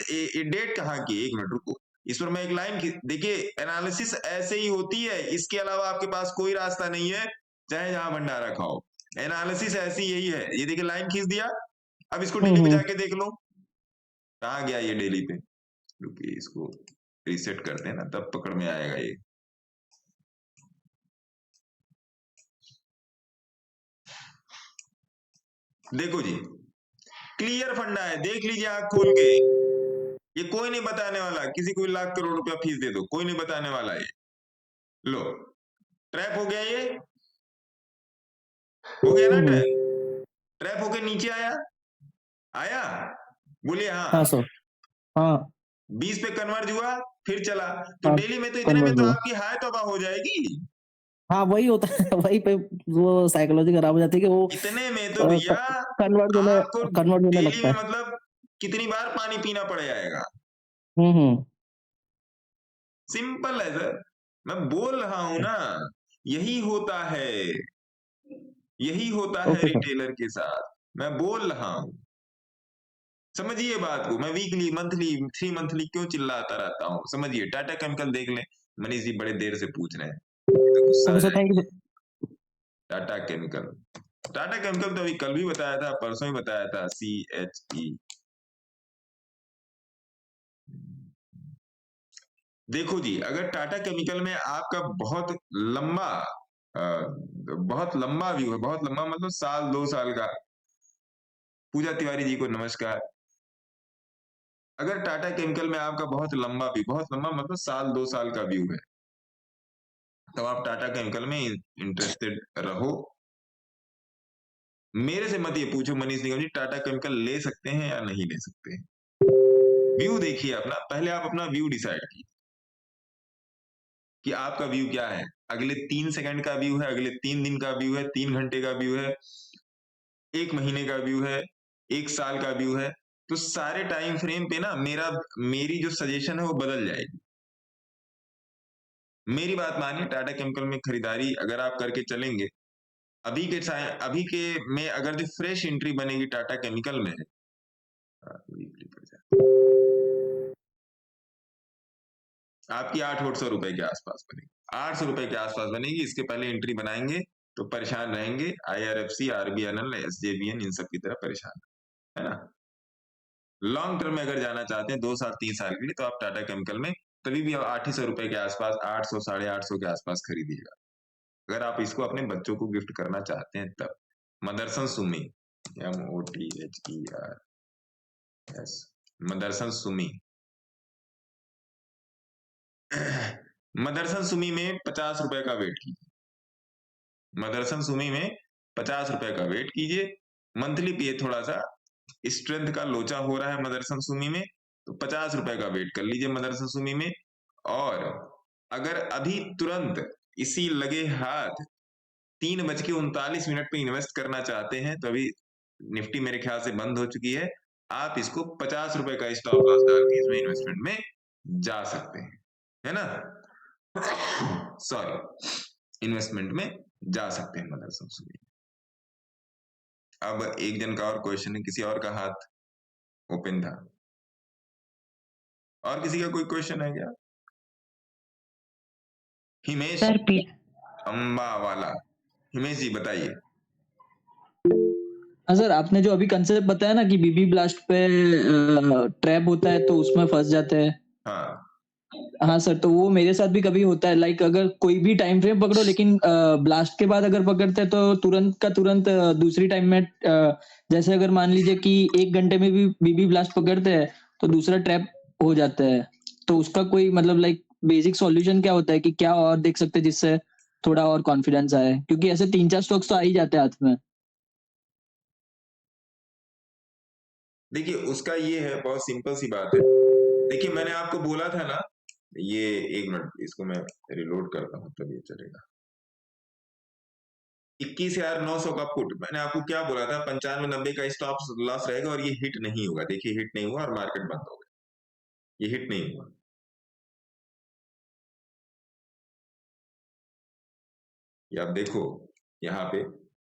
डेट कहाँ की, एक मिनट रुको, इस पर मैं एक लाइन देखिए, एनालिसिस ऐसे ही होती है, इसके अलावा आपके पास कोई रास्ता नहीं है, चाहे जहां भंडारा खाओ। एनालिसिस ऐसी यही है। ये देखिए लाइन खींच दिया, अब इसको डेली पे जाके देख लो, कहाँ गया ये डेली पे। रुकिए इसको रीसेट करते हैं ना, तब पकड़ में आएगा ये। देखो जी क्लियर फंडा है, देख लीजिए आंख खोल के। ये कोई नहीं बताने वाला, किसी को 1 लाख करोड़ रुपया फीस दे दो, कोई नहीं बताने वाला है। लो ट्रैप हो गया, ये हो गया ना ट्रैप। ट्रैप होके नीचे आया, आया बोलिए हाँ। हाँ सर हाँ 20 पे कन्वर्ज हुआ, फिर चला, तो हाँ डेली में तो इतने में कन्वर्ट तो हुआ। आपकी हाय तबाह हो जाएगी। हाँ वही होता है वही पे वो साइकोलॉजी खराब हो जाती है कि वो इतने में तो भैया आपको कन्वर्ट होने डेली लगता में है। मतलब कितनी बार पानी पीना पड़ जाएगा। हम्म। सिंपल है सर, मैं बोल रहा हूं ना, यही होता है, यही होता है ओके सर। रिटेलर के साथ, मैं बोल रहा हूं। समझिए बात को, मैं वीकली मंथली 3 मंथली क्यों चिल्लाता रहता हूँ, समझिए। टाटा केमिकल देख लें, मनीष जी बड़े देर से पूछ रहे हैं, तो गुस्सा आ ओके सर थैंक जाएगा। You. Tata chemical, Tata chemical तो अभी कल भी बताया था, परसों ही बताया था, CHE। देखो जी अगर टाटा केमिकल में आपका बहुत लंबा बहुत लंबा व्यू है, बहुत लंबा मतलब 1-2 साल का। पूजा तिवारी जी को नमस्कार। अगर टाटा केमिकल में आपका बहुत लंबा व्यू, बहुत लंबा मतलब 1-2 साल का व्यू है, तो आप टाटा केमिकल में इंटरेस्टेड रहो। मेरे से मत ये पूछो मनीष निगम जी टाटा केमिकल ले सकते हैं या नहीं ले सकते हैं। व्यू देखिए अपना, पहले आप अपना व्यू डिसाइड कीजिए कि आपका व्यू क्या है। अगले 3 सेकंड का व्यू है, अगले 3 दिन का व्यू है, 3 घंटे का व्यू है, 1 महीने का व्यू है, 1 साल का व्यू है। तो सारे टाइम फ्रेम पे ना मेरी जो सजेशन है वो बदल जाएगी। मेरी बात मानिए, टाटा केमिकल में खरीदारी अगर आप करके चलेंगे, अभी के में अगर जो फ्रेश एंट्री बनेगी टाटा केमिकल में है, आपकी 800 रुपए के आसपास बनेगी, 800 रुपए के आसपास बनेगी। इसके पहले एंट्री बनाएंगे तो परेशान रहेंगे, IRFC, RBNL, SJVN इन सब की तरह परेशान है ना। लॉन्ग टर्म में अगर जाना चाहते हैं 2 साल 3 साल के लिए, तो आप टाटा केमिकल में तभी भी 800 रुपए के आसपास, 800 850 के आसपास खरीदिएगा। अगर आप इसको अपने बच्चों को गिफ्ट करना चाहते हैं तब। मदरसन सुमी, MOTHERS, मदरसन सुमी। मदरसन सुमी में 50 रुपए का वेट कीजिए, मदरसन सुमी में 50 रुपए का वेट कीजिए। मंथली पे थोड़ा सा स्ट्रेंथ का लोचा हो रहा है मदरसन सुमी में, तो 50 रुपए का वेट कर लीजिए मदरसन सुमी में। और अगर अभी तुरंत इसी लगे हाथ 3:39 पे इन्वेस्ट करना चाहते हैं, तो अभी निफ्टी मेरे ख्याल से बंद हो चुकी है, आप इसको 50 रुपए का स्टॉप लॉस डाल के इसमें इन्वेस्टमेंट में जा सकते हैं, है ना। सॉरी, इन्वेस्टमेंट में जा सकते हैं मदरसन सुमी। अब एक जन का और क्वेश्चन है, किसी और का हाथ ओपन था, और किसी का कोई क्वेश्चन है क्या? हिमेश सर अम्बावाला, हिमेश जी बताइए। हाँ सर, आपने जो अभी कंसेप्ट बताया ना कि बीबी ब्लास्ट पे ट्रैप होता है तो उसमें फंस जाते हैं। हाँ हाँ सर, तो वो मेरे साथ भी कभी होता है। लाइक अगर कोई भी टाइम फ्रेम पकड़ो, लेकिन ब्लास्ट के बाद अगर पकड़ते हैं तो तुरंत का तुरंत दूसरी टाइम में जैसे अगर मान लीजिए कि 1 घंटे में भी बीबी ब्लास्ट पकड़ते हैं तो दूसरा ट्रैप हो जाता है। तो उसका कोई मतलब लाइक बेसिक सॉल्यूशन क्या होता है कि क्या और देख सकते हैं जिससे थोड़ा और कॉन्फिडेंस आए, क्योंकि ऐसे 3-4 स्टॉक्स तो आ ही जाते हैं हाथ में। देखिए उसका ये है, बहुत सिंपल सी बात है। देखिए मैंने आपको बोला था ना, ये 1 मिनट इसको मैं रिलोड करता हूँ तब ये चलेगा। 21,900 का पुट, मैंने आपको क्या बोला था, 95-90 का स्टॉप लॉस रहेगा और ये हिट नहीं होगा। देखिए हिट नहीं हुआ और मार्केट बंद हो गया, ये हिट नहीं हुआ। ये आप देखो यहाँ पे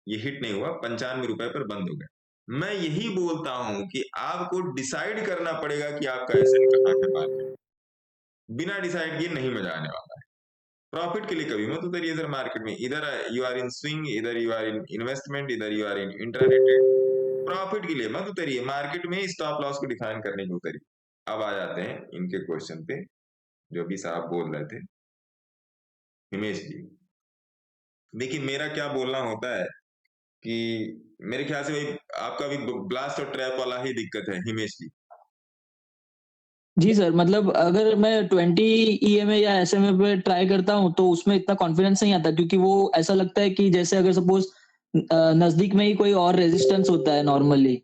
ये हिट नहीं हुआ, 95 रुपए पर बंद हो गया। मैं यही बोलता हूं कि आपको डिसाइड करना पड़ेगा कि आपका एसेट कहाँ है मार्केट। बिना डिसाइड किए नहीं मजा आने वाला है। प्रॉफिट के लिए कभी मत उतरिए सर मार्केट में। इधर यू आर इन स्विंग, इधर यू आर इन इन्वेस्टमेंट, इधर you are in intraday trade. Profit के लिए मत उतरिए मार्केट में, स्टॉप लॉस को डिफाइन करने की उतरिए। अब आ जाते हैं इनके क्वेश्चन पे जो भी साहब बोल रहे थे। हिमेश जी देखिए मेरा क्या बोलना होता है कि मेरे ख्याल से भाई आपका भी ब्लास्ट और ट्रैप वाला ही दिक्कत है हिमेश जी। जी सर, मतलब अगर मैं 20 ईएमए या एसएमए पे ट्राई करता हूँ तो उसमें इतना कॉन्फिडेंस नहीं आता, क्योंकि वो ऐसा लगता है कि जैसे अगर सपोज नजदीक में ही कोई और रेजिस्टेंस होता है नॉर्मली,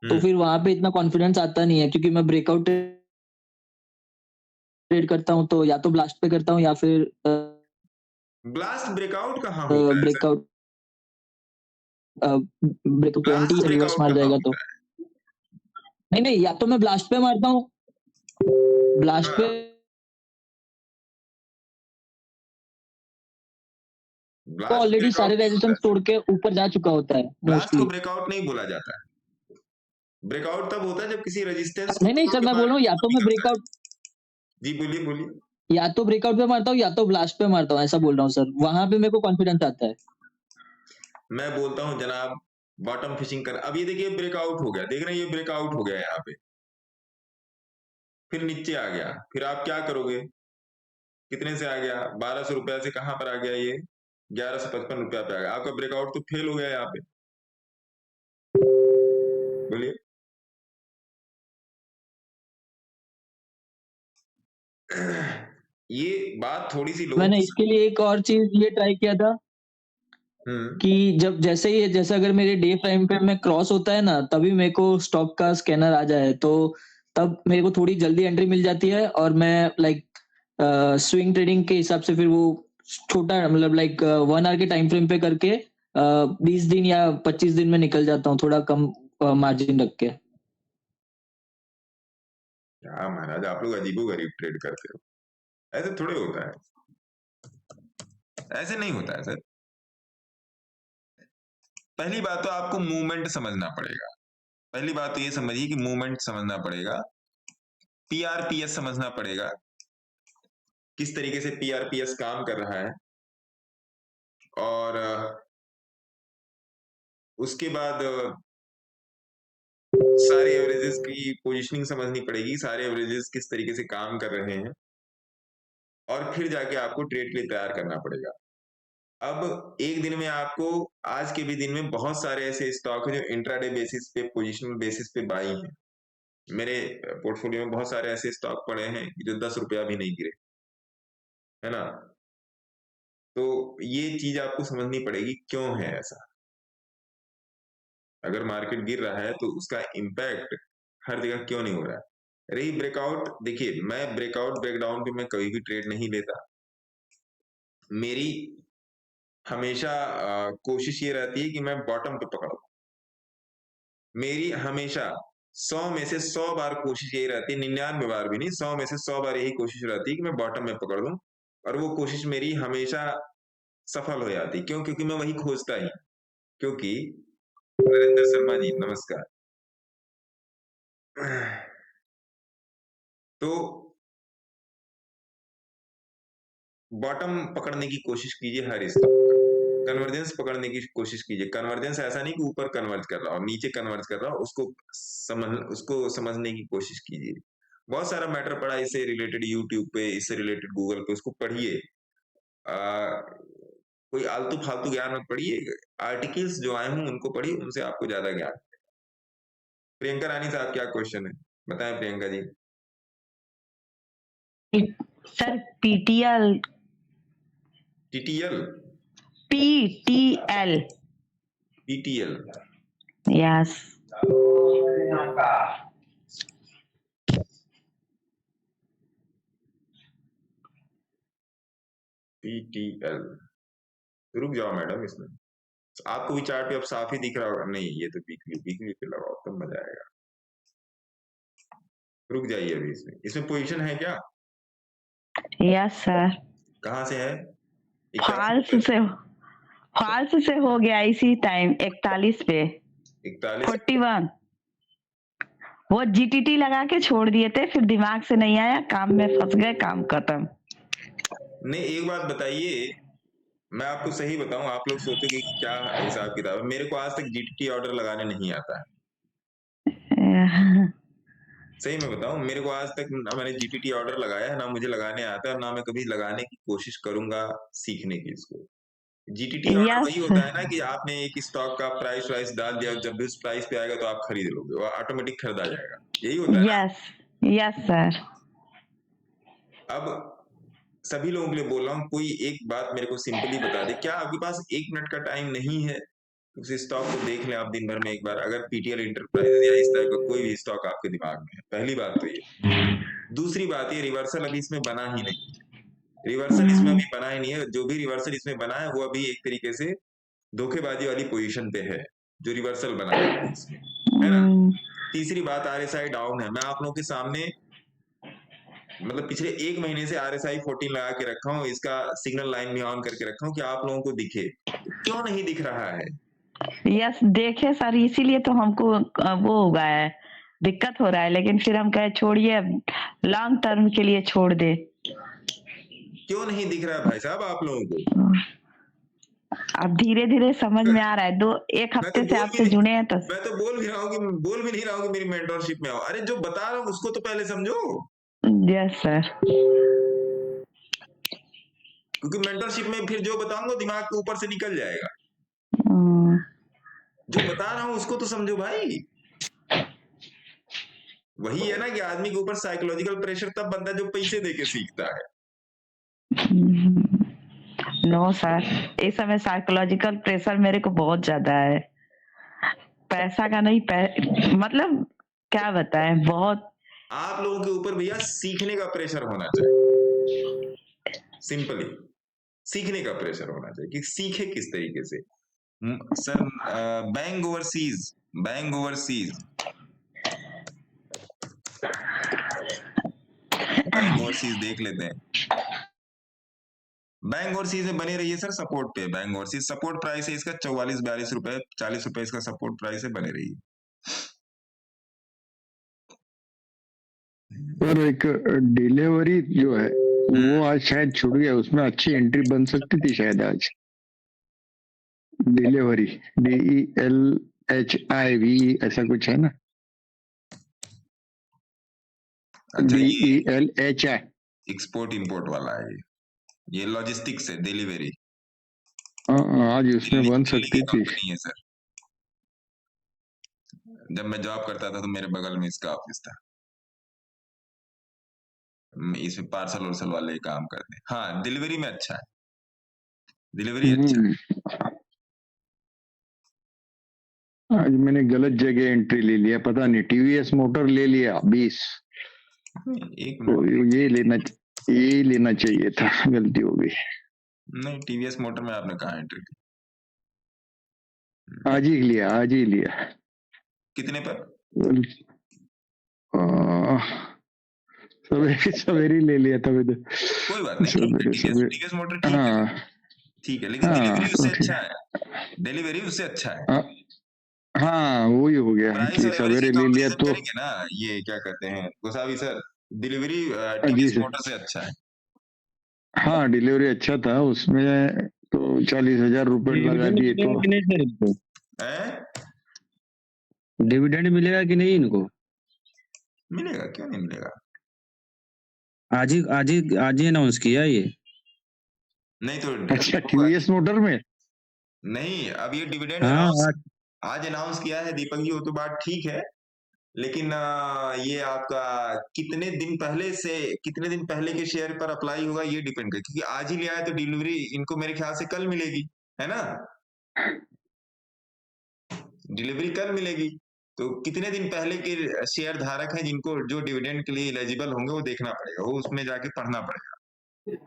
तो फिर वहां पे इतना कॉन्फिडेंस आता नहीं है, क्योंकि मैं ब्रेकआउट ट्रेड करता हूँ तो या तो ब्लास्ट पे करता हूँ या फिर ब्लास्ट ब्रेकआउट कहाँ होता है? ब्रेकआउट ब्रेकआउट 20 से रिवर्स मार जाएगा तो नहीं नहीं, या तो मैं ब्लास्ट पे मारता हूँ, ब्लास्ट पे ऑलरेडी सारे रेजिस्टेंस तोड़ के ऊपर जा चुका होता है ब्लास्ट मोस्टली। को ब्रेकआउट नहीं बोला जाता है। ब्रेकआउट तब होता है जब किसी रेजिस्टेंस नहीं नहीं सर, मैं बोल रहा हूँ या तो मैं ब्रेकआउट, जी बोलिए बोलिए। या तो ब्रेकआउट पे मारता हूँ या तो ब्लास्ट पे मारता हूँ, ऐसा बोल रहा हूँ सर। वहां पे मेरे को कॉन्फिडेंस आता है। मैं बोलता हूँ जनाब बॉटम फिशिंग कर। अब ये देखिए ब्रेकआउट हो गया, देख रहे हैं ये ब्रेकआउट हो गया यहाँ पे, फिर नीचे आ गया, फिर आप क्या करोगे? कितने से आ गया? 1200 रुपया से कहां पर आ गया? ये 1155 रुपया पे आ गया। आपका ब्रेकआउट तो फेल हो गया यहाँ पे। बोलिए ये बात थोड़ी सी लोगों मैंने इसके लिए एक और चीज ये ट्राई किया था कि जब जैसे ही जैसे अगर मेरे डे टाइम पे में क्रॉस होता है ना, तभी मेरे को स्टॉक का स्कैनर आ जाए तो तब मेरे को थोड़ी जल्दी एंट्री मिल जाती है, और मैं लाइक स्विंग ट्रेडिंग के हिसाब से फिर वो छोटा मतलब लाइक 1 आवर के टाइम फ्रेम पे करके 20 दिन या 25 दिन में निकल जाता हूँ, थोड़ा कम मार्जिन रख के। क्या महाराज आप लोग अजीबोगरीब ट्रेड करते हो, ऐसे थोड़े होता है, ऐसे नहीं होता है सर। पहली बात तो आपको मूवमेंट समझना पड़ेगा। पहली बात तो ये समझिए कि मूवमेंट समझना पड़ेगा, पीआरपीएस समझना पड़ेगा, किस तरीके से पीआरपीएस काम कर रहा है, और उसके बाद सारे एवरेजेस की पोजीशनिंग समझनी पड़ेगी, सारे एवरेजेस किस तरीके से काम कर रहे हैं, और फिर जाके आपको ट्रेड के लिए तैयार करना पड़ेगा। अब एक दिन में आपको, आज के भी दिन में बहुत सारे ऐसे स्टॉक है जो इंट्राडे बेसिस पे, पोजिशनल बेसिस पे बाई हैं। मेरे पोर्टफोलियो में बहुत सारे ऐसे स्टॉक पड़े हैं जो 10 रुपया भी नहीं गिरे, है ना। तो ये चीज आपको समझनी पड़ेगी क्यों है ऐसा। अगर मार्केट गिर रहा है तो उसका इम्पैक्ट हर जगह क्यों नहीं हो रहा है। रही ब्रेकआउट, देखिए मैं ब्रेकआउट ब्रेकडाउन पे मैं कभी भी ट्रेड नहीं लेता। मेरी हमेशा कोशिश ये रहती है कि मैं बॉटम पे पकड़ूं। मेरी हमेशा 100 में से 100 बार कोशिश यही रहती है, 99 बार भी नहीं, 100 में से 100 बार यही कोशिश रहती है कि मैं बॉटम में पकड़ लूं, और वो कोशिश मेरी हमेशा सफल हो जाती। क्यों? क्योंकि मैं वही खोजता ही, क्योंकि नरेंद्र शर्मा जी नमस्कार। तो बॉटम पकड़ने की कोशिश कीजिए हर स्टॉक का, कन्वर्जेंस पकड़ने की कोशिश कीजिए। कन्वर्जेंस ऐसा नहीं कि ऊपर कन्वर्ज कर रहा हो, नीचे कन्वर्ज कर रहा हो, उसको समझने की कोशिश कीजिए। बहुत सारा मैटर पड़ा इससे रिलेटेड यूट्यूब पे, इससे रिलेटेड गूगल पे, उसको पढ़िए। कोई आलतू फालतू ज्ञान मत पढ़िए, आर्टिकल्स जो आए हों उनको पढ़िए, उनसे आपको ज्यादा ज्ञान। प्रियंका रानी साहब क्या क्वेश्चन है, बताएं Priyanka ji. Sir PTL TTL PTL PTL yes PTL, रुक जाओ मैडम, इसमें आपको भी चार्ट पे अब साफ ही दिख रहा होगा। नहीं, ये तो वीकली पे लगाओ तब मजा आएगा। रुक जाइए अभी, इसमें पोजीशन है क्या? Yes sir. कहाँ से है? फाल्स से हो गया इसी टाइम 41 पे 41। वो जीटीटी लगा के छोड़ दिए थे, फिर दिमाग से नहीं आया, काम में फंस गए, काम खत्म। नहीं, एक बात बताइए, मैं आपको सही बताऊं, आप लोग सोचोगे कि क्या हिसाब किताब है। मेरे को आज तक जीटीटी ऑर्डर लगाने नहीं आता है, सही में बताऊं। मेरे को आज तक ना मैंने जीटीटी ऑर्डर लगाया है, ना मुझे लगाने आता है, और ना मैं कभी लगाने की कोशिश करूंगा सीखने की इसको। जीटीटी ऑर्डर वही होता है ना कि आपने एक स्टॉक का प्राइस वाइस डाल दिया, जब भी उस प्राइस पे आएगा तो आप खरीद लोगे, वो ऑटोमेटिक खरीदा जाएगा, यही होता है। Yes sir. अब सभी लोगों के लिए बोल रहा हूँ, कोई एक बात मेरे को सिंपली बता दे, क्या आपके पास 1 मिनट का टाइम नहीं है? उस स्टॉक को देख लें आप दिन भर में एक बार, अगर पीटीएल इंटरप्राइजेज या इस टाइप का कोई भी स्टॉक आपके दिमाग में है। पहली बात तो ये। दूसरी बात ये, रिवर्सल अभी इसमें बना ही नहीं, रिवर्सल इसमें अभी बना ही नहीं है। जो भी रिवर्सल इसमें बना है वो अभी एक तरीके से धोखेबाजी वाली पोजीशन पे है, जो रिवर्सल बना है इसमें, है ना। तीसरी बात, आरएसआई डाउन है। मैं आप लोगों के सामने मतलब पिछले 1 महीने से RSI 14 लगा के रखा हूँ, इसका सिग्नल लाइन भी ऑन करके रखा हूँ कि आप लोगों को दिखे। क्यों नहीं दिख रहा है? यस देखे सर, इसीलिए तो हमको वो हो गया है, दिक्कत हो रहा है, लेकिन फिर हम कहे छोड़िए, लॉन्ग टर्म के लिए छोड़ दे। क्यों नहीं दिख रहा है भाई साहब आप लोगों को? अब धीरे धीरे समझ में आ रहा है, 1 हफ्ते से आपसे जुड़े हैं तो। मैं तो बोल भी नहीं रहा हूँ कि मेरी मेंटरशिप में आओ। अरे जो बता रहा हूँ उसको तो पहले समझो। Yes sir. क्योंकि मेंटरशिप में फिर जो बताऊंगा दिमाग के ऊपर से निकल जाएगा। जो बता रहा हूँ उसको तो समझो भाई। वही है ना कि आदमी के ऊपर साइकोलॉजिकल प्रेशर तब बनता है जो पैसे देके सीखता है। नो सर, इस समय साइकोलॉजिकल प्रेशर मेरे को बहुत ज्यादा है, पैसा का नहीं, मतलब क्या बताएं, बहुत। आप लोगों के ऊपर भैया सीखने का प्रेशर होना चाहिए, सिंपली सीखने का प्रेशर होना चाहिए कि सीखे किस तरीके से। सर बैंक ओवरसीज देख लेते हैं। बैंक ओवरसीज में बने रहिए सर, सपोर्ट पे। बैंक ओवरसीज सपोर्ट प्राइस है इसका 44-42 रुपए, 40 रुपए इसका सपोर्ट प्राइस है, बने रहिए। और एक डिलीवरी जो है वो आज शायद छूट गया, उसमें अच्छी एंट्री बन सकती थी शायद आज। डिलीवरी DELHIV ऐसा कुछ है ना, DELHI एक्सपोर्ट इंपोर्ट वाला है ये लॉजिस्टिक्स है, डिलीवरी। आज उसमें बन सकती थी। है सर, जब मैं जॉब करता था तो मेरे बगल में इसका ऑफिस था, इसमें पार्सल वार्सल वाले काम करते हैं। हाँ, डिलीवरी में अच्छा है, डिलीवरी अच्छा है। आज मैंने गलत जगह एंट्री ले लिया, पता नहीं, TVS मोटर ले लिया 20। तो ये लेना चाहिए था, गलती हो गई। नहीं, TVS मोटर में आपने कहा एंट्री ली? आज ही लिया। कितने पर? सवेरे ले लिया था। कोई बात नहीं, TVS मोटर ठीक है, लेकिन डिलीवरी उससे अच्छा है, डिलीवरी उससे अच्छा है। हाँ वही हो गया प्राइस कि और एवरेज सवेरे की ले लिया कंपैरिजन तो। करेंगे ना, ये क्या कहते हैं गोसावी सर, डिलीवरी जी टीवीएस सर, मोटर से अच्छा है। हाँ डिलीवरी अच्छा था उसमें, तो 40,000 रुपए लगा डिविडेंड दिए मिलेगा तो। कि नहीं सर इनको? डिविडेंड मिलेगा कि नहीं इनको? मिलेगा, क्यों नहीं मिलेगा। आज ही अनाउंस किया ये। नहीं तो अच्छा टीवीएस मोटर में। नहीं, अब ये डिविडेंड हाँ आज अनाउंस किया है दीपक जी, वो तो बात ठीक है, लेकिन ये आपका कितने दिन पहले के शेयर पर अप्लाई होगा ये डिपेंड करे, क्योंकि आज ही लिया है तो डिलीवरी इनको मेरे ख्याल से कल मिलेगी, है ना, डिलीवरी कल मिलेगी। तो कितने दिन पहले के शेयर धारक हैं जिनको जो डिविडेंड के लिए एलिजिबल होंगे वो देखना पड़ेगा, वो उसमें जाके पढ़ना पड़ेगा।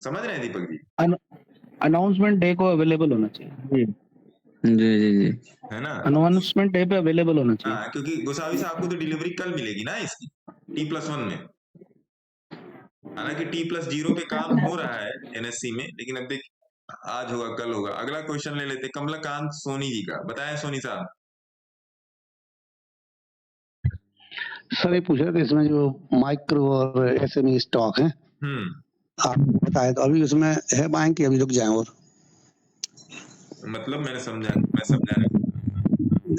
समझ रहे हैं दीपक जी? अनाउंसमेंट डे को अवेलेबल होना चाहिए। जी है ना, अनाउंसमेंट डे पे अवेलेबल होना चाहिए। हाँ, क्योंकि गोसावी साहब को तो डिलीवरी कल मिलेगी ना इसकी T+1 में। हालांकि T+0 पे काम हो रहा है NSC में, लेकिन अब देख आज होगा कल होगा। अगला क्वेश्चन ले लेते कमलाकांत सोनी जी का, बताएं सोनी साहब। सर ये पूछ रहे थे इसमें जो माइक्रो और एसएमई स्टॉक है, आप बताए तो अभी उसमें है बाइंग कि अभी रुक जाए? और मतलब मैं समझा नहीं।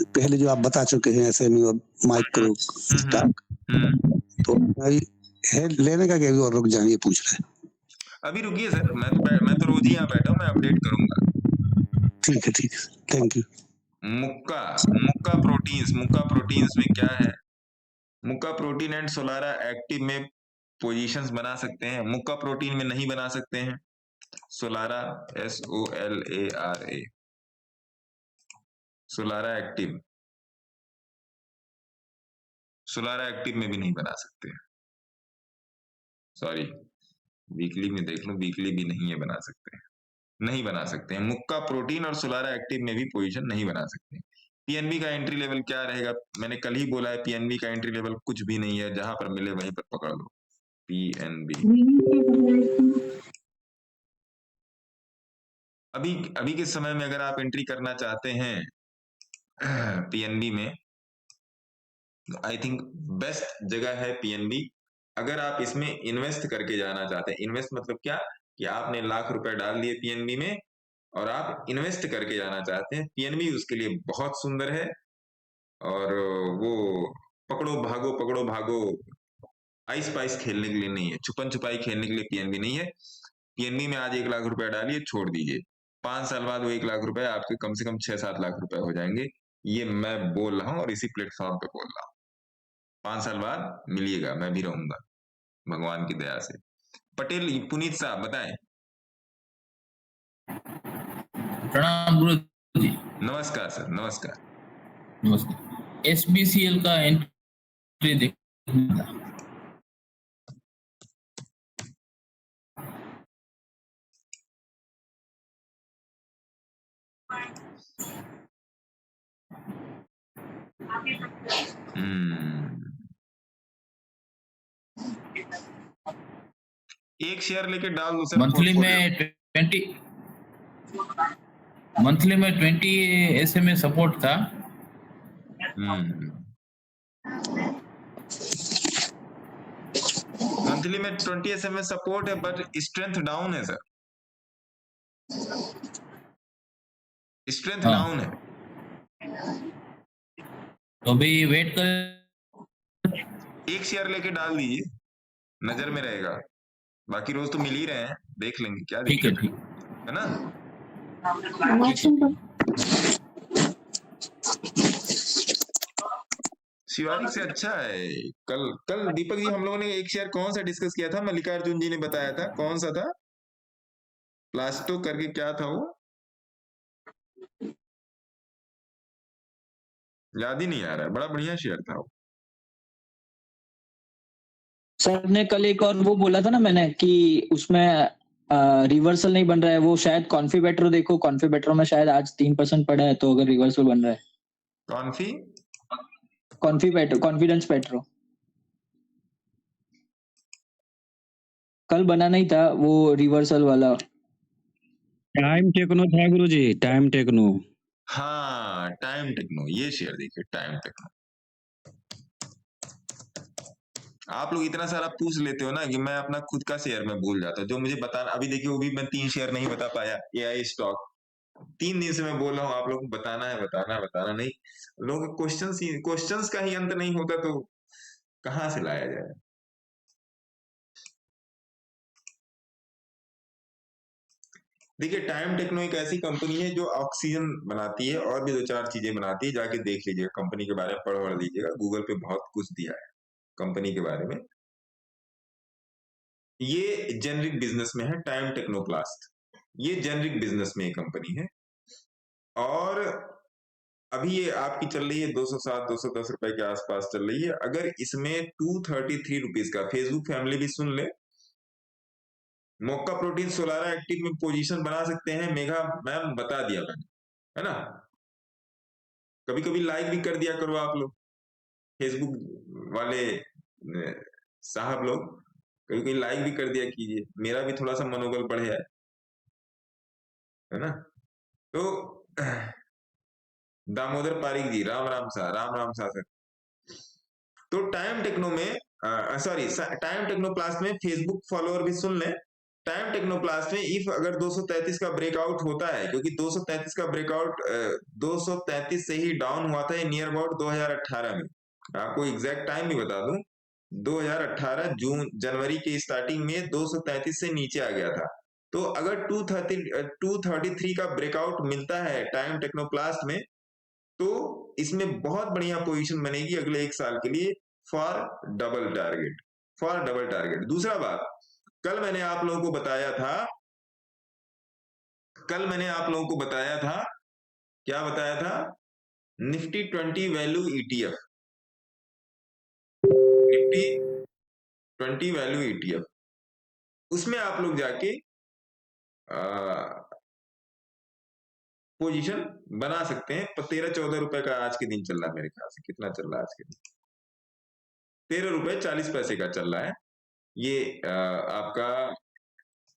पहले जो आप बता चुके हैं एसएमई और माइक्रो स्टॉक, तो अभी है लेने का कि अभी और रुक जाए, ये पूछ रहे हैं। अभी रुकिए सर, मैं तो रोज ही यहाँ बैठा हूँ, मैं अपडेट करूंगा। ठीक है, थैंक यू। मुक्का प्रोटीन्स में क्या है, मुक्का प्रोटीन एंड सोलारा एक्टिव में पोजीशंस बना सकते हैं, मुक्का प्रोटीन में नहीं बना सकते हैं। सोलारा SOLARA, सोलारा एक्टिव में भी नहीं बना सकते। सॉरी, वीकली में देख लो, वीकली भी नहीं है, नहीं बना सकते हैं। मुक्का प्रोटीन और सोलारा एक्टिव में भी पोजीशन नहीं बना सकते। पीएनबी का एंट्री लेवल क्या रहेगा? मैंने कल ही बोला है, पीएनबी का एंट्री लेवल कुछ भी नहीं है, जहां पर मिले वहीं पर पकड़ लो पीएनबी। अभी के समय में अगर आप एंट्री करना चाहते हैं पीएनबी में, आई थिंक बेस्ट जगह है पीएनबी। अगर आप इसमें इन्वेस्ट करके जाना चाहते हैं, इन्वेस्ट मतलब क्या कि आपने लाख रुपए डाल दिए पीएनबी में और आप इन्वेस्ट करके जाना चाहते हैं, पीएनबी उसके लिए बहुत सुंदर है। और वो पकड़ो भागो आइस पाइस खेलने के लिए नहीं है, छुपन छुपाई खेलने के लिए पीएनबी नहीं है। पीएनबी में आज 1 लाख रुपए डालिए, छोड़ दीजिए, 5 साल बाद वो 1 लाख रुपए आपके कम से कम 6-7 लाख रुपए हो जाएंगे। ये मैं बोल रहा हूँ और इसी प्लेटफॉर्म पे बोल रहा हूँ। 5 साल बाद मिलिएगा, मैं भी रहूंगा भगवान की दया से। पटेल पुनीत साहब बताएं। प्रणाम गुरु जी। नमस्कार सर, नमस्कार। SBCL का एंट्री देखना था। एक शेयर लेके डाल दो सर। मंथली में 20 SMA सपोर्ट था। मंथली में 20 SMA सपोर्ट है, बट स्ट्रेंथ डाउन है सर, स्ट्रेंथ डाउन है। तो भी वेट कर, एक शेयर लेके डाल दीजिए, नजर में रहेगा। बाकी रोज तो मिल ही रहे हैं, देख लेंगे क्या दिक्कत है ना। शिवालिक से अच्छा है। कल दीपक जी हम लोगों ने एक शेयर कौन सा डिस्कस किया था, मल्लिकार्जुन जी ने बताया था, कौन सा था, प्लास्टो करके क्या था वो, याद ही नहीं आ रहा है, बड़ा बढ़िया शेयर था वो। सर ने कल एक और वो बोला था ना मैंने कि उसमें रिवर्सल नहीं बन रहा है, वो शायद कॉन्फी देखो, कॉन्फी में शायद आज 3% पड़ा है, तो अगर रिवर्सल बन रहा है कॉन्फिडेंस पेट्रो कल बना नहीं था वो रिवर्सल वाला। टाइम टेक्नो था गुरुजी, टाइम टेक्नो। हाँ, टाइम टेक्नो, ये शेयर देखिए, टाइम टेक्नो। आप लोग इतना सारा पूछ लेते हो ना कि मैं अपना खुद का शेयर में भूल जाता हूँ, जो मुझे बताना। अभी देखिए वो भी मैं 3 शेयर नहीं बता पाया, एआई स्टॉक। 3 दिन से मैं बोल रहा हूँ आप लोगों को बताना है, बताना नहीं। लोगों के क्वेश्चंस का ही अंत नहीं होता तो कहाँ से लाया जाए। देखिए टाइम टेक्नो एक ऐसी कंपनी है जो ऑक्सीजन बनाती है और भी 2-4 चीजें बनाती है, जाके देख लीजिएगा कंपनी के बारे में, पढ़ लीजिएगा, गूगल पे बहुत कुछ दिया है कंपनी के बारे में। ये जेनरिक बिजनेस में है, टाइम टेक्नोप्लास्ट, ये जेनरिक बिजनेस में एक कंपनी है। और अभी ये आपकी चल रही है 207-210 रुपए के आसपास चल रही है। अगर इसमें 233 रुपीज का, फेसबुक फैमिली भी सुन ले, मोक्का प्रोटीन सोलारा एक्टिव में पोजीशन बना सकते हैं। मेघा मैम बता दिया मैंने, है ना। कभी कभी लाइक भी कर दिया करो आप लोग, फेसबुक वाले साहब लोग, कभी कभी लाइक भी कर दिया कीजिए, मेरा भी थोड़ा सा मनोबल बढ़े है ना। तो दामोदर पारिक जी, राम राम सा सर। तो टाइम टेक्नो में टाइम टेक्नोप्लास्ट में फेसबुक फॉलोअर भी सुन लें। टाइम टेक्नोप्लास्ट में इफ अगर 233 का ब्रेकआउट होता है, क्योंकि 233 का ब्रेकआउट 233 से ही डाउन हुआ था नियर अबाउट 2018 में। आपको एग्जैक्ट टाइम भी बता दूं, 2018 जनवरी के स्टार्टिंग में 233 से नीचे आ गया था। तो अगर 233 का ब्रेकआउट मिलता है टाइम टेक्नोप्लास्ट में, तो इसमें बहुत बढ़िया पोजीशन बनेगी अगले 1 साल के लिए फॉर डबल टारगेट। दूसरा बात, कल मैंने आप लोगों को बताया था, क्या बताया था, Nifty 20 value ETF, Nifty 20 value ETF, उसमें आप लोग जाके पोजीशन बना सकते हैं। 13-14 रुपए का आज के दिन चल रहा है मेरे ख्याल से, कितना चल रहा है आज के दिन, 13 रुपए 40 पैसे का चल रहा है ये। आपका,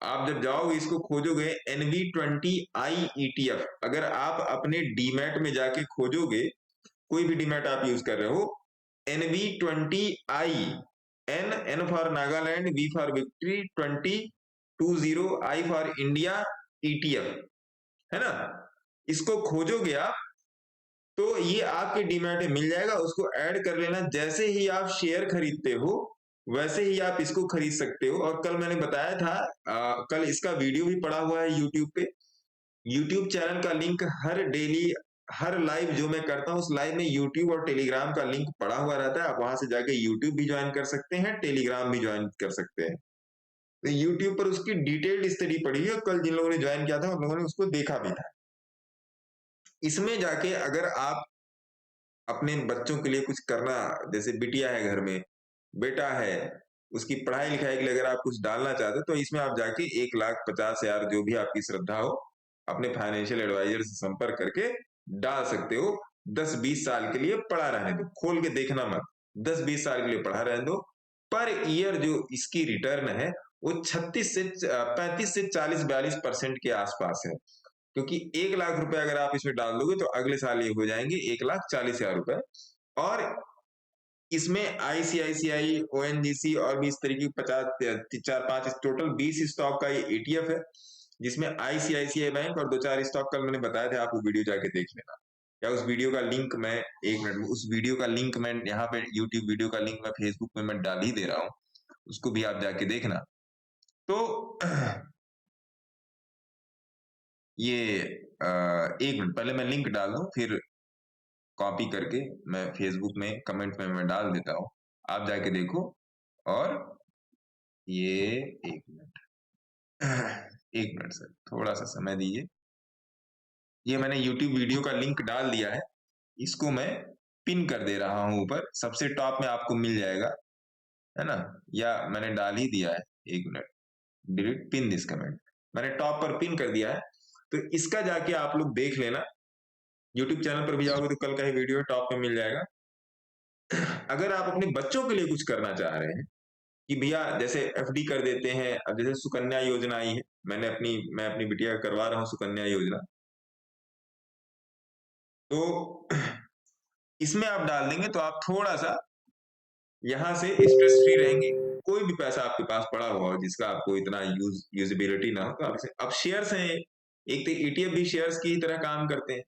आप जब जाओगे इसको खोजोगे NV20I ETF, अगर आप अपने डीमैट में जाके खोजोगे, कोई भी डीमैट आप यूज कर रहे हो, NV20I, N for Nagaland, V for victory, 20 I for India ETF, है ना। इसको खोजोगे आप तो ये आपके डीमैट में मिल जाएगा, उसको ऐड कर लेना। जैसे ही आप शेयर खरीदते हो वैसे ही आप इसको खरीद सकते हो। और कल मैंने बताया था, कल इसका वीडियो भी पड़ा हुआ है यूट्यूब पे। यूट्यूब चैनल का लिंक हर लाइव जो मैं करता हूँ, उस लाइव में यूट्यूब और टेलीग्राम का लिंक पड़ा हुआ रहता है। आप वहां से जाके यूट्यूब भी ज्वाइन कर सकते हैं, टेलीग्राम भी ज्वाइन कर सकते हैं। तो यूट्यूब पर उसकी डिटेल्ड स्टडी पड़ी है, कल जिन लोगों ने ज्वाइन किया था उन लोगों ने उसको देखा भी था। इसमें जाके अगर आप अपने बच्चों के लिए कुछ करना, जैसे बिटिया है घर में, बेटा है, उसकी पढ़ाई लिखाई के लिए अगर आप कुछ डालना चाहते हो, तो इसमें आप जाके 1,50,000 जो भी आपकी श्रद्धा हो, अपने फाइनेंशियल एडवाइजर से संपर्क करके डाल सकते हो। 10-20 साल के लिए पढ़ा रहने दो, खोल के देखना मत, 10-20 साल के लिए पढ़ा रहने दो। पर ईयर जो इसकी रिटर्न है वो 35 से 40-42% के आसपास है। क्योंकि 1 लाख रुपए अगर आप इसमें डाल दोगे तो अगले साल ये हो जाएंगे 1,40,000 रुपए। और इसमें ICICI, ONGC और भी इस तरीके की 4-5 टोटल 20 स्टॉक का ये ETF है, जिसमें ICICI बैंक और 2-4 स्टॉक कल मैंने बताया था, आपको वीडियो जाके देख लेना। या उस वीडियो का लिंक मैं 1 मिनट में, उस वीडियो का लिंक मैं यहाँ पे, यूट्यूब वीडियो का लिंक मैं फेसबुक में मैं डाल ही दे रहा हूँ, उसको भी आप जाके देखना। तो ये 1 मिनट पहले मैं लिंक डाल दूं, फिर कॉपी करके मैं फेसबुक में कमेंट में मैं डाल देता हूं, आप जाके देखो। और ये 1 मिनट 1 मिनट सर, थोड़ा सा समय दीजिए। ये मैंने यूट्यूब वीडियो का लिंक डाल दिया है, इसको मैं पिन कर दे रहा हूं ऊपर, सबसे टॉप में आपको मिल जाएगा, है ना। या मैंने डाल ही दिया है, 1 minute, delete pin this comment, मैंने टॉप पर पिन कर दिया है। तो इसका जाके आप लोग देख लेना, यूट्यूब चैनल पर भी जाओगे तो कल का ही वीडियो टॉप में मिल जाएगा। अगर आप अपने बच्चों के लिए कुछ करना चाह रहे हैं कि भैया जैसे FD कर देते हैं, अब जैसे सुकन्या योजना आई है, मैं अपनी बिटिया करवा रहा हूँ सुकन्या योजना, तो इसमें आप डाल देंगे तो आप थोड़ा सा यहां से स्ट्रेस फ्री रहेंगे। कोई भी पैसा आपके पास पड़ा हुआ हो जिसका आपको इतना यूजेबिलिटी ना हो तो आप अब शेयर्स हैं, एक तो ETF भी शेयर्स की तरह काम करते हैं।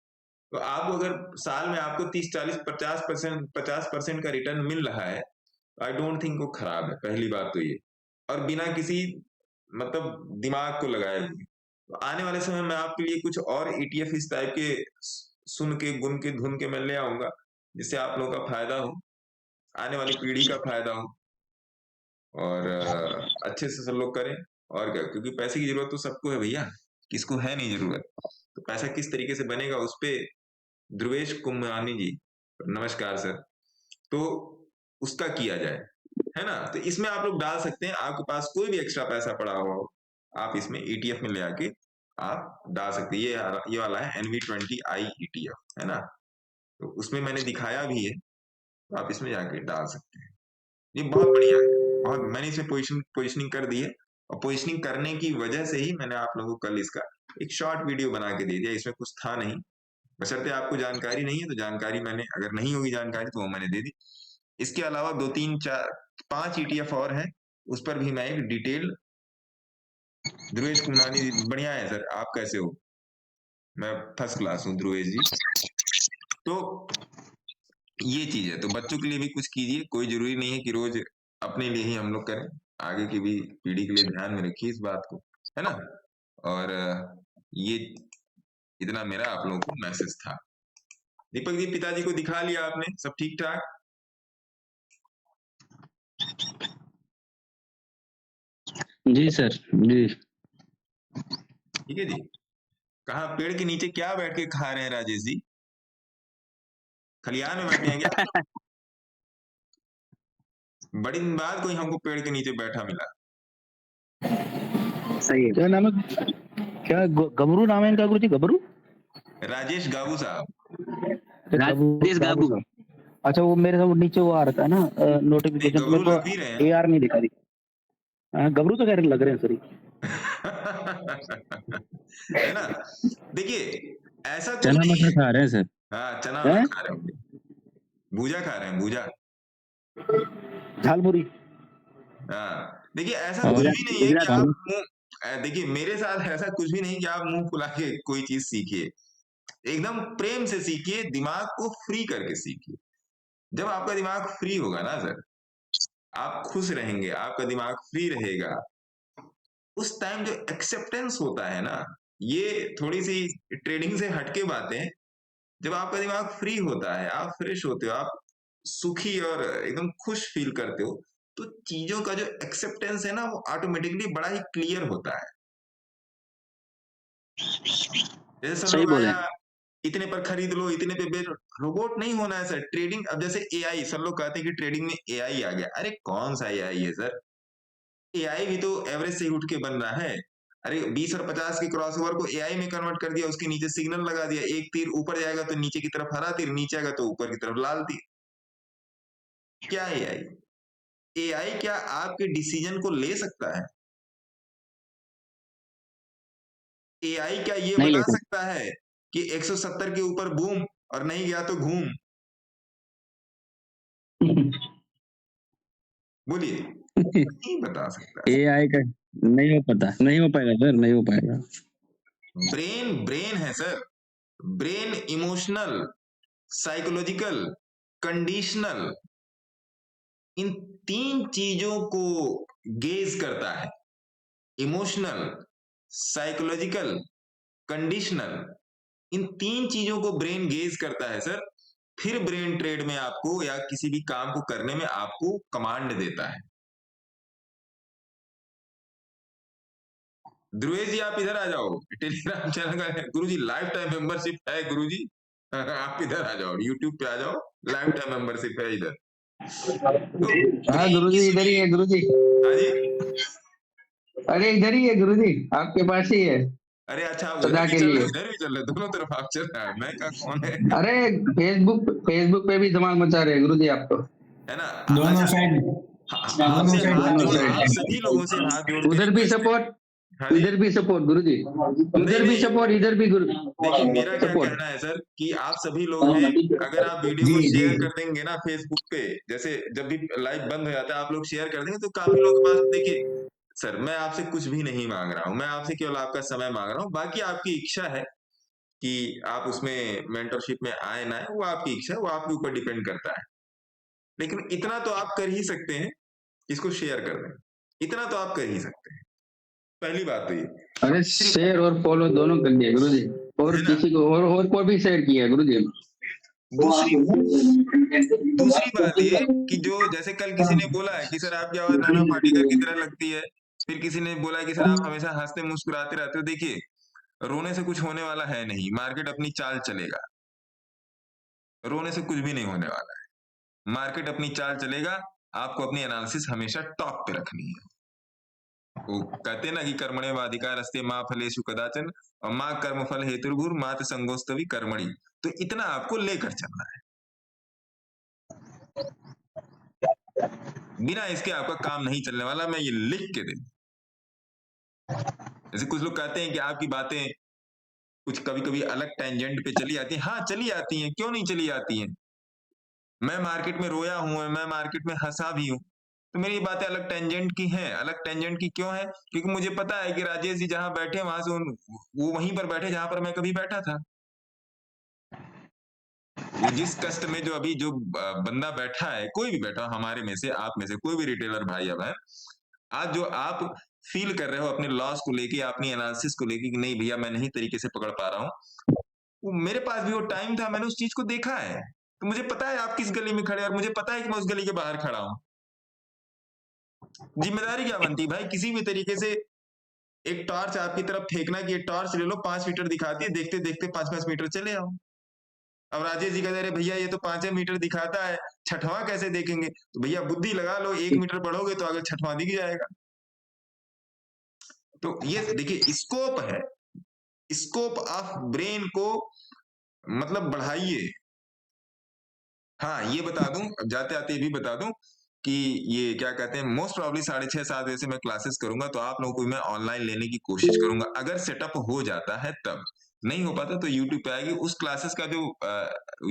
तो आप अगर साल में आपको 30, 40, 50% का रिटर्न मिल रहा है, आई डोंट थिंक वो खराब है। पहली बात तो ये, और बिना किसी मतलब दिमाग को लगाए हुए। तो आने वाले समय में आपके लिए कुछ और ETF इस टाइप के सुन के गुन के धुन के मैं ले आऊंगा, जिससे आप लोगों का फायदा हो, आने वाली पीढ़ी का फायदा हो, और अच्छे से सब लोग करें। और क्या, क्योंकि पैसे की जरूरत तो सबको है भैया, किसको है नहीं जरूरत। तो पैसा किस तरीके से बनेगा उस पे ध्रुवेश कुमानी जी, नमस्कार सर, तो उसका किया जाए, है ना। तो इसमें आप लोग डाल सकते हैं, आपके पास कोई भी एक्स्ट्रा पैसा पड़ा हुआ हो आप इसमें ETF में ले आके आप डाल सकते हैं। ये वाला है NV20I ETF, है ना। तो उसमें मैंने दिखाया भी है, तो आप इसमें जाके डाल सकते हैं। ये बहुत बढ़िया है, बहुत। मैंने इसे पोजिशनिंग कर दी है, और पोजिशनिंग करने की वजह से ही मैंने आप लोगों को कल इसका एक शॉर्ट वीडियो बना के दे दिया। इसमें कुछ था नहीं, बशर्ते आपको जानकारी नहीं है तो जानकारी मैंने, अगर नहीं होगी जानकारी तो वो मैंने दे दी। इसके अलावा 2, 3, 4, 5 ETF और है, उस पर भी मैं एक डिटेल। ध्रुवेश कुमानी जी बढ़िया है सर, आप कैसे हो? मैं फर्स्ट क्लास हूँ ध्रुवेश जी। तो ये चीज है, तो बच्चों के लिए भी कुछ कीजिए। कोई जरूरी नहीं है कि रोज अपने लिए ही हम लोग करें, आगे की भी पीढ़ी के लिए ध्यान में रखिए इस बात को, है ना। और ये इतना मेरा आप लोगों को मैसेज था। दीपक जी, पिताजी को दिखा लिया आपने, सब ठीक ठाक? जी सर, जी ठीक है जी। कहाँ पेड़ के नीचे क्या बैठ के खा रहे हैं राजेश जी? खलियान में बैठे हैं क्या? बड़ी दिन बाद कोई हमको पेड़ के नीचे बैठा मिला। सही है। क्या नाम है, क्या गबरू नाम है इनका गुरुजी? गबरू, राजेश गाबू साहब। राजेश गाबू। अच्छा, वो मेरे साथ नीचे वो आ रहा था ना नोटिफिकेशन, मेरे को AR नहीं दिखा रही। गबरू तो कह रहे लग रहे हैं सर है ना। देखिए ऐसा चना मटर खा रहे हैं सर। हाँ, चना खा रहे होंगे, भूजा खा रहे हैं, भूजा, झालमुरी। हाँ, देखिए ऐसा कुछ भी नहीं है कि आप मुंह, देखिए मेरे साथ ऐसा कुछ भी नहीं कि आप मुंह फुला के कोई चीज सीखिए। एकदम प्रेम से सीखिए, दिमाग को फ्री करके सीखिए। जब आपका दिमाग फ्री होगा ना सर, आप खुश रहेंगे, आपका दिमाग फ्री रहेगा, उस टाइम जो एक्सेप्टेंस होता है ना, ये थोड़ी सी ट्रेडिंग से हटके बातें। जब आपका दिमाग फ्री होता है, आप फ्रेश होते हो, आप सुखी और एकदम खुश फील करते हो, तो चीजों का जो एक्सेप्टेंस है ना, वो ऑटोमेटिकली बड़ा ही क्लियर होता है। जैसे सब लोग आया, इतने पर खरीद लो, इतने पे बेच। रोबोट नहीं होना है सर ट्रेडिंग। अब जैसे AI, सब लोग कहते हैं कि ट्रेडिंग में AI आ गया। अरे कौन सा AI है सर? AI भी तो एवरेज से ही उठ के बन रहा है। अरे 20 और 50 के क्रॉसओवर को AI में कन्वर्ट कर दिया, उसके नीचे सिग्नल लगा दिया, एक तीर ऊपर जाएगा तो नीचे की तरफ हरा तीर, नीचे आएगा तो ऊपर की तरफ लाल तीर। क्या AI क्या आपके डिसीजन को ले सकता है? AI क्या ये बता सकता है कि 170 के ऊपर बूम और नहीं गया तो घूम? बोलिए, नहीं बता सकता। AI का नहीं हो पता, नहीं हो पाएगा सर, नहीं हो पाएगा। ब्रेन है sir, brain emotional, psychological, conditional, in 3 चीजों को गेज करता है। इमोशनल, साइकोलॉजिकल, कंडीशनल, इन 3 चीजों को ब्रेन गेज करता है सर। फिर ब्रेन ट्रेड में आपको या किसी भी काम को करने में आपको कमांड देता है। ध्रुवेश जी, आप इधर आ जाओ, टेलीग्राम चैनल का गुरुजी लाइफ टाइम मेंबरशिप है गुरुजी। आप इधर आ जाओ, यूट्यूब पे आ जाओ, लाइफ टाइम मेंबरशिप है इधर। हाँ गुरुजी, इधर ही है गुरुजी। हाँ जी, अरे इधर ही है गुरुजी, आपके पास ही है। अरे अच्छा, सदा के लिए इधर भी चल रहे, दोनों तरफ आप चल रहा है, मैं का कौन है? अरे फेसबुक पे भी धमाल मचा रहे गुरुजी आप तो, है ना। दोनों साइड, सभी लोगों से हाथ जोड़, उधर भी सपोर्ट, हाँ जी। इधर भी सपोर्ट गुरुजी, उधर भी सपोर्ट, इधर भी गुरु। देखिए मेरा क्या कहना है सर कि आप सभी लोग हैं, अगर आप वीडियो को शेयर कर देंगे ना फेसबुक पे, जैसे जब भी लाइव बंद हो जाता है आप लोग शेयर कर देंगे तो काफी लोग के पास, देखिए सर मैं आपसे कुछ भी नहीं मांग रहा हूं, मैं आपसे केवल आपका समय मांग रहा हूं, बाकी आपकी इच्छा है कि आप उसमें मेंटरशिप में आए ना आए, वो आपकी इच्छा है, वो आपके ऊपर डिपेंड करता है। लेकिन इतना तो आप कर ही सकते हैं, इसको शेयर कर दें, इतना तो आप कर ही सकते हैं। पहली बात तो ये। अरे शेयर और फॉलो दोनों कर दिया गुरुजी, और किसी को और कोई भी शेयर किया गुरुजी। दूसरी बात ये कि जो जैसे कल किसी ने बोला है कि सर आपकी आवाज नाना पाटेकर की तरह लगती है, फिर किसी ने बोला है कि सर आप हमेशा हंसते मुस्कुराते रहते हो। देखिए रोने से कुछ होने वाला है नहीं, मार्केट अपनी चाल चलेगा, रोने से कुछ भी नहीं होने वाला है, मार्केट अपनी चाल चलेगा, आपको अपनी एनालिसिस हमेशा टॉप पे रखनी है। वो कहते हैं ना कि कर्मणे वाधिकार अस्ते माँ फलेषु कदाचन और माँ कर्म फल हेतुर्भुर मात संगोस्तवी कर्मणि, तो इतना आपको लेकर चलना है, बिना इसके आपका काम नहीं चलने वाला, मैं ये लिख के दे। जैसे कुछ लोग कहते हैं कि आपकी बातें कुछ कभी कभी अलग टेंजेंट पे चली आती हैं, हाँ चली आती हैं, क्यों नहीं चली आती हैं। मैं मार्केट में रोया हूं, मैं मार्केट में हंसा भी हूं, तो मेरी बातें अलग टेंजेंट की हैं। अलग टेंजेंट की क्यों है? क्योंकि मुझे पता है कि राजेश जी जहां बैठे वहां से वो वहीं पर बैठे जहां पर मैं कभी बैठा था। वो जिस कष्ट में जो अभी जो बंदा बैठा है, कोई भी बैठा, हमारे में से, आप में से कोई भी रिटेलर भाई या बहन, आज जो आप फील कर रहे हो अपने लॉस को लेके, अपनी एनालिसिस को लेके कि नहीं भैया मैं नहीं तरीके से पकड़ पा रहा हूं, वो मेरे पास भी वो टाइम था, मैंने उस चीज को देखा है, तो मुझे पता है आप किस गली में खड़े, और मुझे पता है कि मैं उस गली के बाहर खड़ा हूं। जिम्मेदारी क्या बनती है भाई, किसी भी तरीके से एक टॉर्च आपकी तरफ फेंकना कि ये टॉर्च ले लो, 5 मीटर दिखाती है, देखते देखते 5-5 मीटर चले आओ। अब राजेश जी कहते रहे भैया ये तो 5 मीटर दिखाता है, छठवां कैसे देखेंगे? तो भैया बुद्धि लगा लो, 1 मीटर बढ़ोगे तो अगर छठवां दिख जाएगा। तो ये देखिए स्कोप है, स्कोप ऑफ ब्रेन को मतलब बढ़ाइए। हाँ ये बता दूं, अब जाते आते ये भी बता दूं कि ये क्या कहते हैं, मोस्ट प्रॉब्ली 6:30-7 बजे से मैं क्लासेस करूंगा, तो आप लोगों को मैं ऑनलाइन लेने की कोशिश करूंगा, अगर सेटअप हो जाता है तब, नहीं हो पाता तो यूट्यूब पे आएगी। उस क्लासेस का जो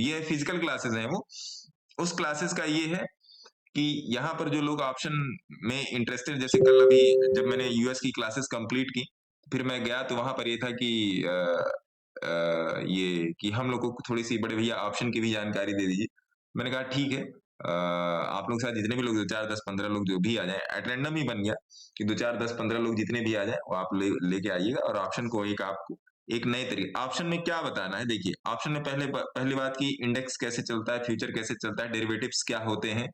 ये फिजिकल क्लासेस हैं, वो उस क्लासेस का ये है कि यहाँ पर जो लोग ऑप्शन में इंटरेस्टेड, जैसे कल अभी जब मैंने यूएस की क्लासेस कंप्लीट की, फिर मैं गया तो वहां पर ये था कि ये कि हम लोगों को थोड़ी सी बड़े भैया ऑप्शन की भी जानकारी दे दीजिए। मैंने कहा ठीक है, आप लोग साथ जितने भी लोग 2-4, 10-15 लोग जो भी आ जाए, एट रैंडम ही बन गया कि 2-4, 10-15 लोग जितने भी आ जाए वो आप लेके आइएगा, और ऑप्शन को आपको एक नए तरीके, ऑप्शन में क्या बताना है, देखिए ऑप्शन में पहली बात की इंडेक्स कैसे चलता है, फ्यूचर कैसे चलता है, डेरिवेटिव्स क्या होते हैं,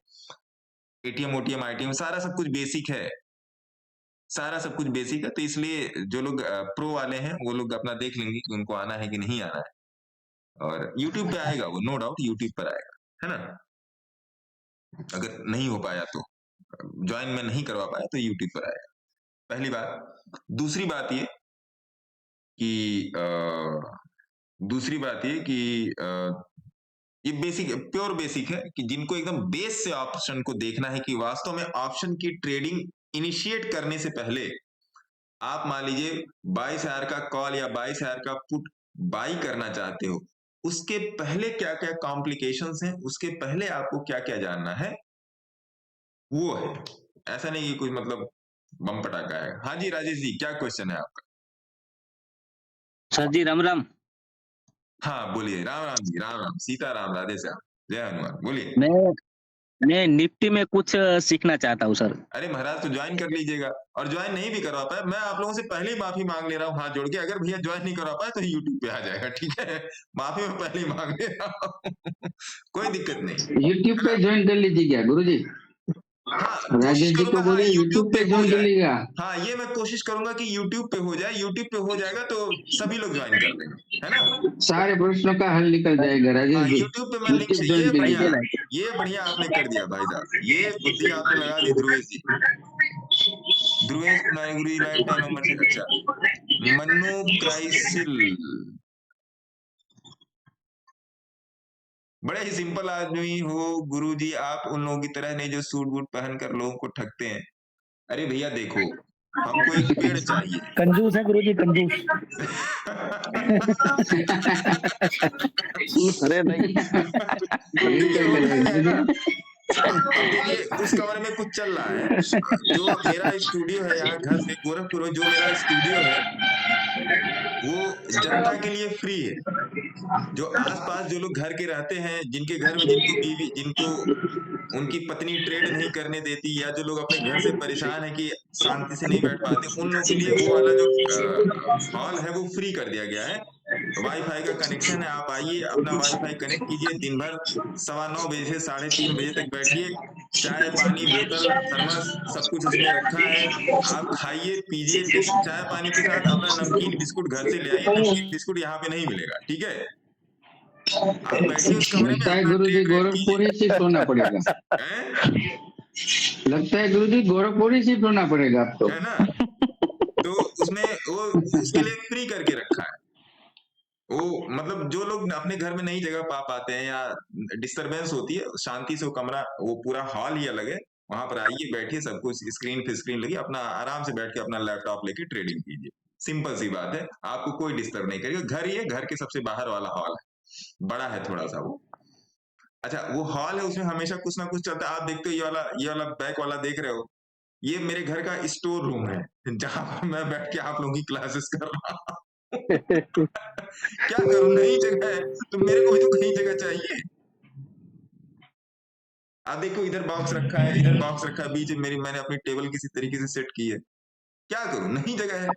एटीएम ओटीएम आईटीएम, सारा सब कुछ बेसिक है, सारा सब कुछ बेसिक है। तो इसलिए जो लोग प्रो वाले हैं वो लोग अपना देख लेंगे कि उनको आना है कि नहीं आना है, और यूट्यूब पे आएगा वो, नो डाउट यूट्यूब पर आएगा, है ना। अगर नहीं हो पाया तो ज्वाइन में नहीं करवा पाया तो यूट्यूब पर आएगा, पहली बात। दूसरी बात ये कि ये बेसिक, प्योर बेसिक है कि जिनको एकदम बेस से ऑप्शन को देखना है कि वास्तव में ऑप्शन की ट्रेडिंग इनिशिएट करने से पहले आप मान लीजिए 22,000 का कॉल या 22,000 का पुट बाई करना चाहते हो, उसके पहले क्या क्या कॉम्प्लिकेशंस हैं, उसके पहले आपको क्या क्या जानना है, वो है। ऐसा नहीं कि कुछ मतलब बम पटाखा है। हाँ जी राजेश जी, क्या क्वेश्चन है आपका? सर जी राम राम। हाँ बोलिए। राम राम जी, राम राम, सीता राम, राधे श्याम, जय हनुमान, बोलिए। मैं निफ्टी में कुछ सीखना चाहता हूँ सर। अरे महाराज तो ज्वाइन कर लीजिएगा, और ज्वाइन नहीं भी करवा पाए, मैं आप लोगों से पहले ही माफी मांग ले रहा हूँ हाथ जोड़ के, अगर भैया ज्वाइन नहीं करवा पाए तो यूट्यूब पे आ जाएगा, ठीक है, माफी मैं पहले ही मांग ले रहा हूँ कोई दिक्कत नहीं। यूट्यूब पे ज्वाइन कर लीजिए क्या गुरुजी? हाँ राजेश जी को बोलिए यूट्यूब पे ज्वाइन कर लीजिएगा। हाँ ये मैं कोशिश करूंगा कि यूट्यूब पे हो जाए, यूट्यूब पे हो जाएगा तो सभी लोग ज्वाइन कर लेंगे, है ना, सारे प्रश्नों का हल निकल जाएगा राजेश जी। यूट्यूब पे मैं लिंक, ये बढ़िया आपने कर दिया भाई साहब, ये बुद्धि आपने लगा दी ध्रुवेश जी। ध्रुवेश नायगुरी लाइफ टाइम नंबर से, अच्छा मन्नू क्राइसिल, बड़े ही सिंपल आदमी हो गुरुजी, आप उन लोगों की तरह नहीं जो सूट बूट पहनकर लोगों को ठगते हैं। अरे भैया देखो, हमको एक पेड़ चाहिए। कंजूस है गुरुजी, कंजूस। अरे नहीं देखिए उस कमरे में कुछ चल रहा है। जो मेरा स्टूडियो है यहाँ घर से गोरखपुर में, जो मेरा स्टूडियो है वो जनता के लिए फ्री है। जो आसपास जो लोग घर के रहते हैं, जिनके घर में जिनको बीवी, जिनको उनकी पत्नी ट्रेड नहीं करने देती, या जो लोग अपने घर से परेशान है कि शांति से नहीं बैठ पाते, उन लोगों के लिए वो वाला जो हॉल है वो फ्री कर दिया गया है। वाईफाई का कनेक्शन है, आप आइए अपना वाईफाई कनेक्ट कीजिए, दिन भर 9:15 बजे से 3:30 बजे तक बैठिए, चाय पानी बोतल थर्मस सब कुछ उसमें रखा है, आप खाइए पीजिए, चाय पानी के साथ अपना नमकीन बिस्कुट घर से ले आइए। नमकीन बिस्कुट यहाँ पे नहीं मिलेगा, ठीक है? आप बैठिए उस कमरे लगता है में, गुरुजी गोरखपुर ही शिफ्ट होना पड़ेगा। लगता है गुरुजी गोरखपुर ही शिफ्ट होना पड़ेगा अब तो, है ना? तो उसमें वो उसके लिए फ्री करके रखा है। वो मतलब जो लोग अपने घर में नई जगह पा पाते हैं या डिस्टरबेंस होती है, शांति से वो कमरा, वो पूरा हॉल ही अलग है, वहां पर आइए बैठिए, सब कुछ स्क्रीन पे स्क्रीन लगी, अपना आराम से बैठ के अपना लैपटॉप लेके ट्रेडिंग कीजिए। सिंपल सी बात है, आपको कोई डिस्टर्ब नहीं करेगा। घर ही है, घर के सबसे बाहर वाला हॉल है, बड़ा है थोड़ा सा वो। अच्छा वो हॉल है, उसमें हमेशा कुछ ना कुछ चलता है। आप देखते हो ये वाला बैक वाला देख रहे हो, ये मेरे घर का स्टोर रूम है, जहां पर मैं बैठ के आप लोगों की क्लासेस कर रहा हूँ। क्या करूं, नई जगह है तो मेरे को भी तो कहीं जगह चाहिए। आप देखो इधर बॉक्स रखा है, इधर बॉक्स रखा है, बीच में मैंने अपनी टेबल किसी तरीके से सेट की है। क्या करूं, नई जगह है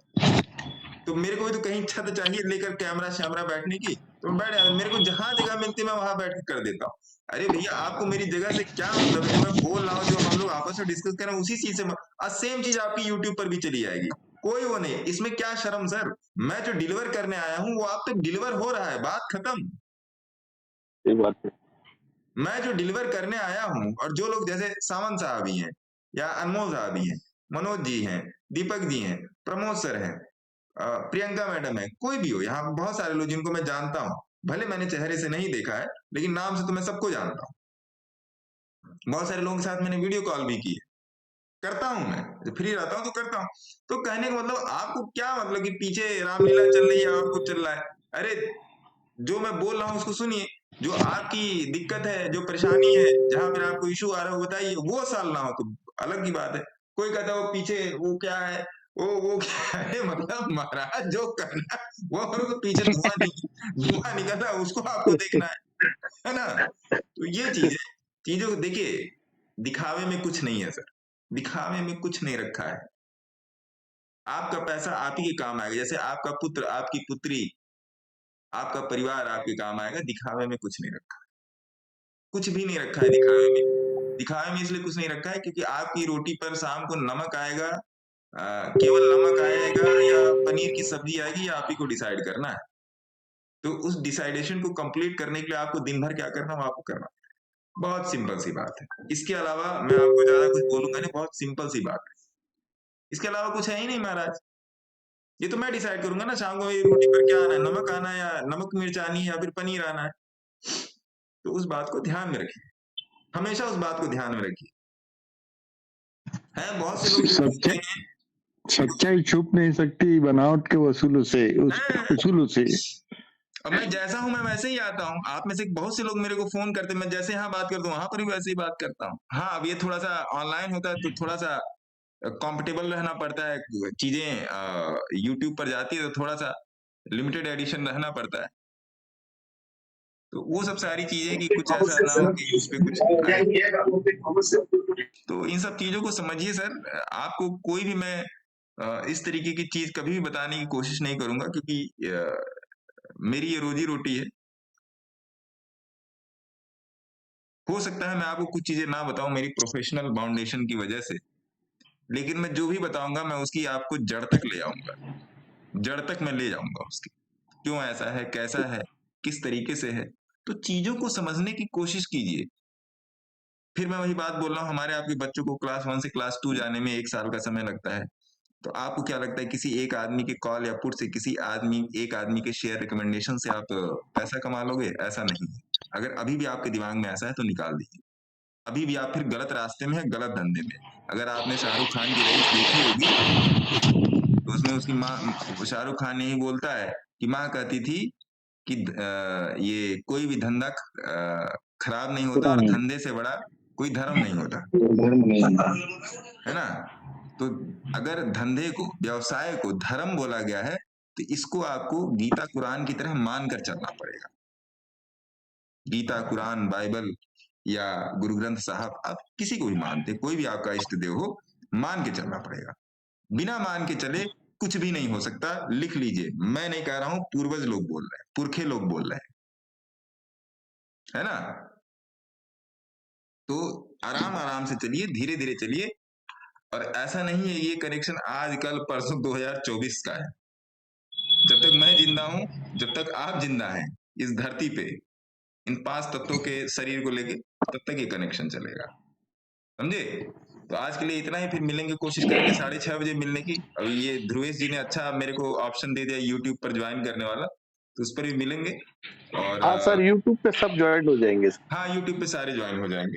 तो मेरे को भी तो कहीं छत चाहिए लेकर कैमरा शैमरा बैठने की, तो मैं बैठ जाता। मेरे को जहां जगह मिलती है मैं वहां बैठ कर देता हूँ। अरे भैया आपको मेरी जगह से क्या मतलब है? जो मैं बोल रहा हूँ, जो हम लोग आपस में डिस्कस कर रहे हैं, उसी चीज से सेम चीज आपकी यूट्यूब पर भी चली जाएगी, कोई वो नहीं। इसमें क्या शर्म सर, मैं जो डिलीवर करने आया हूँ वो आप तक डिलीवर हो रहा है, बात खत्म। ये बात है। मैं जो डिलीवर करने आया हूँ, और जो लोग जैसे सावंत साहब भी हैं, या अनमोल साहब भी हैं, मनोज जी हैं, दीपक जी हैं, प्रमोद सर हैं, प्रियंका मैडम है, कोई भी हो, यहाँ बहुत सारे लोग जिनको मैं जानता हूँ, भले मैंने चेहरे से नहीं देखा है लेकिन नाम से तो मैं सबको जानता हूँ। बहुत सारे लोगों के साथ मैंने वीडियो कॉल भी की है, करता हूं मैं, जब फ्री रहता हूं तो करता हूं। तो कहने का मतलब आपको क्या मतलब कि पीछे रामलीला चल रही है और कुछ चल रहा है? अरे जो मैं बोल रहा हूं उसको सुनिए, जो आपकी दिक्कत है, जो परेशानी है, जहां पर आपको इशू आ रहा है बताइए, वो साल ना हो तो अलग की बात है। कोई कहता है वो पीछे वो क्या है, वो क्या है, मतलब महाराज जो करना वो हमको, पीछे धुआं निकल रहा है उसको आपको देखना है ना? तो ये चीजों को देखिए, दिखावे में कुछ नहीं है सर, दिखावे में कुछ नहीं रखा है। आपका पैसा आप ही के काम आएगा, जैसे आपका पुत्र, आपकी पुत्री, आपका परिवार आपके काम आएगा। दिखावे में कुछ नहीं रखा, कुछ भी नहीं रखा है दिखावे में। दिखावे में इसलिए कुछ नहीं रखा है क्योंकि आपकी रोटी पर शाम को नमक आएगा, केवल नमक आएगा या पनीर की सब्जी आएगी, या आप ही को डिसाइड करना है। तो उस डिसाइडेशन को कंप्लीट करने के लिए आपको दिन भर क्या करना है आपको करना है। बहुत सिंपल सी बात है, इसके अलावा मैं आपको ज्यादा कुछ बोलूंगा नहीं, बहुत सिंपल सी बात है, इसके अलावा कुछ है ही नहीं महाराज। ये तो मैं डिसाइड करूंगा ना शाम को मेरी रोटी पर क्या आना है, नमक आना है या नमक मिर्च आनी है या फिर पनीर आना है। तो उस बात को ध्यान में रखिए, हमेशा उस बात को ध्यान में रखिए। है बहुत से लोग सच्चाई छुप नहीं सकती बनावट के वसूलों से, उसूलों से। अब मैं जैसा हूं मैं वैसे ही आता हूं। आप में से बहुत से लोग मेरे को फोन करते हैं, मैं जैसे यहाँ बात करता हूँ वहां पर भी वैसे ही बात करता हूँ। हाँ अब ये थोड़ा सा ऑनलाइन होता है तो थोड़ा सा कंफर्टेबल रहना पड़ता है, चीजें यूट्यूब पर जाती है तो थोड़ा सा लिमिटेड एडिशन रहना पड़ता है। तो वो सब सारी चीजें कि कुछ ऐसा ना हो कि उस पे कुछ तो इन सब चीजों को समझिए सर। आपको कोई भी मैं इस तरीके की चीज कभी भी बताने की कोशिश नहीं करूंगा, क्योंकि मेरी ये रोजी रोटी है। हो सकता है मैं आपको कुछ चीजें ना बताऊं मेरी प्रोफेशनल फाउंडेशन की वजह से, लेकिन मैं जो भी बताऊंगा मैं उसकी आपको जड़ तक ले आऊंगा, जड़ तक मैं ले जाऊंगा उसकी, क्यों ऐसा है, कैसा है, किस तरीके से है। तो चीजों को समझने की कोशिश कीजिए। फिर मैं वही बात बोल रहा हूँ, हमारे आपके बच्चों को क्लास 1 से क्लास 2 जाने में 1 साल का समय लगता है। तो आपको क्या लगता है किसी एक आदमी के कॉल या पुट से, किसी एक आदमी के शेयर रिकमेंडेशन से आप पैसा कमा लोगे? ऐसा नहीं है। अगर अभी भी आपके दिमाग में ऐसा है तो निकाल दीजिए। अभी भी आप फिर गलत रास्ते में है, गलत धंधे में। अगर आपने शाहरुख खान की रईस देखी होगी तो उसमें उसकी माँ, शाहरुख खान यही बोलता है कि माँ कहती थी कि ये कोई भी धंधा खराब नहीं होता और धंधे से बड़ा कोई धर्म नहीं होता, है ना। तो अगर धंधे को, व्यवसाय को धर्म बोला गया है तो इसको आपको गीता कुरान की तरह मानकर चलना पड़ेगा। गीता, कुरान, बाइबल या गुरु ग्रंथ साहब, आप किसी को भी मानते, कोई भी आपका इष्ट देव हो, मान के चलना पड़ेगा। बिना मान के चले कुछ भी नहीं हो सकता। लिख लीजिए, मैं नहीं कह रहा हूं, पूर्वज लोग बोल रहे हैं, पुरखे लोग बोल रहे हैं, है ना। तो आराम आराम से चलिए, धीरे धीरे चलिए। और ऐसा नहीं है ये कनेक्शन आज कल परसों 2024 का है। जब तक मैं जिंदा हूं, जब तक आप जिंदा हैं इस धरती पे, इन 5 तत्वों के शरीर को लेके, तब तक ये कनेक्शन चलेगा, समझे। तो आज के लिए इतना ही, फिर मिलेंगे, कोशिश करेंगे 6:30 बजे मिलने की। अभी ये ध्रुवेश जी ने अच्छा मेरे को ऑप्शन दे दिया YouTube पर ज्वाइन करने वाला, तो उस पर भी मिलेंगे। और हाँ सर, YouTube पे सब ज्वाइन हो जाएंगे। हाँ, YouTube पे सारे ज्वाइन हो जाएंगे।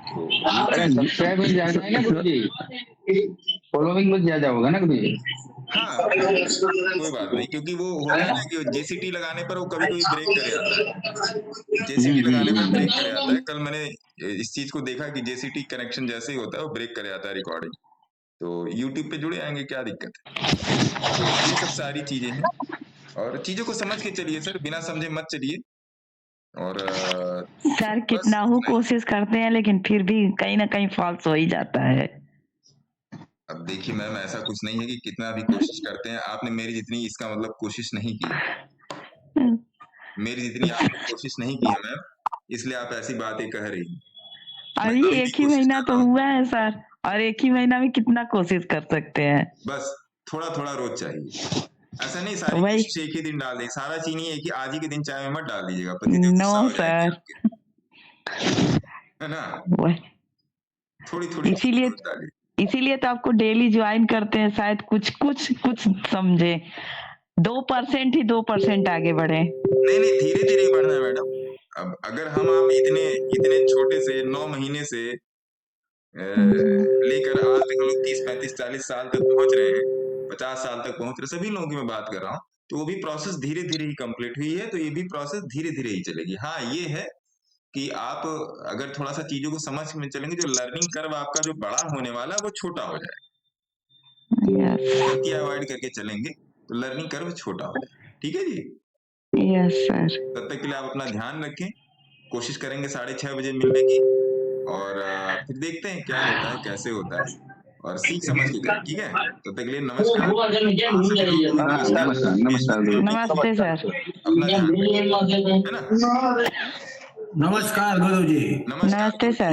सब्सक्राइबर ज्यादा है ना गुरुजी, फॉलोइंग में ज्यादा होगा ना गुरुजी। हाँ, कोई बात नहीं, क्योंकि वो होता है ना कि JCT लगाने पर वो कभी कभी ब्रेक कर जाता है। JCT लगाने पर ब्रेक कर जाता है। कल मैंने इस चीज को देखा कि JCT कनेक्शन जैसे ही होता है वो ब्रेक कर जाता है रिकॉर्डिंग। तो YouTube पे जुड़े आएंगे, क्या दिक्कत है। तो ये सब सारी चीजें हैं, और चीजों को समझ के चलिए सर, बिना समझे मत चलिए। और सर कितना हो कोशिश करते हैं, लेकिन फिर भी कहीं ना कहीं फॉल्स हो ही जाता है। अब देखिए मैम, ऐसा कुछ नहीं है कि कितना भी कोशिश करते हैं, आपने मेरी जितनी, इसका मतलब कोशिश नहीं की, मेरी जितनी आपने कोशिश नहीं की है मैम, इसलिए आप ऐसी बातें कह रही हैं। अभी 1 ही महीना तो हुआ है सर, और 1 ही महीना में कितना कोशिश कर सकते हैं। बस थोड़ा थोड़ा रोज चाहिए, ऐसा नहीं सारी कोशिश एक ही दिन डाल दें। सारा चीनी है कि आज ही के दिन चाय में मत डाल दीजिएगा, पतिदेव गुस्सा हो जाएंगे, है ना। थोड़ी थोड़ी इसीलिए तो आपको डेली ज्वाइन करते हैं, शायद कुछ समझे। 2% ही 2% आगे बढ़े। नहीं, धीरे धीरे बढ़ना है मैडम। अब अगर हम आप इतने छोटे से 9 महीने से लेकर आज तक लोग 30, 35, 40 साल तक पहुंच रहे हैं, 50 साल तक पहुंच रहे, सभी लोगों की मैं बात कर रहा हूँ, तो वो भी प्रोसेस धीरे धीरे ही कंप्लीट हुई है। तो ये भी प्रोसेस धीरे धीरे ही चलेगी। हाँ, ये है कि आप अगर थोड़ा सा चीजों को समझ में चलेंगे, जो लर्निंग कर्व आपका जो बड़ा होने वाला है वो छोटा हो जाएगा। गलती अवॉइड करके चलेंगे तो लर्निंग कर्व छोटा हो जाएगा। ठीक है जी। Yes sir. तब तक के लिए आप अपना ध्यान रखें, कोशिश करेंगे 6:30 बजे मिलने की, और फिर देखते हैं क्या होता है, कैसे होता है, और सीख समझ के करें। ठीक है, तब तक के लिए नमस्कार। नमस्ते सर। अपना ध्यान रखें, है ना। नमस्कार गुरु जी। नमस्ते सर।